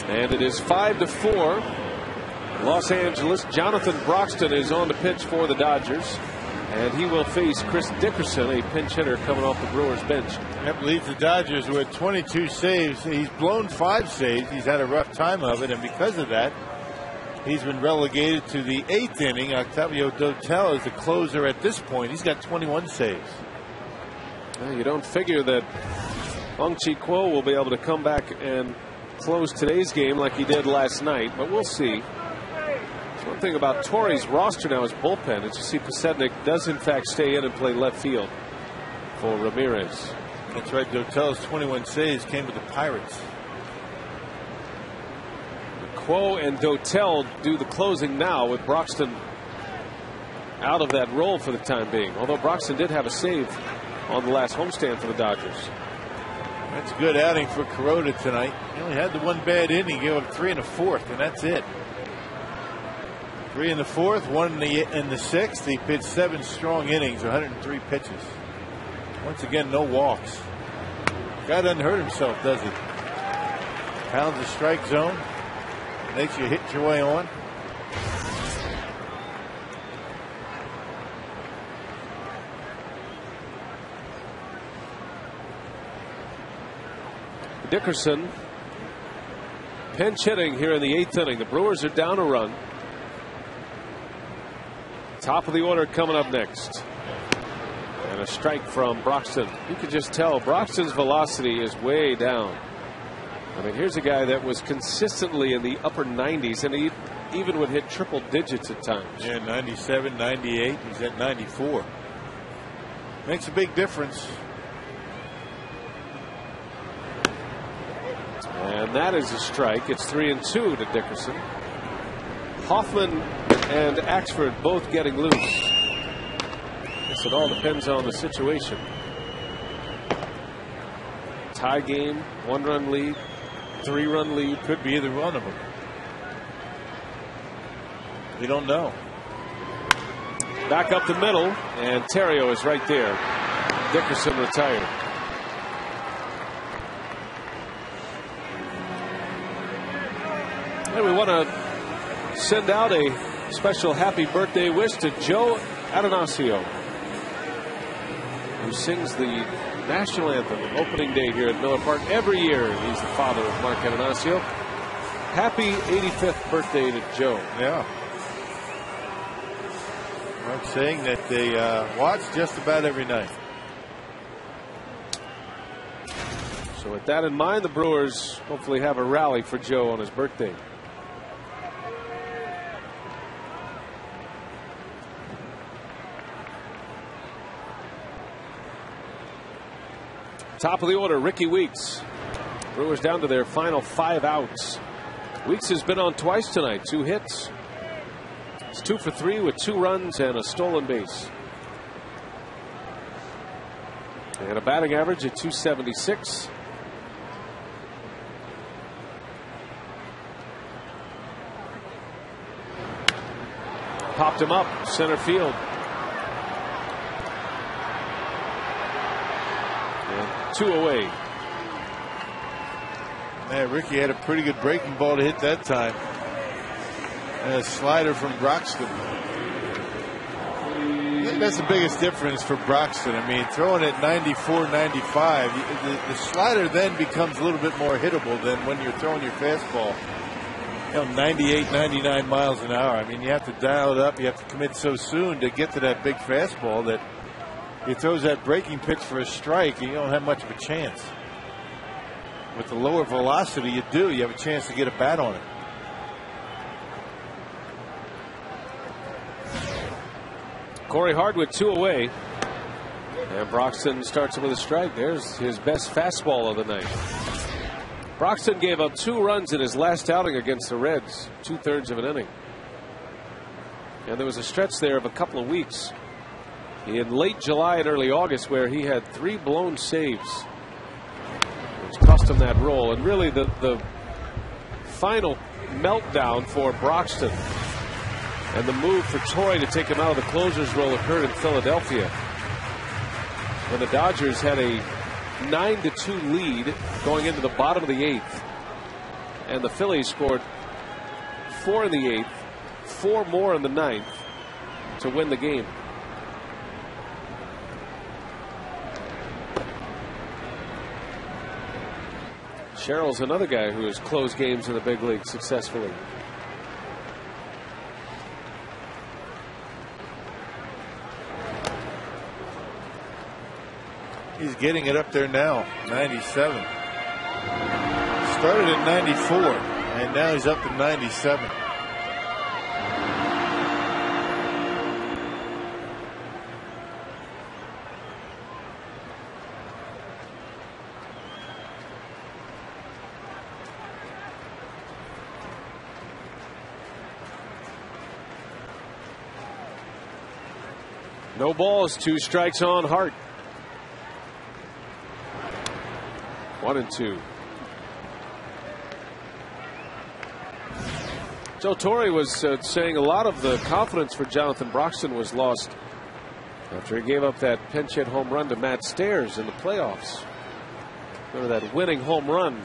And it is 5-4. Los Angeles. Jonathan Broxton is on the pitch for the Dodgers, and he will face Chris Dickerson, a pinch hitter coming off the Brewers bench. That leads the Dodgers with 22 saves. He's blown 5 saves. He's had a rough time of it, and because of that, he's been relegated to the 8th inning. Octavio Dotel is the closer at this point. He's got 21 saves. Well, you don't figure that Hong-Chi Kuo will be able to come back and close today's game like he did last night, but we'll see. One thing about Torrey's roster now is bullpen. As you see, Pasednik does in fact stay in and play left field for Ramirez. That's right. Dotel's 21 saves came with the Pirates. Kuo and Dotel do the closing now with Broxton out of that role for the time being. Although Broxton did have a save on the last homestand for the Dodgers. That's a good outing for Kuroda tonight. He only had the 1 bad inning. He gave up 3 in the 4th, and that's it. 3 in the 4th, 1 in the 6th. He pitched 7 strong innings, 103 pitches. Once again, no walks. Guy doesn't hurt himself, does he? Pounds the strike zone. Makes you hit your way on. Dickerson pinch hitting here in the 8th inning. The Brewers are down a run. Top of the order coming up next. And a strike from Broxton. You can just tell Broxton's velocity is way down. I mean, here's a guy that was consistently in the upper 90s, and he even would hit triple digits at times. Yeah, 97, 98. He's at 94. Makes a big difference. And that is a strike. It's 3-2 to Dickerson. Hoffman and Axford both getting loose. I guess it all depends on the situation. Tie game, 1-run lead, 3-run lead. Could be either one of them. We don't know. Back up the middle, and Terrio is right there. Dickerson retired. And we want to send out a special happy birthday wish to Joe Adonacio, who sings the national anthem opening day here at Miller Park every year. He's the father of Mark Adonacio. Happy 85th birthday to Joe. Yeah. Mark saying that they watch just about every night. So with that in mind, the Brewers hopefully have a rally for Joe on his birthday. Top of the order, Ricky Weeks. Brewers down to their final 5 outs. Weeks has been on twice tonight, 2 hits. It's 2 for 3 with 2 runs and a stolen base. And a batting average at .276. Popped him up center field. And 2 away. Man, Ricky had a pretty good breaking ball to hit that time. And a slider from Broxton. I think that's the biggest difference for Broxton. I mean, throwing at 94, 95, the slider then becomes a little bit more hittable than when you're throwing your fastball. 98, 99 miles an hour. I mean, you have to dial it up. You have to commit so soon to get to that big fastball that he throws that breaking pitch for a strike and you don't have much of a chance. With the lower velocity you do, you have a chance to get a bat on it. Corey Hart with 2 away. And Broxton starts him with a strike. There's his best fastball of the night. Broxton gave up 2 runs in his last outing against the Reds, 2/3 of an inning. And there was a stretch there of a couple of weeks in late July and early August where he had 3 blown saves, which cost him that role. And really the final meltdown for Broxton and the move for Torrey to take him out of the closer's role occurred in Philadelphia, when the Dodgers had a 9-2 lead going into the bottom of the 8th, and the Phillies scored 4 in the 8th, 4 more in the 9th to win the game. Sherrill's another guy who has closed games in the big league successfully. He's getting it up there now, 97. Started at 94, and now he's up to 97. No balls, 2 strikes on Hart. 1-2. Joe Torre was saying a lot of the confidence for Jonathan Broxton was lost after he gave up that pinch hit home run to Matt Stairs in the playoffs. Remember that winning home run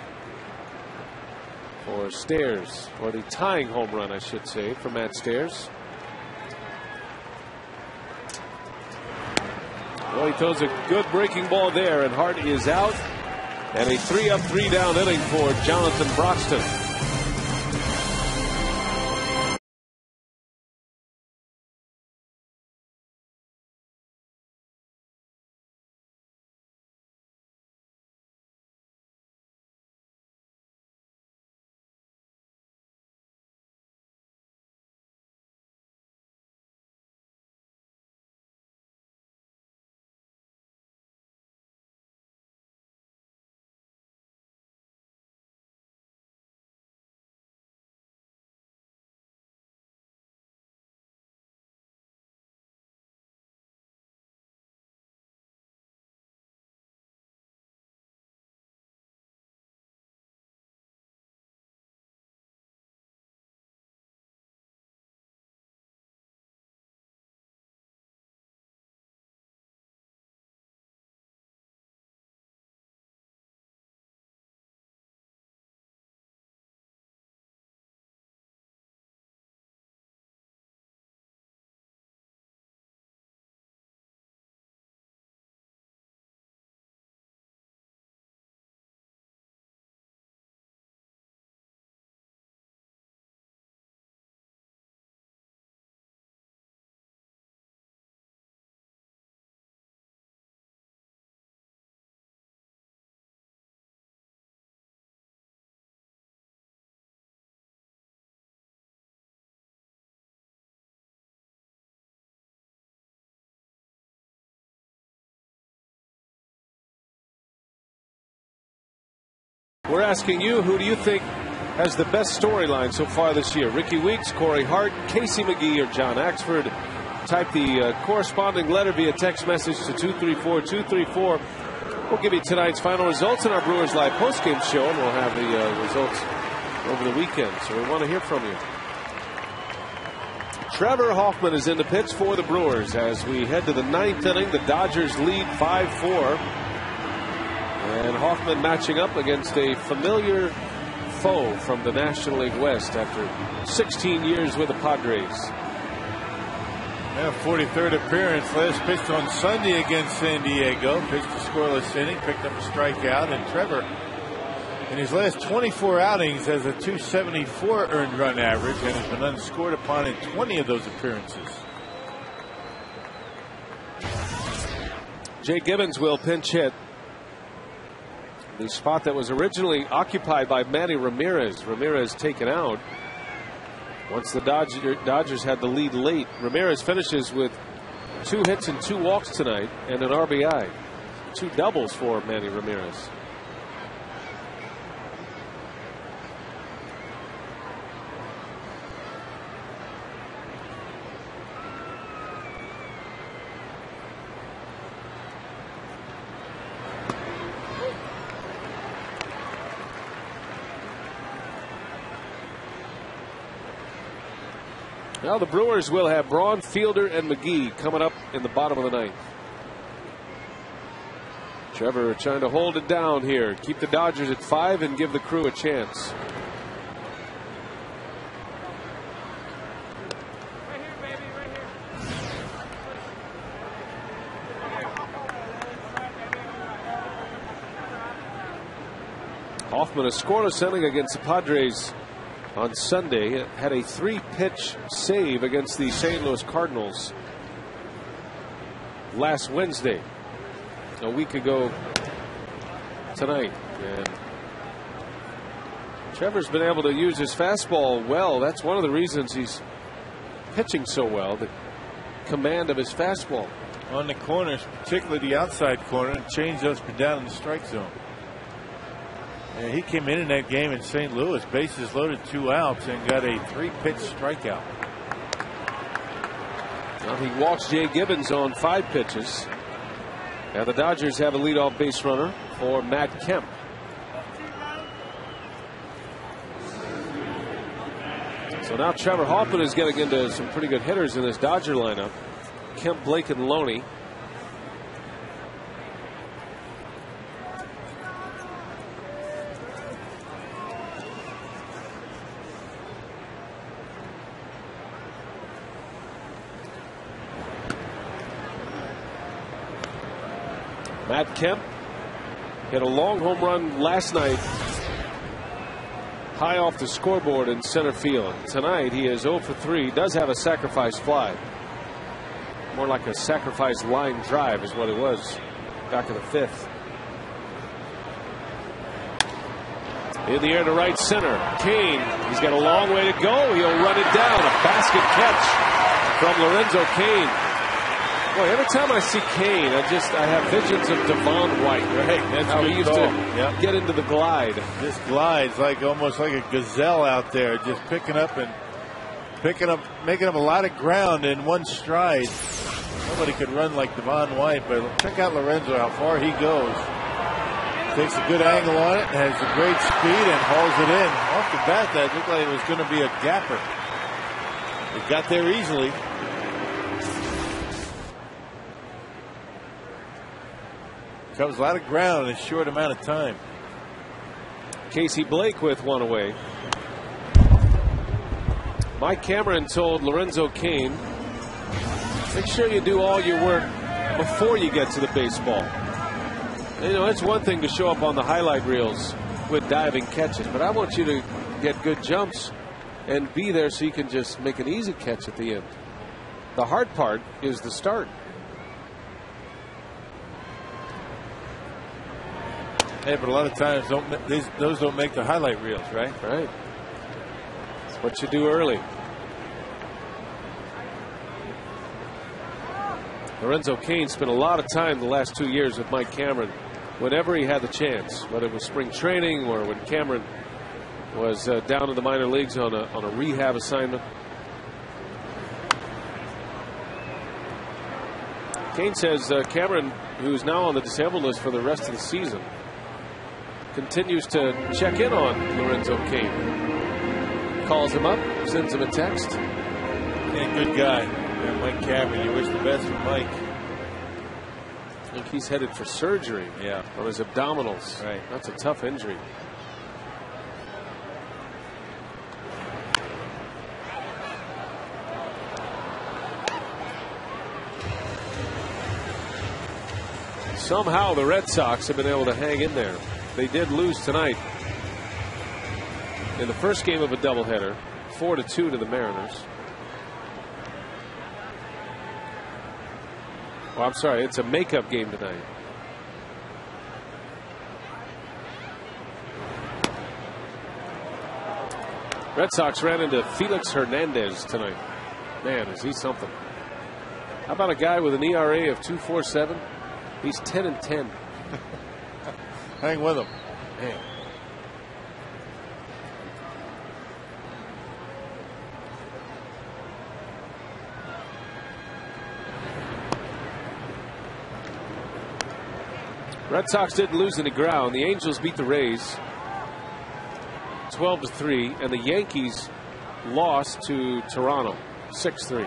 for Stairs, or the tying home run, I should say, for Matt Stairs. Well, he throws a good breaking ball there, and Hart is out. And a 3-up, 3-down inning for Jonathan Broxton. We're asking you, who do you think has the best storyline so far this year? Ricky Weeks, Corey Hart, Casey McGee, or John Axford? Type the corresponding letter via text message to 234-234. We'll give you tonight's final results in our Brewers Live postgame show, and we'll have the results over the weekend. So we want to hear from you. Trevor Hoffman is in the pitch for the Brewers as we head to the 9th inning. The Dodgers lead 5-4. And Hoffman matching up against a familiar foe from the National League West after 16 years with the Padres. Yeah, 43rd appearance. Last pitched on Sunday against San Diego. Pitched a scoreless inning, picked up a strikeout, and Trevor, in his last 24 outings, has a .274 earned run average and has been unscored upon in 20 of those appearances. Jay Gibbons will pinch hit. The spot that was originally occupied by Manny Ramirez. Ramirez taken out once the Dodgers had the lead late. Ramirez finishes with 2 hits and 2 walks tonight and an RBI. 2 doubles for Manny Ramirez. Now the Brewers will have Braun, Fielder, and McGee coming up in the bottom of the 9th. Trevor trying to hold it down here, keep the Dodgers at 5 and give the Crew a chance. Hoffman has scoreless inning against the Padres on Sunday. Had a 3-pitch save against the St. Louis Cardinals last Wednesday, a week ago tonight. And Trevor's been able to use his fastball well. That's one of the reasons he's pitching so well, the command of his fastball. On the corners, particularly the outside corner, and change those down in the strike zone. And he came in that game in St. Louis, bases loaded, 2 outs, and got a 3-pitch strikeout. Well, he walks Jay Gibbons on 5 pitches. Now the Dodgers have a leadoff base runner for Matt Kemp. So now Trevor Hoffman is getting into some pretty good hitters in this Dodger lineup. Kemp, Blake, and Loney. Matt Kemp hit a long home run last night, high off the scoreboard in center field. Tonight he is 0 for 3. He does have a sacrifice fly. More like a sacrifice line drive is what it was back in the 5th. In the air to right center. Kane, he's got a long way to go. He'll run it down. A basket catch from Lorenzo Kane. Boy, every time I see Kane, I have visions of Devon White. Right, that's how he used to get into the glide. Just glides like almost like a gazelle out there, just picking up, making up a lot of ground in one stride. Nobody could run like Devon White, but check out Lorenzo, how far he goes. Takes a good angle on it, has a great speed, and hauls it in. Off the bat, that looked like it was going to be a gapper. It got there easily. Covers a lot of ground in a short amount of time. Casey Blake with one away. Mike Cameron told Lorenzo Kane, make sure you do all your work before you get to the baseball. You know, it's one thing to show up on the highlight reels with diving catches, but I want you to get good jumps and be there so you can just make an easy catch at the end. The hard part is the start. Hey, but a lot of times those don't make the highlight reels, right? Right. It's what you do early. Lorenzo Kane spent a lot of time the last 2 years with Mike Cameron whenever he had the chance, whether it was spring training or when Cameron was down in the minor leagues on a rehab assignment. Kane says Cameron, who's now on the disabled list for the rest of the season, continues to check in on Lorenzo Kane. Calls him up, sends him a text. Yeah, good guy. Yeah, Mike Cameron, you wish the best for Mike. I think he's headed for surgery. Yeah. On his abdominals. Right. That's a tough injury. Somehow the Red Sox have been able to hang in there. They did lose tonight in the first game of a doubleheader, 4-2 to the Mariners. Oh, I'm sorry, it's a makeup game tonight. Red Sox ran into Felix Hernandez tonight. Man, is he something. How about a guy with an ERA of 2.47? He's 10-10. Hang with him. Man. Red Sox didn't lose any ground. The Angels beat the Rays 12-3, and the Yankees lost to Toronto 6-3.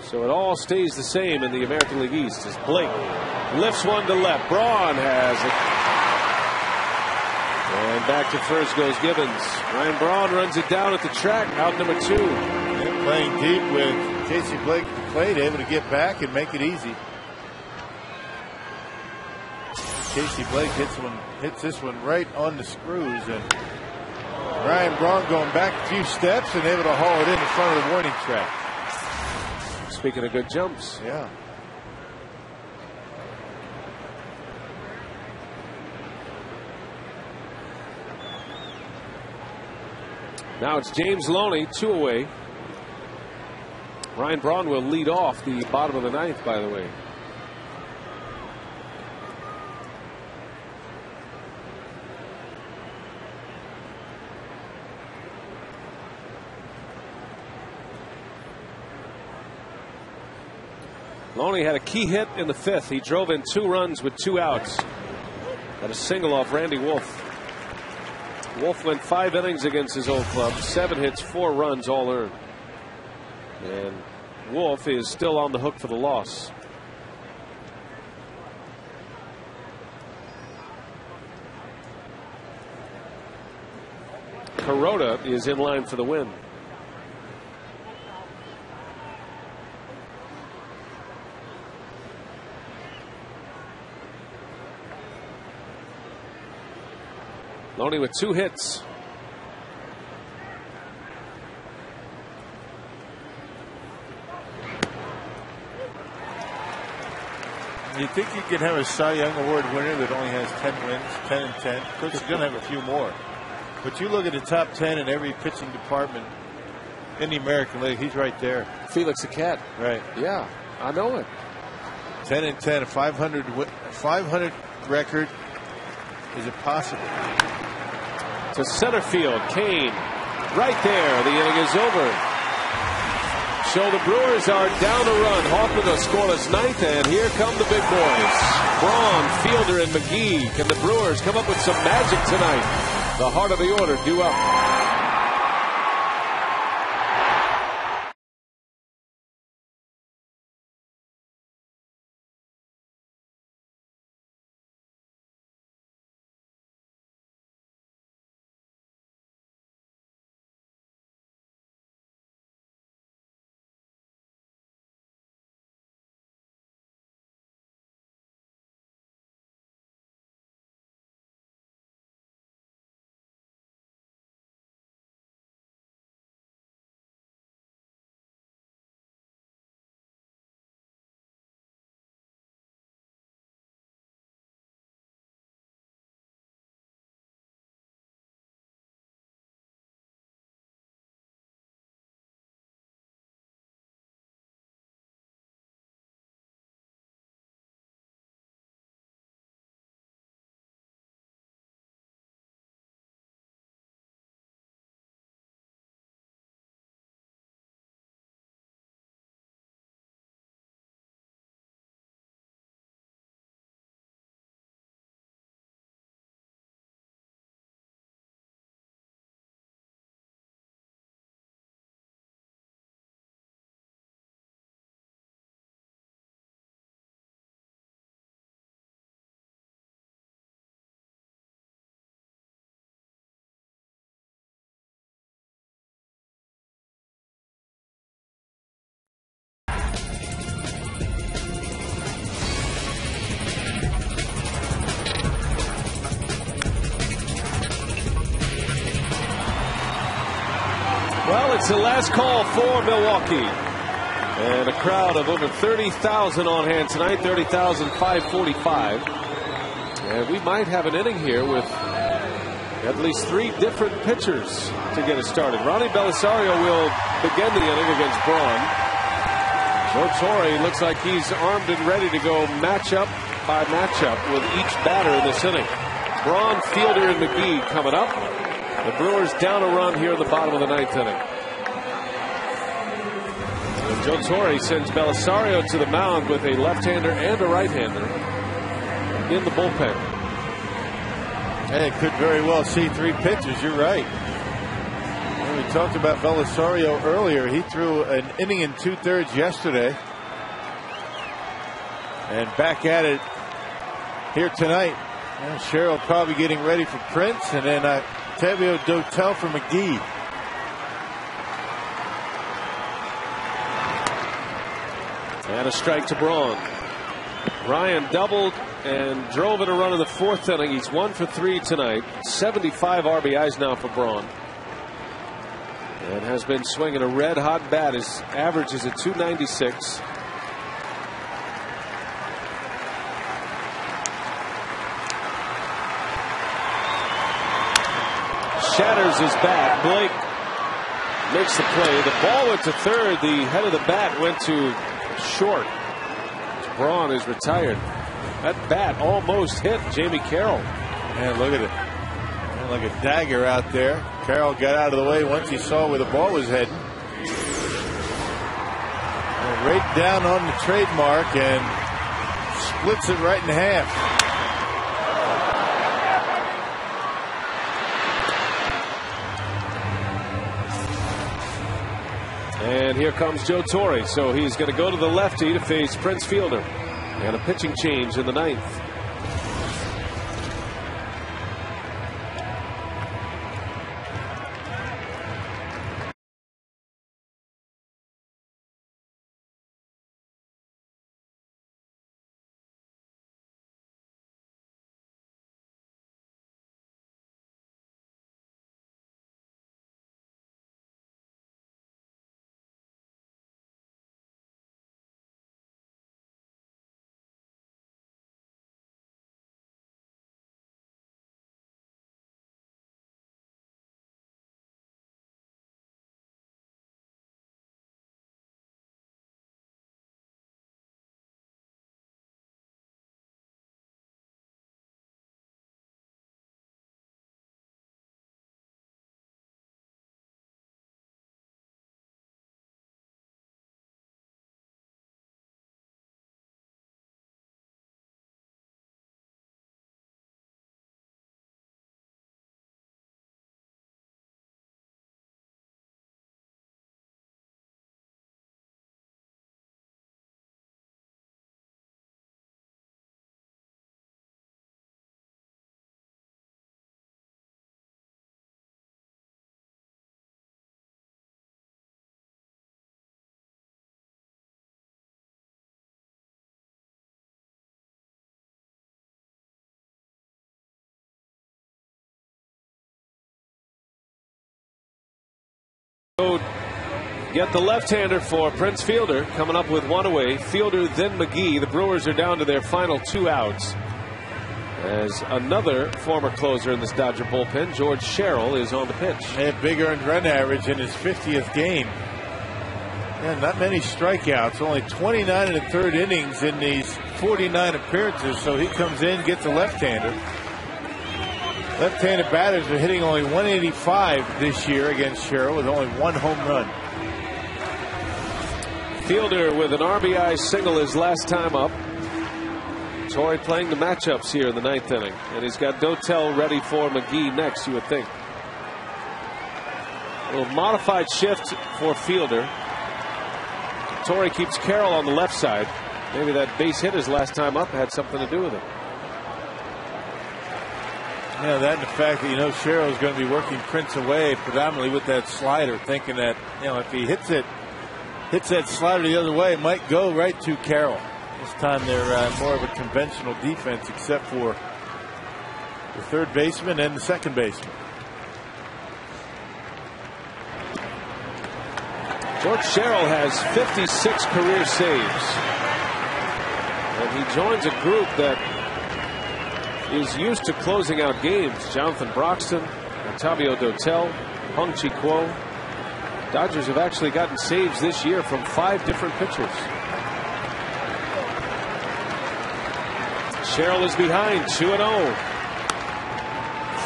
So it all stays the same in the American League East as Blake lifts one to left. Braun has it. And back to first goes Gibbons. Ryan Braun runs it down at the track, out number 2. And playing deep with Casey Blake at the plate, able to get back and make it easy. Casey Blake hits this one right on the screws, and Ryan Braun going back a few steps and able to haul it in front of the warning track. Speaking of good jumps. Yeah. Now it's James Loney, 2 away. Ryan Braun will lead off the bottom of the 9th, by the way. Loney had a key hit in the 5th. He drove in 2 runs with 2 outs. Got a single off Randy Wolf. Wolf went 5 innings against his old club. 7 hits, 4 runs, all earned. And Wolf is still on the hook for the loss. Kuroda is in line for the win. Loney with 2 hits. You think you could have a Cy Young Award winner that only has 10 wins, 10-10? Of course, he's going to have a few more. But you look at the top 10 in every pitching department in the American League, he's right there. Felix Acat. Right. Yeah, I know it. 10-10, a 500 record. Is it possible? To center field, Kane, right there. The inning is over. So the Brewers are down a run. Hoffman a scoreless 9th, and here come the big boys. Braun, Fielder, and McGee. Can the Brewers come up with some magic tonight? The heart of the order due up. Well, it's the last call for Milwaukee. And a crowd of over 30,000 on hand tonight, 30,545. And we might have an inning here with At least 3 different pitchers to get it started. Ronnie Belisario will begin the inning against Braun. Joe Torre looks like he's armed and ready to go matchup by matchup with each batter in this inning. Braun, Fielder, and McGee coming up. The Brewers down a run here in the bottom of the 9th inning. And Joe Torre sends Belisario to the mound with a left-hander and a right-hander in the bullpen. Hey, it could very well see 3 pitches. You're right. When we talked about Belisario earlier, he threw an inning and 2/3 yesterday. And back at it here tonight. And Sherrill probably getting ready for Prince, and then Tavio Dotel for McGee. And a strike to Braun. Ryan doubled and drove in a run in the 4th inning. He's 1 for 3 tonight. 75 RBIs now for Braun. And has been swinging a red hot bat. His average is at .296. Shatters his bat. Blake makes the play. The ball went to third. The head of the bat went to short. Braun is retired. That bat almost hit Jamie Carroll. Man, look at it. Man, like a dagger out there. Carroll got out of the way once he saw where the ball was heading. And right down on the trademark and splits it right in half. And here comes Joe Torre. So he's going to go to the lefty to face Prince Fielder. And a pitching change in the 9th. Get the left-hander for Prince Fielder, coming up with 1 away. Fielder, then McGee. The Brewers are down to their final 2 outs. As another former closer in this Dodger bullpen, George Sherrill, is on the pitch. A big earned run average in his 50th game. And not many strikeouts, only 29 1/3 innings in these 49 appearances. So he comes in, gets a left-hander. Left-handed batters are hitting only 185 this year against Sherrill with only 1 home run. Fielder with an RBI single his last time up. Torre playing the matchups here in the 9th inning. And he's got Dotel ready for McGee next, you would think. A little modified shift for Fielder. Torre keeps Carroll on the left side. Maybe that base hit his last time up had something to do with it. Yeah, that and the fact that, Sherrill is going to be working Prince away predominantly with that slider, thinking that, if he hits that slider the other way, it might go right to Carroll. This time they're more of a conventional defense, except for the third baseman and the second baseman. George Sherrill has 56 career saves. And he joins a group that is used to closing out games. Jonathan Broxton, Octavio Dotel, Hung Chi Kuo. Dodgers have actually gotten saves this year from 5 different pitchers. Sherrill is behind, 2-0.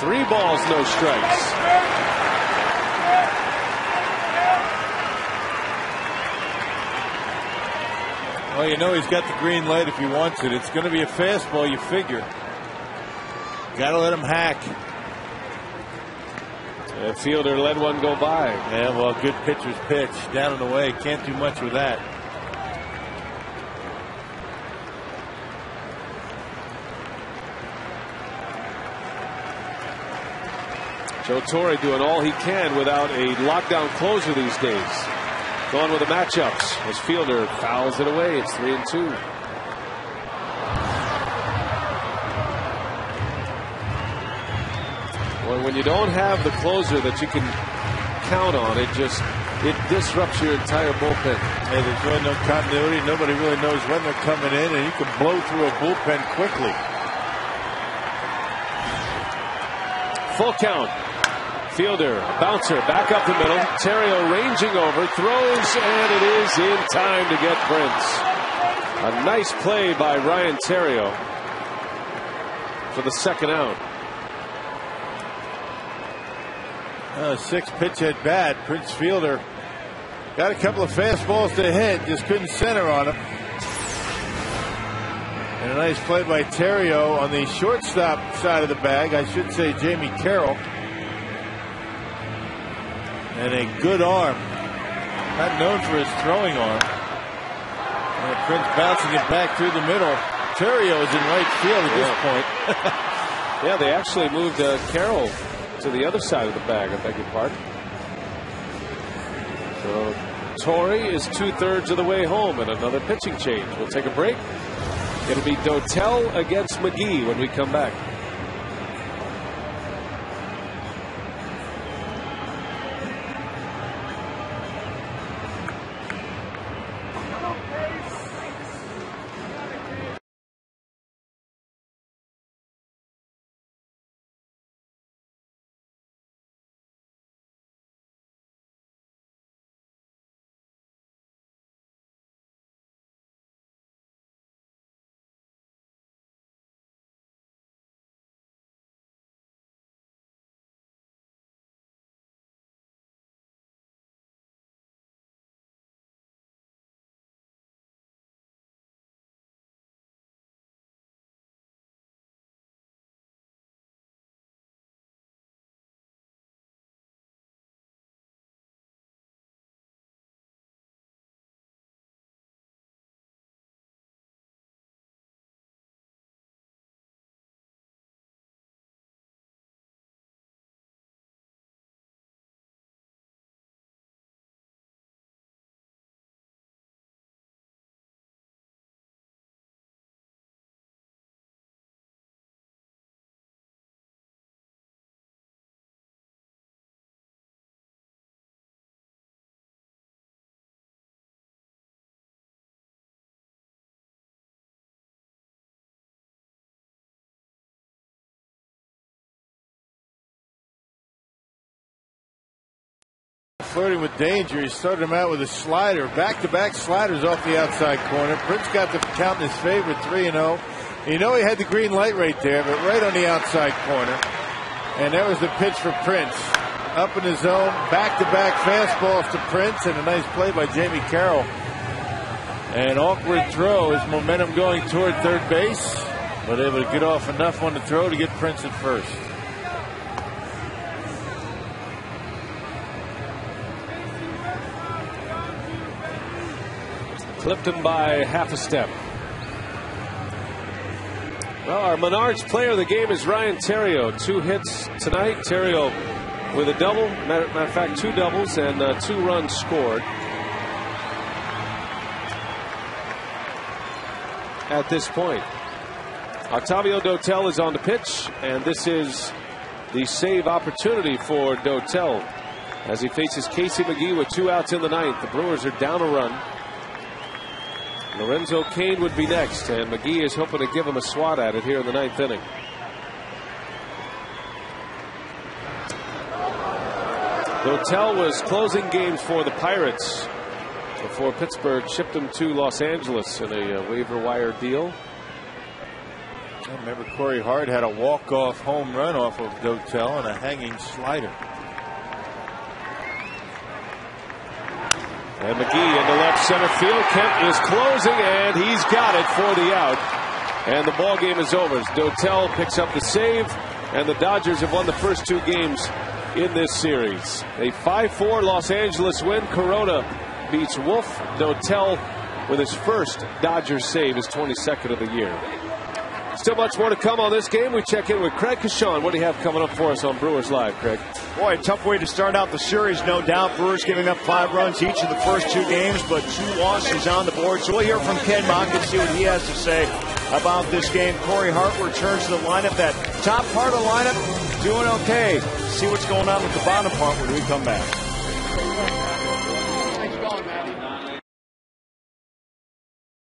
3 balls, no strikes. Well, you know he's got the green light if he wants it. It's going to be a fastball, you figure. Got to let him hack. The fielder let one go by. Yeah, well, good pitcher's pitch. Down and away. Can't do much with that. Joe Torre doing all he can without a lockdown closer these days. Going with the matchups. His fielder fouls it away. It's 3-2. Well, when you don't have the closer that you can count on, it disrupts your entire bullpen. Hey, there's really no continuity. Nobody really knows when they're coming in, and you can blow through a bullpen quickly. Full count. Fielder, bouncer, back up the middle. Terrio ranging over, throws, and it is in time to get Prince. A nice play by Ryan Terrio for the second out. 6-pitch at bat. Prince Fielder got a couple of fastballs to hit, just couldn't center on him. And a nice play by Terrio on the shortstop side of the bag. I should say Jamie Carroll. And a good arm. Not known for his throwing arm. And Prince bouncing it back through the middle. Terrio is in right field at this point. Yeah, they actually moved Carroll to the other side of the bag, I beg your pardon. So Torre is 2/3 of the way home, and another pitching change. We'll take a break. It'll be Dotel against McGee when we come back. Flirting with danger. He started him out with a slider. Back-to-back sliders off the outside corner. Prince got the count in his favor, 3-0. You know he had the green light right there, but right on the outside corner. And that was the pitch for Prince. Up in the zone, back-to-back fastballs to Prince, and a nice play by Jamie Carroll. An awkward throw. His momentum going toward third base, but able to get off enough on the throw to get Prince at first. Clipped him by half a step. Well, our Menards player of the game is Ryan Terrio. 2 hits tonight. Terrio with a double. Matter of fact, 2 doubles and 2 runs scored. At this point, Octavio Dotel is on the pitch, and this is the save opportunity for Dotel as he faces Casey McGee with 2 outs in the ninth. The Brewers are down a run. Lorenzo Cain would be next, and McGee is hoping to give him a swat at it here in the ninth inning. Dotel was closing games for the Pirates before Pittsburgh shipped him to Los Angeles in a waiver wire deal. I remember Corey Hart had a walk-off home run off of Dotel and a hanging slider. And McGee into left center field. Kemp is closing, and he's got it for the out. And the ball game is over. Dotel picks up the save, and the Dodgers have won the first 2 games in this series. A 5-4 Los Angeles win. Corona beats Wolf. Dotel with his first Dodgers save, his 22nd of the year. Still much more to come on this game. We check in with Craig Cashon. What do you have coming up for us on Brewers Live, Craig? Boy, a tough way to start out the series, no doubt. Brewers giving up 5 runs each of the first 2 games, but 2 losses on the board. So we'll hear from Ken Mock and see what he has to say about this game. Corey Hart returns to the lineup. That top part of the lineup doing okay. See what's going on with the bottom part when we come back.